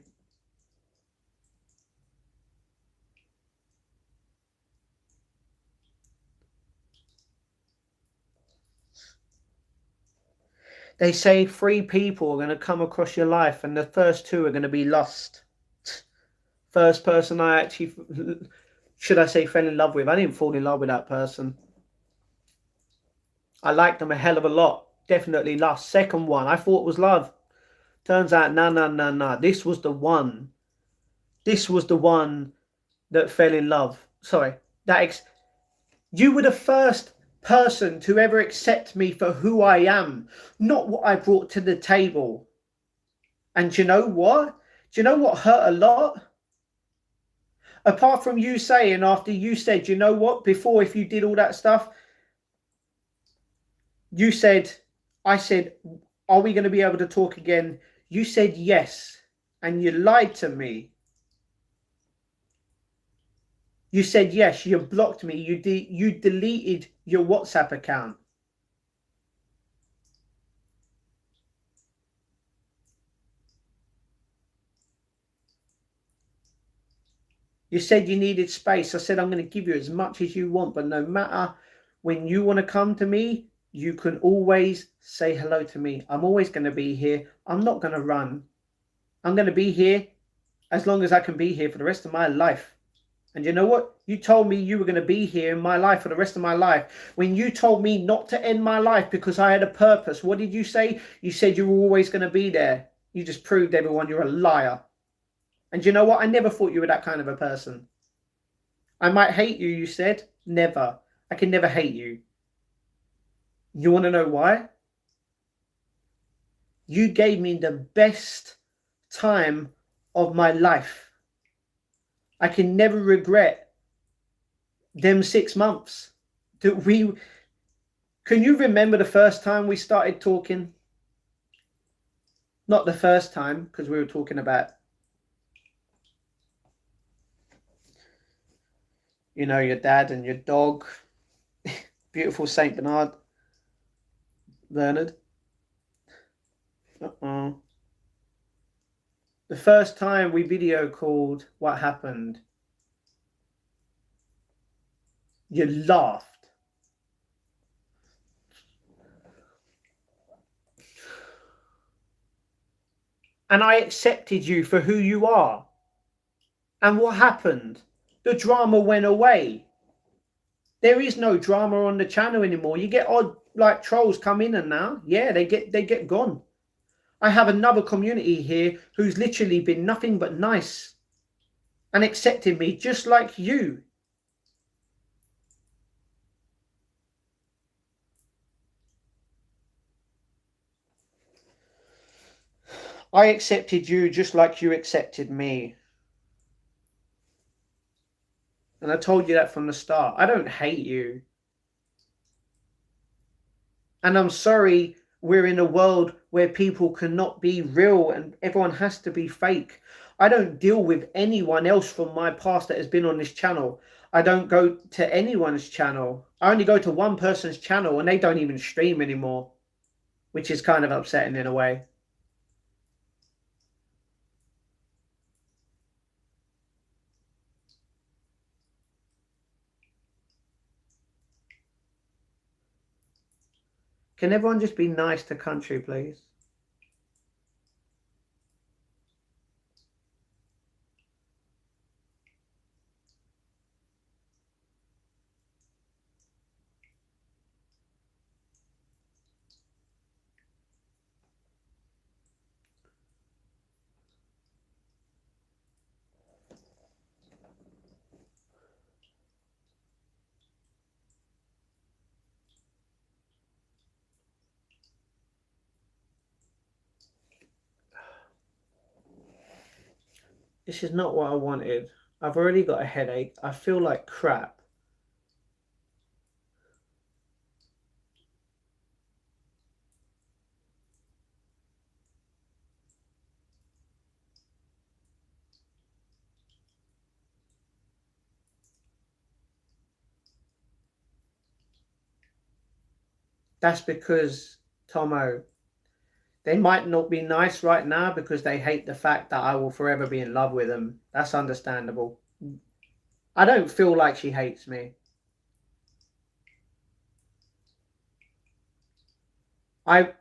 They say 3 people are going to come across your life and the first 2 are going to be lost. First person I actually, should I say, fell in love with. I didn't fall in love with that person. I liked them a hell of a lot. Definitely lust. Second one, I thought was love. Turns out, no. This was the one. This was the one that fell in love. Sorry. You were the first person to ever accept me for who I am, not what I brought to the table. And do you know what? Do you know what hurt a lot? Apart from you saying, after you said, you know what, before, if you did all that stuff, you said, I said, are we going to be able to talk again? You said yes, and you lied to me. You said yes, you blocked me, you deleted your WhatsApp account. You said you needed space. I said, I'm going to give you as much as you want, but no matter, when you want to come to me, you can always say hello to me. I'm always going to be here. I'm not going to run. I'm going to be here as long as I can be here for the rest of my life. And you know what? You told me you were going to be here in my life for the rest of my life. When you told me not to end my life because I had a purpose, what did you say? You said you were always going to be there. You just proved everyone you're a liar. And you know what? I never thought you were that kind of a person. I might hate you, you said. Never. I can never hate you. You want to know why? You gave me the best time of my life. I can never regret them 6 months that we... Can you remember the first time we started talking? Not the first time, because we were talking about, you know, your dad and your dog. Beautiful Saint Bernard. Uh-oh. The first time we video called, what happened? You laughed. And I accepted you for who you are. And what happened? The drama went away. There is no drama on the channel anymore. You get odd like trolls come in and now. Yeah, they get gone. I have another community here who's literally been nothing but nice and accepted me just like you. I accepted you just like you accepted me. And I told you that from the start. I don't hate you. And I'm sorry we're in a world where people cannot be real and everyone has to be fake. I don't deal with anyone else from my past that has been on this channel. I don't go to anyone's channel. I only go to one person's channel and they don't even stream anymore, which is kind of upsetting in a way. Can everyone just be nice to country, please? This is not what I wanted. I've already got a headache. I feel like crap. That's because, Tomo, they might not be nice right now because they hate the fact that I will forever be in love with them. That's understandable. I don't feel like she hates me. I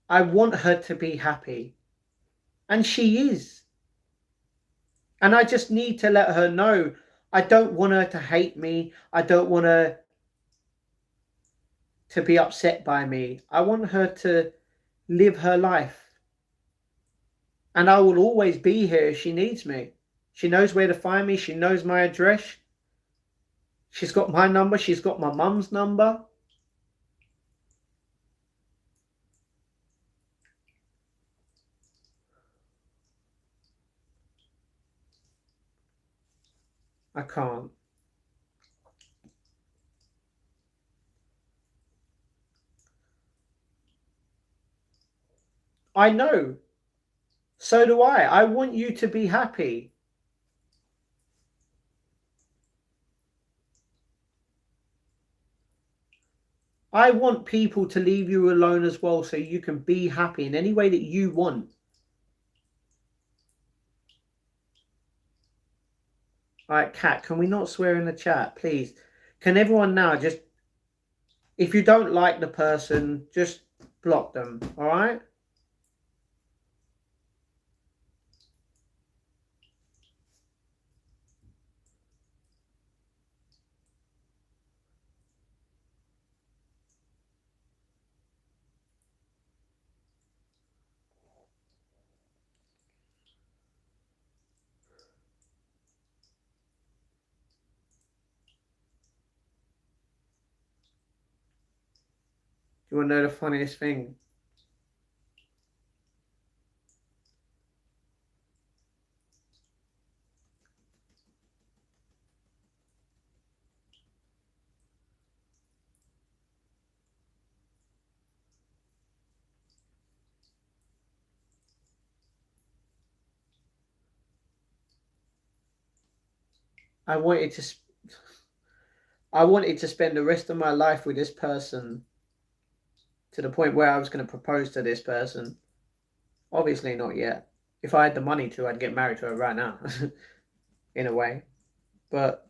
I want her to be happy. And she is. And I just need to let her know I don't want her to hate me. I don't want her to be upset by me. I want her to live her life. And I will always be here if she needs me. She knows where to find me. She knows my address. She's got my number. She's got my mum's number. I can't. I know. So do I. I want you to be happy. I want people to leave you alone as well so you can be happy in any way that you want. Alright, Kat, can we not swear in the chat, please? Can everyone now just, if you don't like the person, just block them, alright? Do you want to know the funniest thing? I wanted to I wanted to spend the rest of my life with this person to the point where I was going to propose to this person. Obviously not yet. If I had the money to, I'd get married to her right now. In a way. But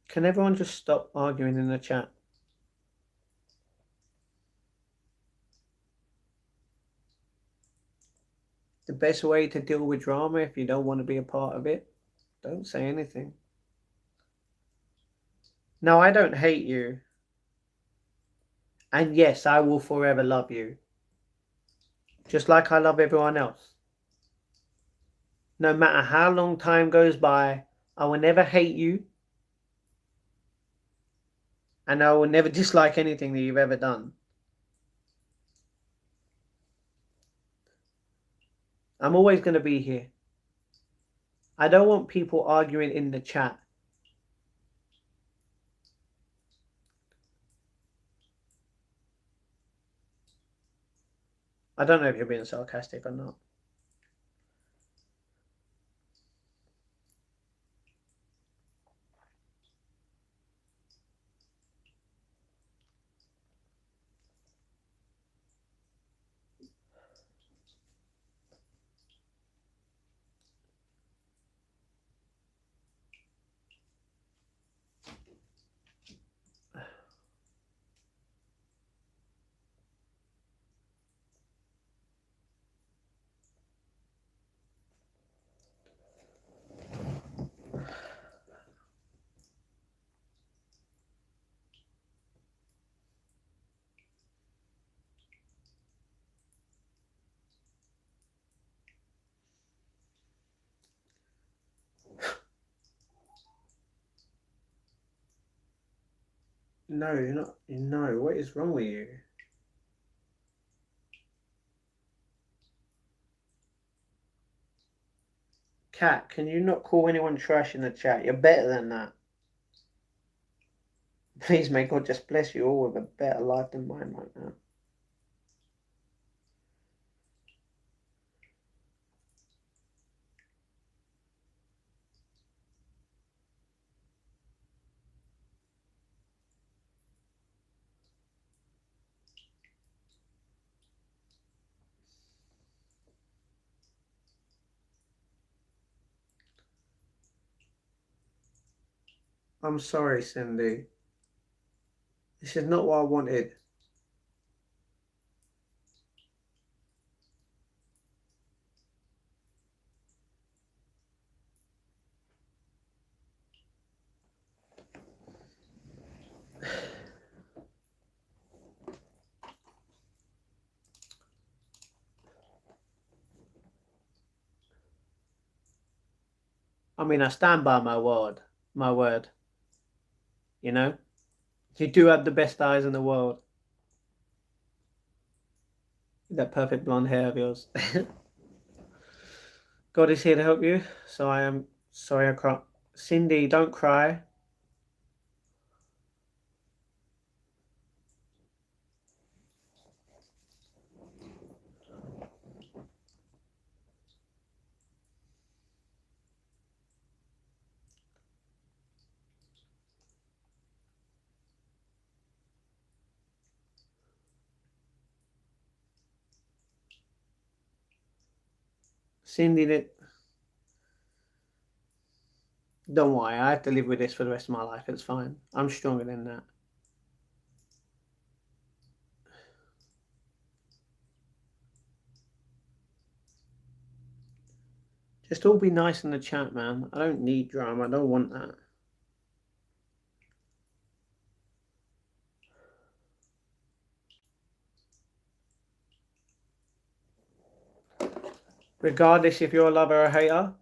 can everyone just stop arguing in the chat? The best way to deal with drama if you don't want to be a part of it, don't say anything. No, I don't hate you. And yes, I will forever love you. Just like I love everyone else. No matter how long time goes by, I will never hate you. And I will never dislike anything that you've ever done. I'm always going to be here. I don't want people arguing in the chat. I don't know if you're being sarcastic or not. No, you're not. No, what is wrong with you? Cat, can you not call anyone trash in the chat? You're better than that. Please, may God just bless you all with a better life than mine right now. I'm sorry, Cindy. This is not what I wanted. I mean, I stand by my word. My word. You know? You do have the best eyes in the world. That perfect blonde hair of yours. God is here to help you. So I am sorry I can't. Cindy, don't cry. Cindy, don't worry. I have to live with this for the rest of my life. It's fine. I'm stronger than that. Just all be nice in the chat, man. I don't need drama. I don't want that. Regardless if you're a lover or a hater.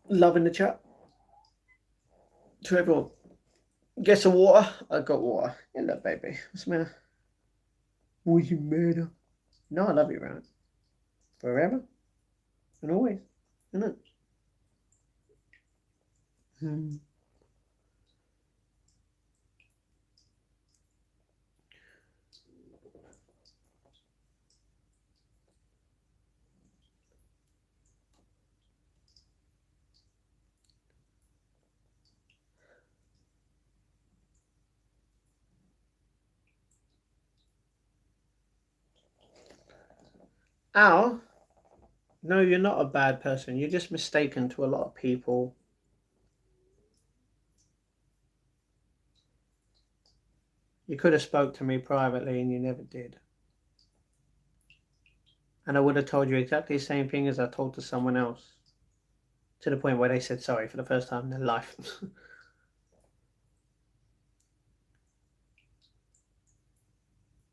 Love in the chat. To everyone. Get some water. I got water. Hello, baby. What's the matter? Was you murder? No, I love you, right? Forever and always. Isn't it? Al, no, you're not a bad person. You're just mistaken to a lot of people. You could have spoke to me privately and you never did. And I would have told you exactly the same thing as I told to someone else. To the point where they said sorry for the first time in their life.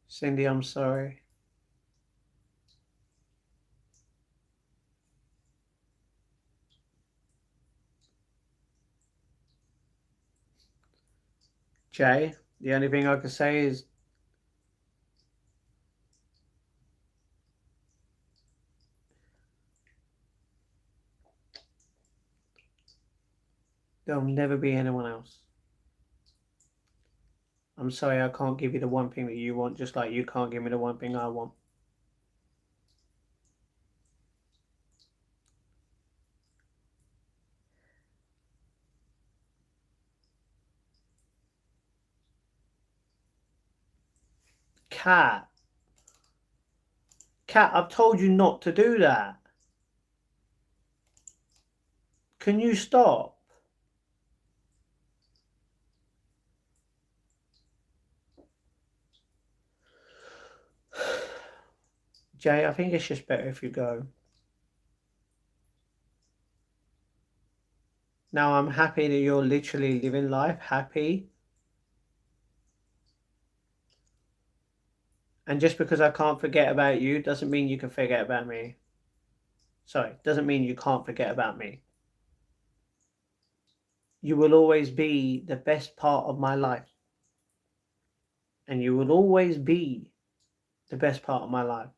Cindy, I'm sorry. Jay, the only thing I can say is there'll never be anyone else. I'm sorry I can't give you the one thing that you want, just like you can't give me the one thing I want. Cat. Cat, I've told you not to do that. Can you stop? Jay, I think it's just better if you go. Now I'm happy that you're literally living life happy. And just because I can't forget about you doesn't mean you can forget about me. Sorry, doesn't mean you can't forget about me. You will always be the best part of my life. And you will always be the best part of my life.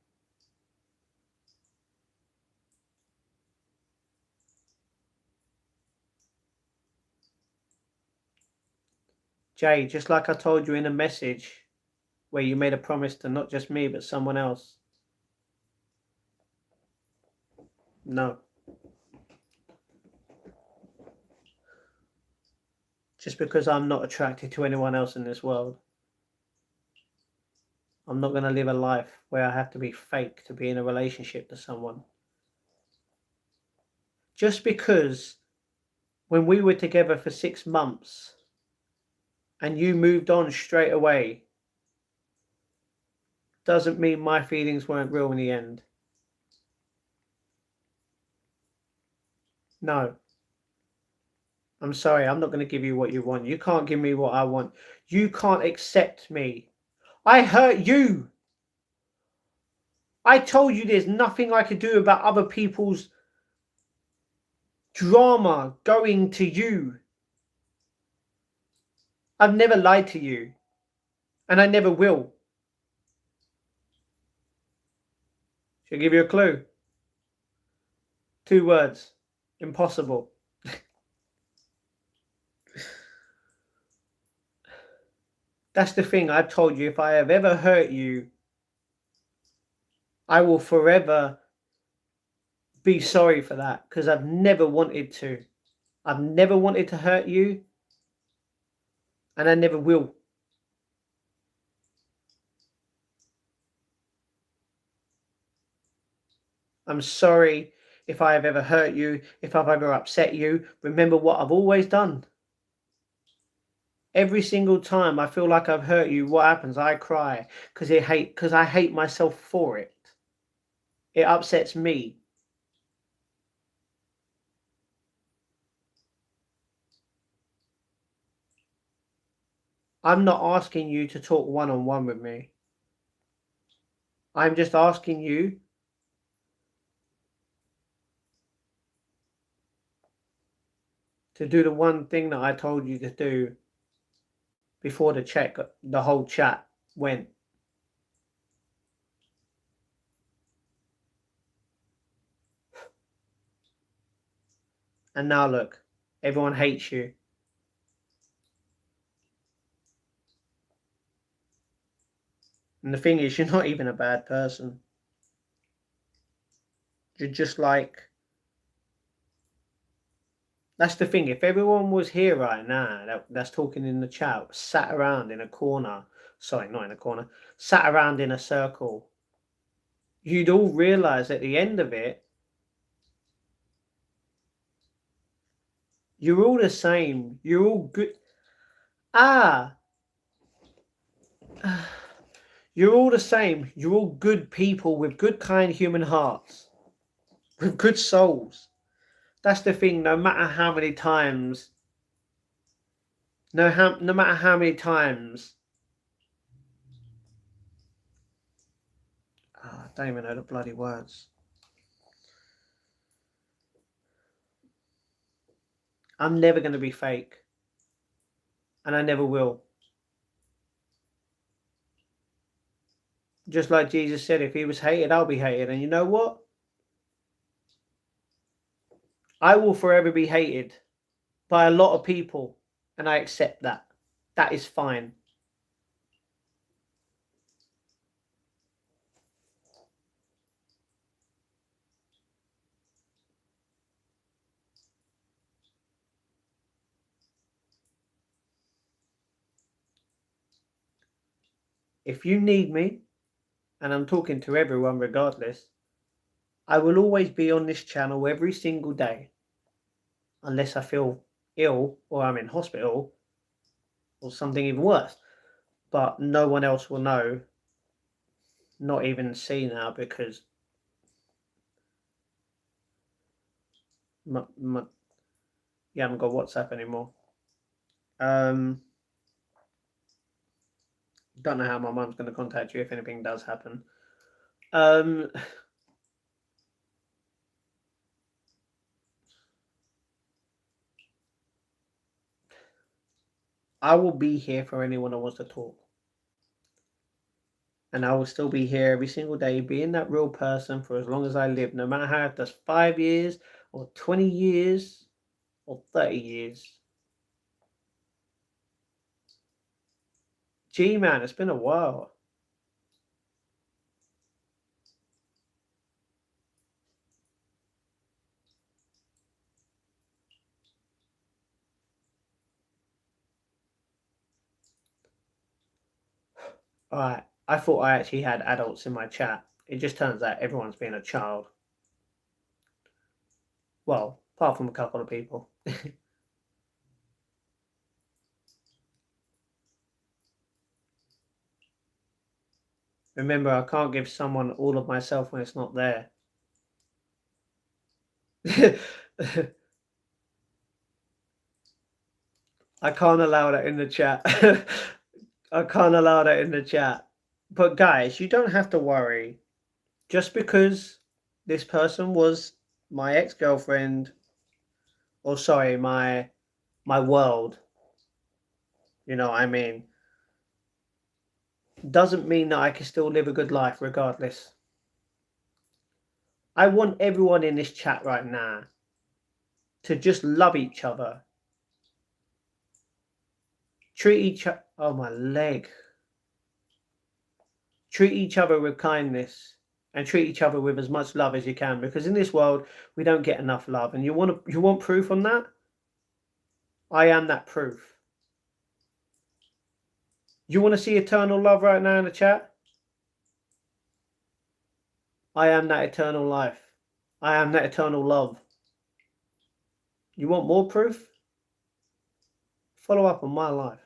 Jay, just like I told you in a message where you made a promise to not just me, but someone else. No. Just because I'm not attracted to anyone else in this world, I'm not going to live a life where I have to be fake to be in a relationship to someone. Just because when we were together for 6 months and you moved on straight away doesn't mean my feelings weren't real in the end. No. I'm sorry, I'm not going to give you what you want. You can't give me what I want. You can't accept me. I hurt you. I told you there's nothing I could do about other people's drama going to you. I've never lied to you. And I never will. Should I give you a clue? 2 words. Impossible. That's the thing. I've told you, if I have ever hurt you, I will forever be sorry for that, because I've never wanted to. I've never wanted to hurt you, and I never will. I'm sorry if I have ever hurt you, if I've ever upset you. Remember what I've always done. Every single time I feel like I've hurt you, what happens? I cry because I hate myself for it. It upsets me. I'm not asking you to talk one-on-one with me. I'm just asking you to do the one thing that I told you to do before the whole chat went. And now look, everyone hates you. And the thing is, you're not even a bad person. You're just like... That's the thing. If everyone was here right now, that's talking in the chat, sat around in a corner, sorry, not in a corner, sat around in a circle, you'd all realise at the end of it, you're all the same. You're all good. You're all the same. You're all good people with good, kind human hearts, with good souls. That's the thing. No matter how many times, no matter how many times, I don't even know the bloody words. I'm never going to be fake, and I never will. Just like Jesus said, if he was hated, I'll be hated. And you know what? I will forever be hated by a lot of people, and I accept that. That is fine. If you need me, and I'm talking to everyone regardless, I will always be on this channel every single day. Unless I feel ill or I'm in hospital or something even worse. But no one else will know. Not even see now, because you haven't got WhatsApp anymore. Don't know how my mum's going to contact you if anything does happen. I will be here for anyone who wants to talk. And I will still be here every single day, being that real person for as long as I live, no matter how if that's 5 years or 20 years or 30 years. Gee, man, it's been a while. Alright, I thought I actually had adults in my chat. It just turns out everyone's been a child. Well, apart from a couple of people. Remember, I can't give someone all of myself when it's not there. I can't allow that in the chat. I can't allow that in the chat. But guys, you don't have to worry. Just because this person was my ex-girlfriend, or sorry, my world, you know what I mean, doesn't mean that I can still live a good life regardless. I want everyone in this chat right now to just love each other. Treat each other, oh my leg. Treat each other with kindness and treat each other with as much love as you can, because in this world we don't get enough love. And you want proof on that? I am that proof. You want to see eternal love right now in the chat? I am that eternal life. I am that eternal love. You want more proof? Follow up on my life.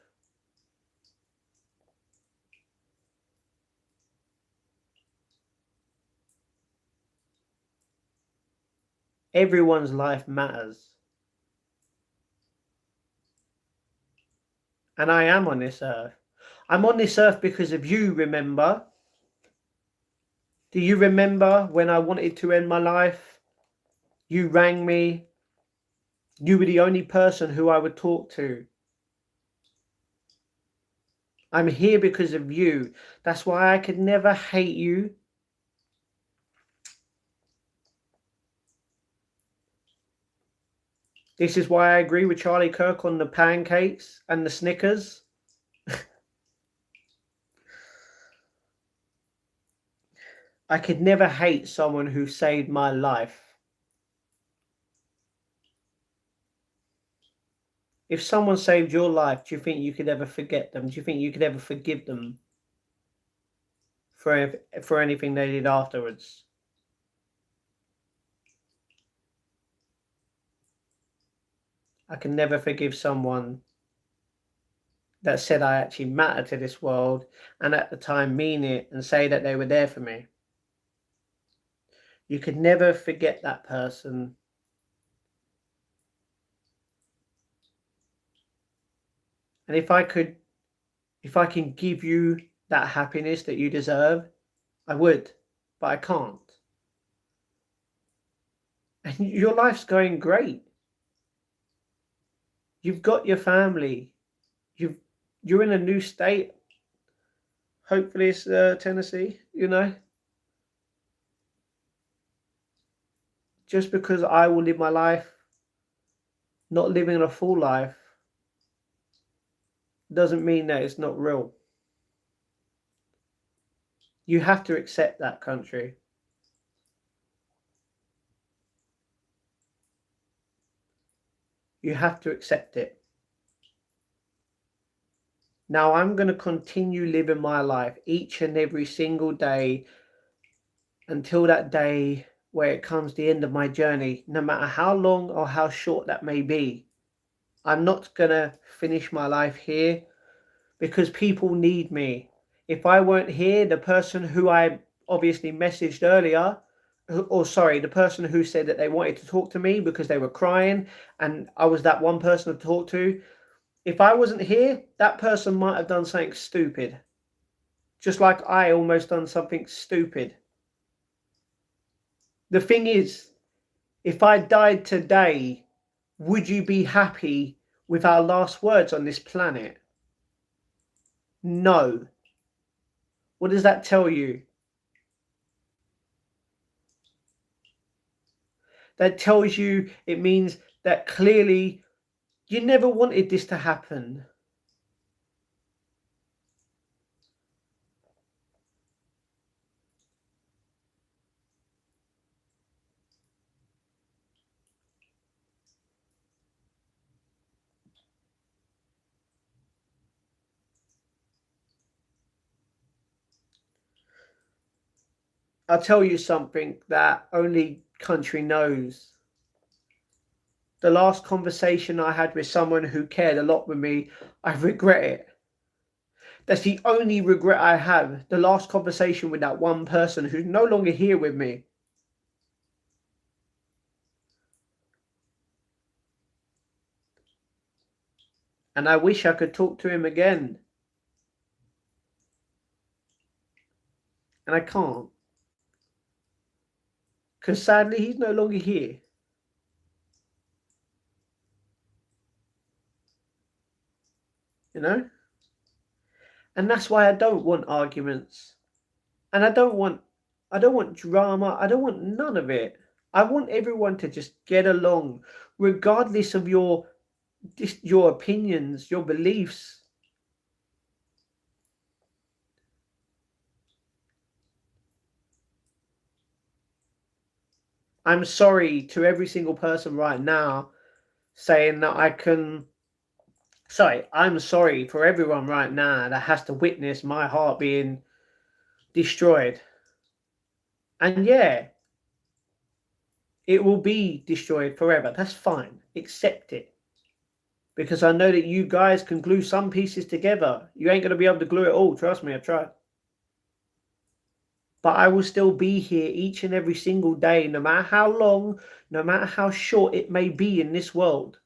Everyone's life matters. And I am on this earth. I'm on this earth because of you, remember? Do you remember when I wanted to end my life? You rang me. You were the only person who I would talk to. I'm here because of you. That's why I could never hate you. This is why I agree with Charlie Kirk on the pancakes and the Snickers. I could never hate someone who saved my life. If someone saved your life, do you think you could ever forget them? Do you think you could ever forgive them for anything they did afterwards? I can never forgive someone that said I actually matter to this world and at the time mean it and say that they were there for me. You could never forget that person. And if I can give you that happiness that you deserve, I would, but I can't. And your life's going great. You've got your family. You're in a new state. Hopefully it's Tennessee, you know. Just because I will live my life, not living a full life, doesn't mean that it's not real. You have to accept that, country. You have to accept it. Now I'm going to continue living my life each and every single day until that day where it comes the end of my journey, no matter how long or how short that may be. I'm not going to finish my life here because people need me. If I weren't here, the person who I obviously messaged earlier, or sorry, the person who said that they wanted to talk to me because they were crying and I was that one person to talk to, if I wasn't here, that person might have done something stupid. Just like I almost done something stupid. The thing is, if I died today, would you be happy with our last words on this planet? No. What does that tell you? That tells you, it means that clearly you never wanted this to happen. I'll tell you something that only country knows. The last conversation I had with someone who cared a lot with me, I regret it. That's the only regret I have. The last conversation with that one person who's no longer here with me. And I wish I could talk to him again. And I can't. Because sadly, he's no longer here. You know? And that's why I don't want arguments. And I don't want drama. I don't want none of it. I want everyone to just get along, regardless of your opinions, your beliefs. I'm sorry to every single person right now saying that I'm sorry for everyone right now that has to witness my heart being destroyed. And yeah, it will be destroyed forever. That's fine. Accept it. Because I know that you guys can glue some pieces together. You ain't going to be able to glue it all. Trust me, I've tried. But I will still be here each and every single day, no matter how long, no matter how short it may be in this world.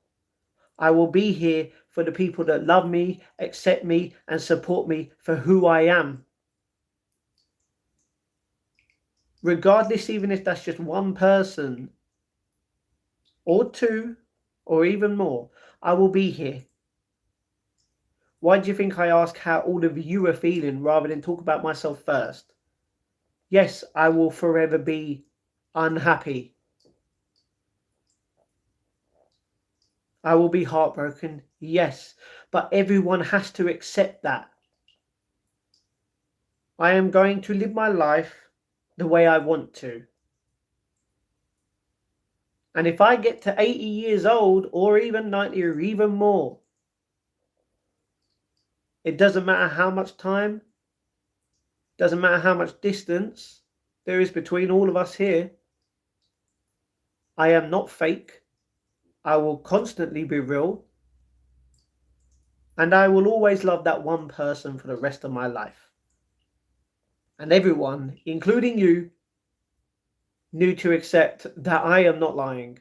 I will be here for the people that love me, accept me, and support me for who I am. Regardless, even if that's just one person, or two, or even more, I will be here. Why do you think I ask how all of you are feeling rather than talk about myself first? Yes, I will forever be unhappy. I will be heartbroken, yes, but everyone has to accept that. I am going to live my life the way I want to. And if I get to 80 years old, or even 90, or even more, it doesn't matter how much time, doesn't matter how much distance there is between all of us here. I am not fake. I will constantly be real. And I will always love that one person for the rest of my life. And everyone, including you, knew to accept that I am not lying.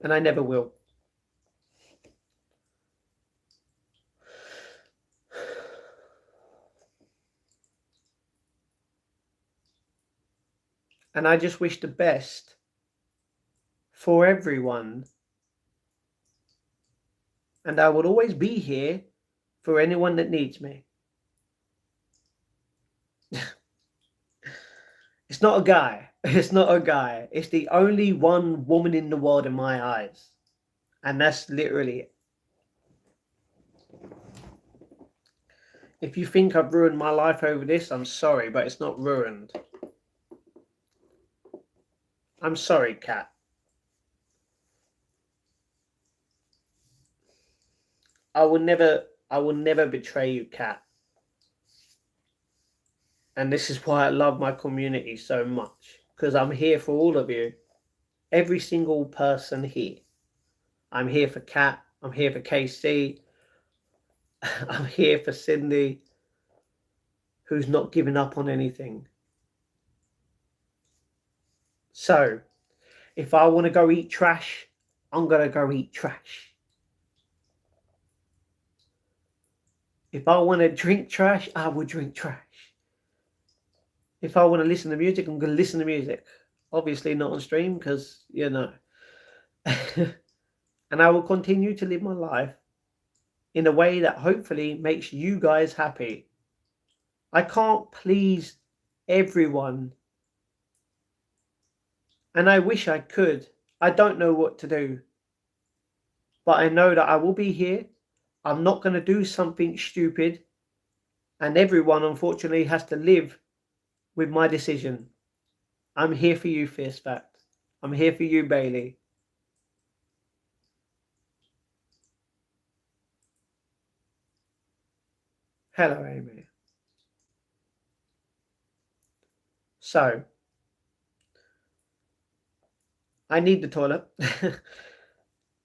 And I never will. And I just wish the best for everyone. And I will always be here for anyone that needs me. It's not a guy. It's not a guy. It's the only one woman in the world in my eyes. And that's literally it. If you think I've ruined my life over this, I'm sorry, but it's not ruined. I'm sorry, Kat. I will never betray you, Kat. And this is why I love my community so much. Because I'm here for all of you. Every single person here. I'm here for Kat. I'm here for KC. I'm here for Cindy, who's not giving up on anything. So, if I want to go eat trash, I'm going to go eat trash. If I want to drink trash, I will drink trash. If I want to listen to music, I'm going to listen to music. Obviously not on stream because, you know. And I will continue to live my life in a way that hopefully makes you guys happy. I can't please everyone, and I wish I could. I don't know what to do, but I know that I will be here. I'm not going to do something stupid, and everyone unfortunately has to live with my decision. I'm here for you, Fierce Fact. I'm here for you, Bailey. Hello, Amy. So, I need the toilet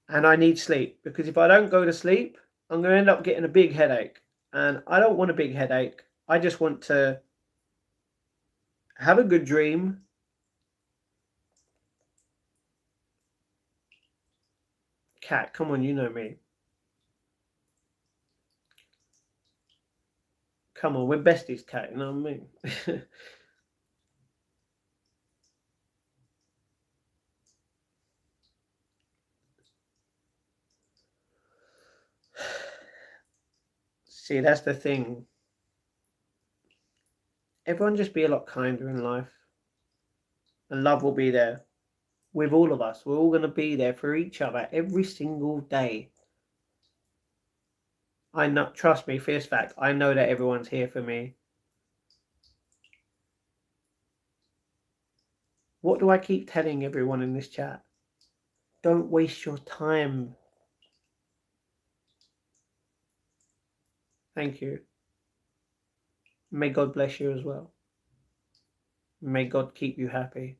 and I need sleep, because if I don't go to sleep, I'm going to end up getting a big headache. And I don't want a big headache. I just want to have a good dream. Cat, come on, you know me. Come on, we're besties, Cat, you know what I mean? See, that's the thing. Everyone just be a lot kinder in life. And love will be there with all of us. We're all going to be there for each other every single day. I know, trust me, Fierce Fact, I know that everyone's here for me. What do I keep telling everyone in this chat? Don't waste your time. Thank you. May God bless you as well. May God keep you happy.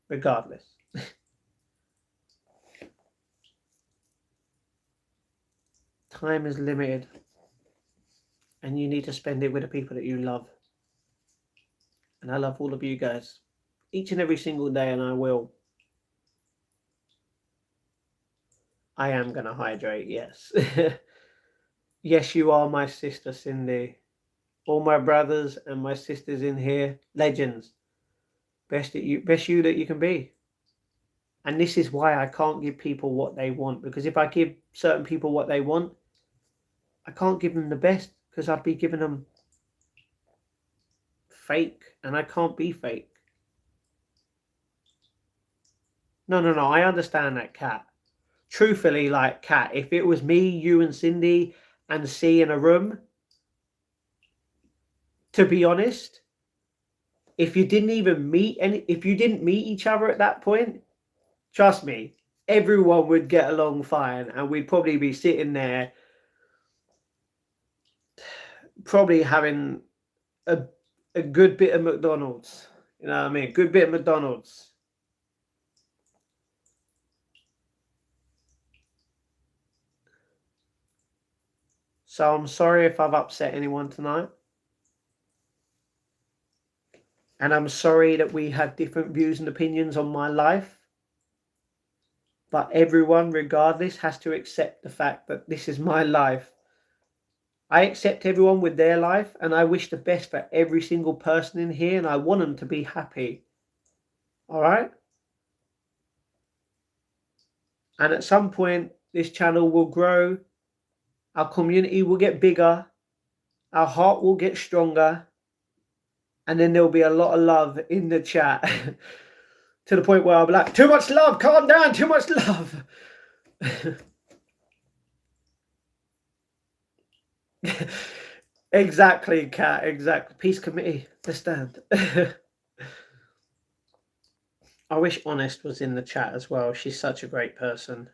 Regardless. Time is limited. And you need to spend it with the people that you love. And I love all of you guys. Each and every single day, and I will. I am going to hydrate, yes. Yes, you are my sister, Cindy. All my brothers and my sisters in here, legends. Best you that you can be. And this is why I can't give people what they want. Because if I give certain people what they want, I can't give them the best, because I'd be giving them fake, and I can't be fake. No, I understand that, Cat. Truthfully, like, Cat, if it was me, you and Cindy and C in a room, to be honest, if you didn't meet each other at that point, trust me, everyone would get along fine, and we'd probably be sitting there probably having a good bit of McDonald's. You know what I mean? Good bit of McDonald's. So I'm sorry if I've upset anyone tonight. And I'm sorry that we had different views and opinions on my life. But everyone, regardless, has to accept the fact that this is my life. I accept everyone with their life, and I wish the best for every single person in here, and I want them to be happy. All right? And at some point, this channel will grow. Our community will get bigger. Our heart will get stronger. And then there'll be a lot of love in the chat. To the point where I'll be like, too much love, calm down, too much love. Exactly, Kat, exactly. Peace committee, let's stand. I wish Honest was in the chat as well. She's such a great person.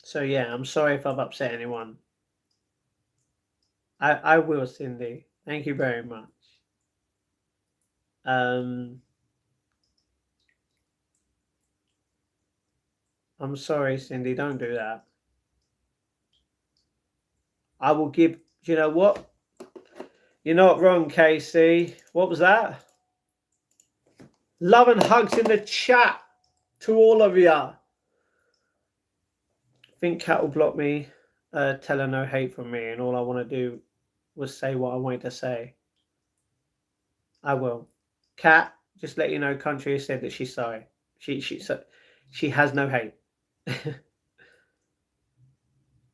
So yeah, I'm sorry if I've upset anyone. I will, Cindy. Thank you very much. I'm sorry, Cindy. Don't do that. I will give. You know what? You're not wrong, Casey. What was that? Love and hugs in the chat to all of you. I think Kat will block me. Tell her no hate from me, and all I want to do was say what I wanted to say. I will. Kat, just let you know, Country has said that she's sorry. She has no hate.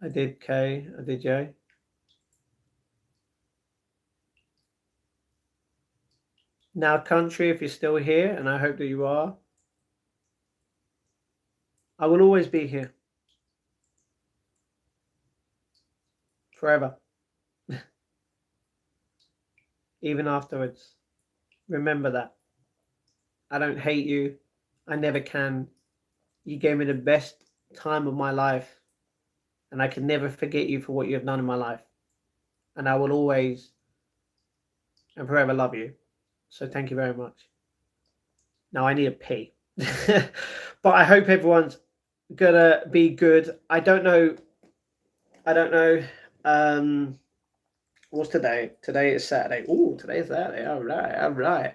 I did K. I did J. Now, Country, if you're still here, and I hope that you are, I will always be here. Forever. Even afterwards. Remember that. I don't hate you. I never can. You gave me the best time of my life. And I can never forget you for what you have done in my life. And I will always and forever love you. So thank you very much. Now I need a pee. But I hope everyone's gonna be good. I don't know. What's today? Today is Saturday. Oh, today's Saturday. All right.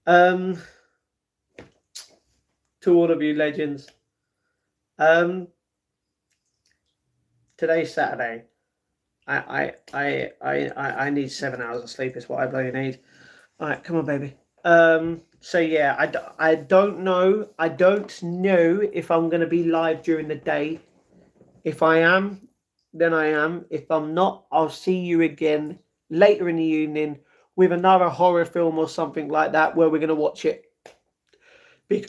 To all of you legends. Today's Saturday. I need 7 hours of sleep is what I bloody need. All right, come on, baby. So yeah, I don't know. I don't know if I'm going to be live during the day. If I am, then I am. If I'm not, I'll see you again later in the evening with another horror film or something like that where we're going to watch it.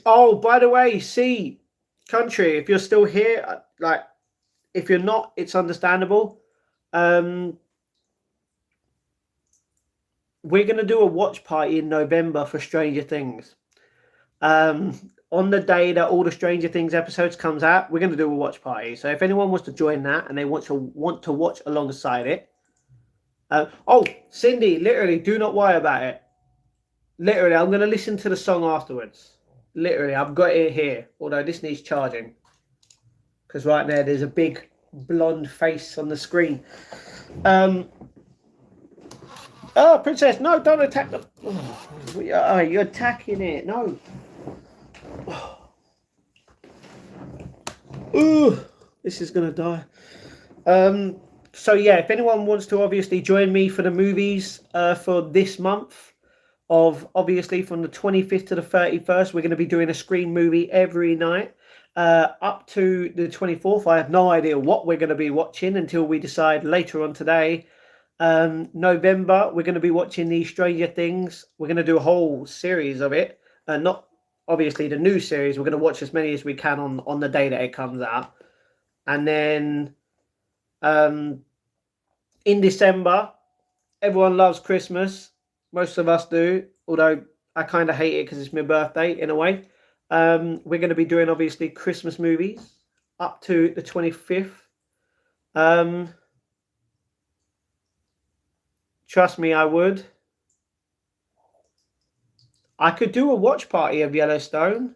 Oh, by the way, see, Country, if you're still here, like, if you're not, it's understandable. We're going to do a watch party in November for Stranger Things. On the day that all the Stranger Things episodes comes out, we're going to do a watch party. So if anyone wants to join that and they want to watch alongside it. Oh, Cindy, literally, do not worry about it. Literally, I'm going to listen to the song afterwards. Literally, I've got it here. Although this needs charging. Because right there, there's a big blonde face on the screen. Oh, Princess, no, don't attack the... Oh, you're attacking it. No. Ooh, this is going to die. So, yeah, if anyone wants to obviously join me for the movies for this month, of obviously from the 25th to the 31st, we're going to be doing a Screen movie every night. Up to the 24th, I have no idea what we're going to be watching until we decide later on today. November, we're going to be watching the Stranger Things. We're going to do a whole series of it. Not obviously the new series. We're going to watch as many as we can on the day that it comes out. And then in December, everyone loves Christmas. Most of us do, although I kind of hate it because it's my birthday in a way. We're going to be doing obviously Christmas movies up to the 25th. Trust me, I would. I could do a watch party of Yellowstone.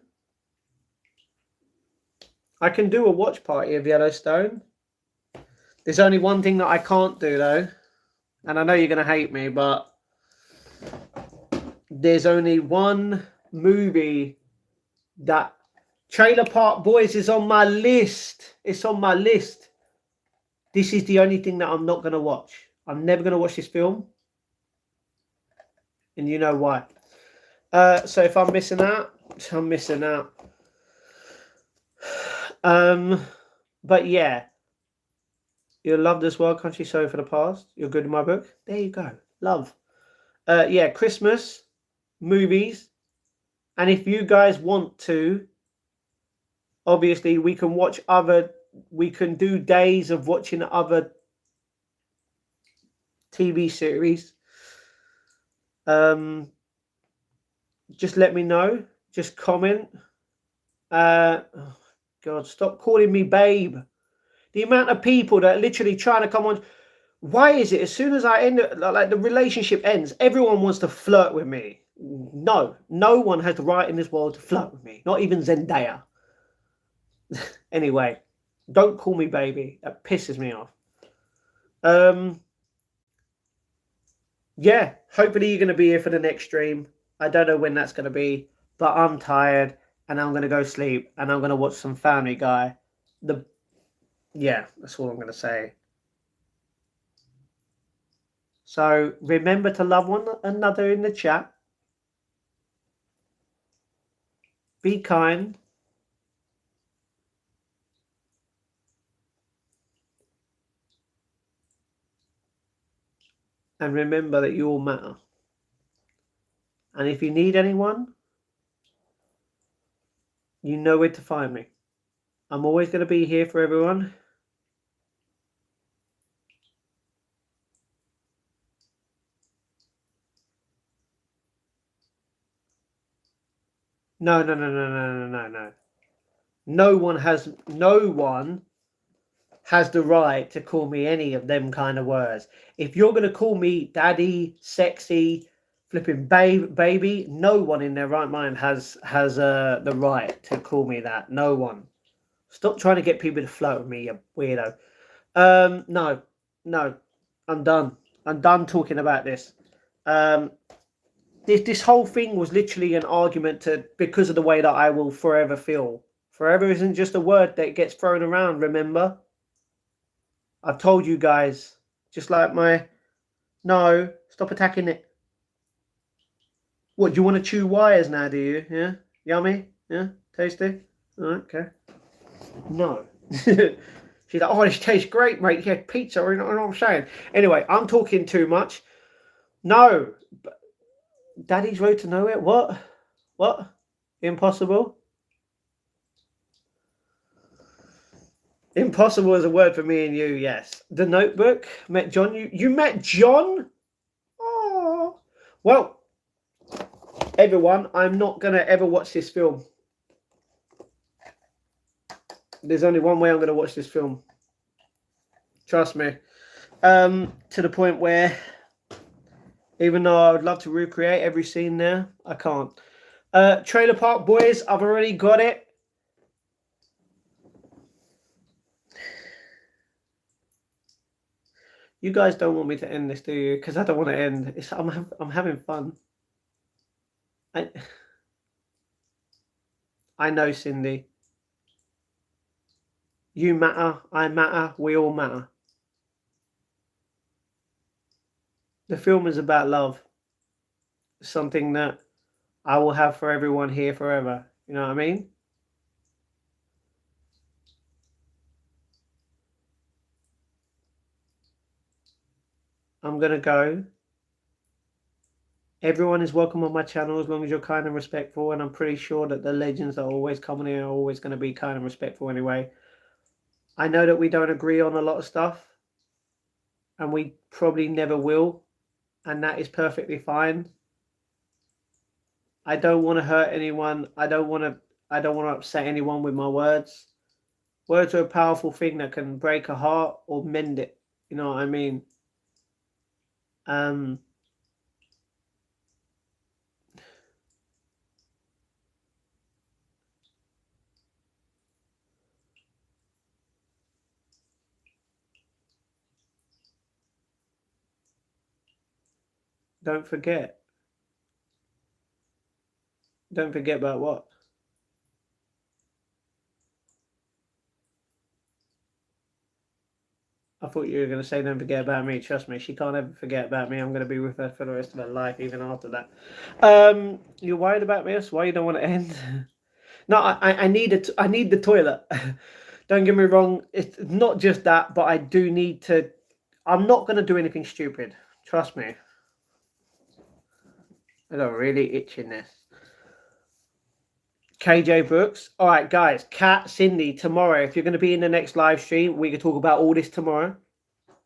I can do a watch party of Yellowstone. There's only one thing that I can't do though. And I know you're going to hate me, but there's only one movie that Trailer Park Boys is on my list. It's on my list. This is the only thing that I'm not going to watch. I'm never going to watch this film. And you know why. So if I'm missing out, I'm missing out. But yeah. You're loved as well, Country. Sorry for the past. You're good in my book. There you go. Love. Yeah, Christmas, movies. And if you guys want to, obviously we can watch we can do days of watching other TV series. Just let me know. Just comment. Oh, God, stop calling me babe. The amount of people that are literally trying to come on. Why is it as soon as I end, like the relationship ends, everyone wants to flirt with me? No one has the right in this world to flirt with me. Not even Zendaya. Anyway, don't call me baby. That pisses me off. Yeah, hopefully you're going to be here for the next stream. I don't know when that's going to be, but I'm tired and I'm going to go sleep and I'm going to watch some Family Guy. Yeah, that's all I'm going to say. So remember to love one another in the chat. Be kind. And remember that you all matter. And if you need anyone, you know where to find me. I'm always going to be here for everyone. No. No one has the right to call me any of them kind of words. If you're going to call me daddy, sexy, flipping baby, no one in their right mind has the right to call me that. No one. Stop trying to get people to flirt with me, you weirdo. No. I'm done. I'm done talking about this. This whole thing was literally an argument because of the way that I will forever feel. Forever isn't just a word that gets thrown around, remember? I've told you guys, just like no, stop attacking it. What, do you want to chew wires now, do you? Yeah? Yummy? Yeah? Tasty? Okay. No. She's like, oh, this tastes great, mate. Yeah, pizza, you know what I'm saying? Anyway, I'm talking too much. No. Daddy's Road to Nowhere? What? Impossible? Impossible is a word for me and you, yes. The Notebook? Met John? You met John? Oh. Well, everyone, I'm not going to ever watch this film. There's only one way I'm going to watch this film. Trust me. To the point where, even though I would love to recreate every scene there, I can't. Trailer Park Boys, I've already got it. You guys don't want me to end this, do you? Because I don't want to end. I'm having fun. I know, Cindy. You matter. I matter. We all matter. The film is about love. Something that I will have for everyone here forever. You know what I mean? I'm going to go. Everyone is welcome on my channel as long as you're kind and respectful. And I'm pretty sure that the legends that always come in here are always going to be kind and respectful anyway. I know that we don't agree on a lot of stuff. And we probably never will. And that is perfectly fine. I don't want to hurt anyone. I don't want to upset anyone with my words. Words are a powerful thing that can break a heart or mend it. You know what I mean? Don't forget. Don't forget about what? I thought you were going to say don't forget about me. Trust me, she can't ever forget about me. I'm going to be with her for the rest of her life, even after that. You're worried about me? That's why you don't want to end? No, I need it. I need the toilet. Don't get me wrong. It's not just that, but I do need to. I'm not going to do anything stupid. Trust me. I got really itching this. KJ Brooks. All right, guys. Kat, Cindy, tomorrow, if you're going to be in the next live stream, we can talk about all this tomorrow.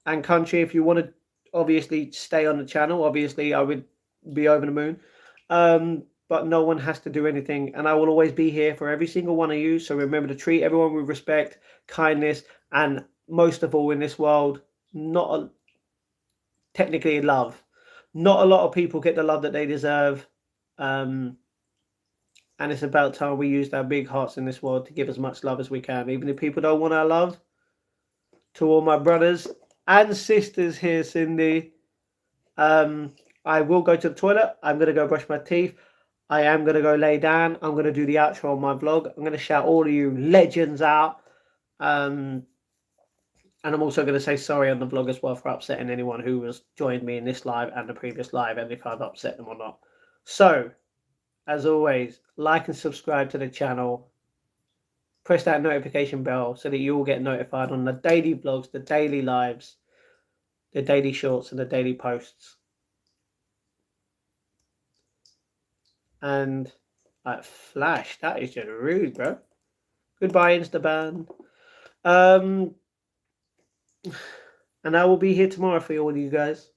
And Country, if you want to obviously stay on the channel, obviously I would be over the moon. But no one has to do anything. And I will always be here for every single one of you. So remember to treat everyone with respect, kindness, and most of all in this world, technically love. Not a lot of people get the love that they deserve. And it's about time we used our big hearts in this world to give as much love as we can. Even if people don't want our love. To all my brothers and sisters here, Cindy. I will go to the toilet. I'm going to go brush my teeth. I am going to go lay down. I'm going to do the outro on my vlog. I'm going to shout all of you legends out. And I'm also going to say sorry on the vlog as well for upsetting anyone who has joined me in this live and the previous live, and if I've upset them or not. So, as always, like and subscribe to the channel. Press that notification bell so that you all get notified on the daily vlogs, the daily lives, the daily shorts, and the daily posts. And like Flash, that is just rude, bro. Goodbye, Instaban. And I will be here tomorrow for all of you guys.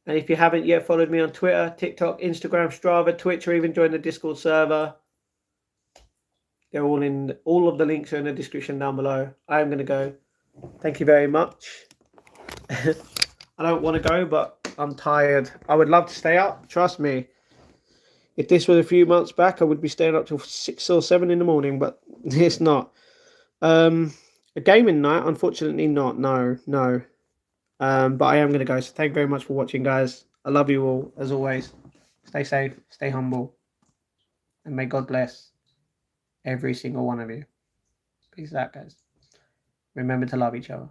And if you haven't yet followed me on Twitter, TikTok, Instagram, Strava, Twitch, or even join the Discord server, they're all in. All of the links are in the description down below. I am going to go. Thank you very much. I don't want to go, but I'm tired. I would love to stay up. Trust me. If this was a few months back, I would be staying up till 6 or 7 in the morning, but it's not. A gaming night, unfortunately not. No. But I am going to go. So thank you very much for watching, guys. I love you all, as always. Stay safe, stay humble, and may God bless every single one of you. Peace out, guys. Remember to love each other.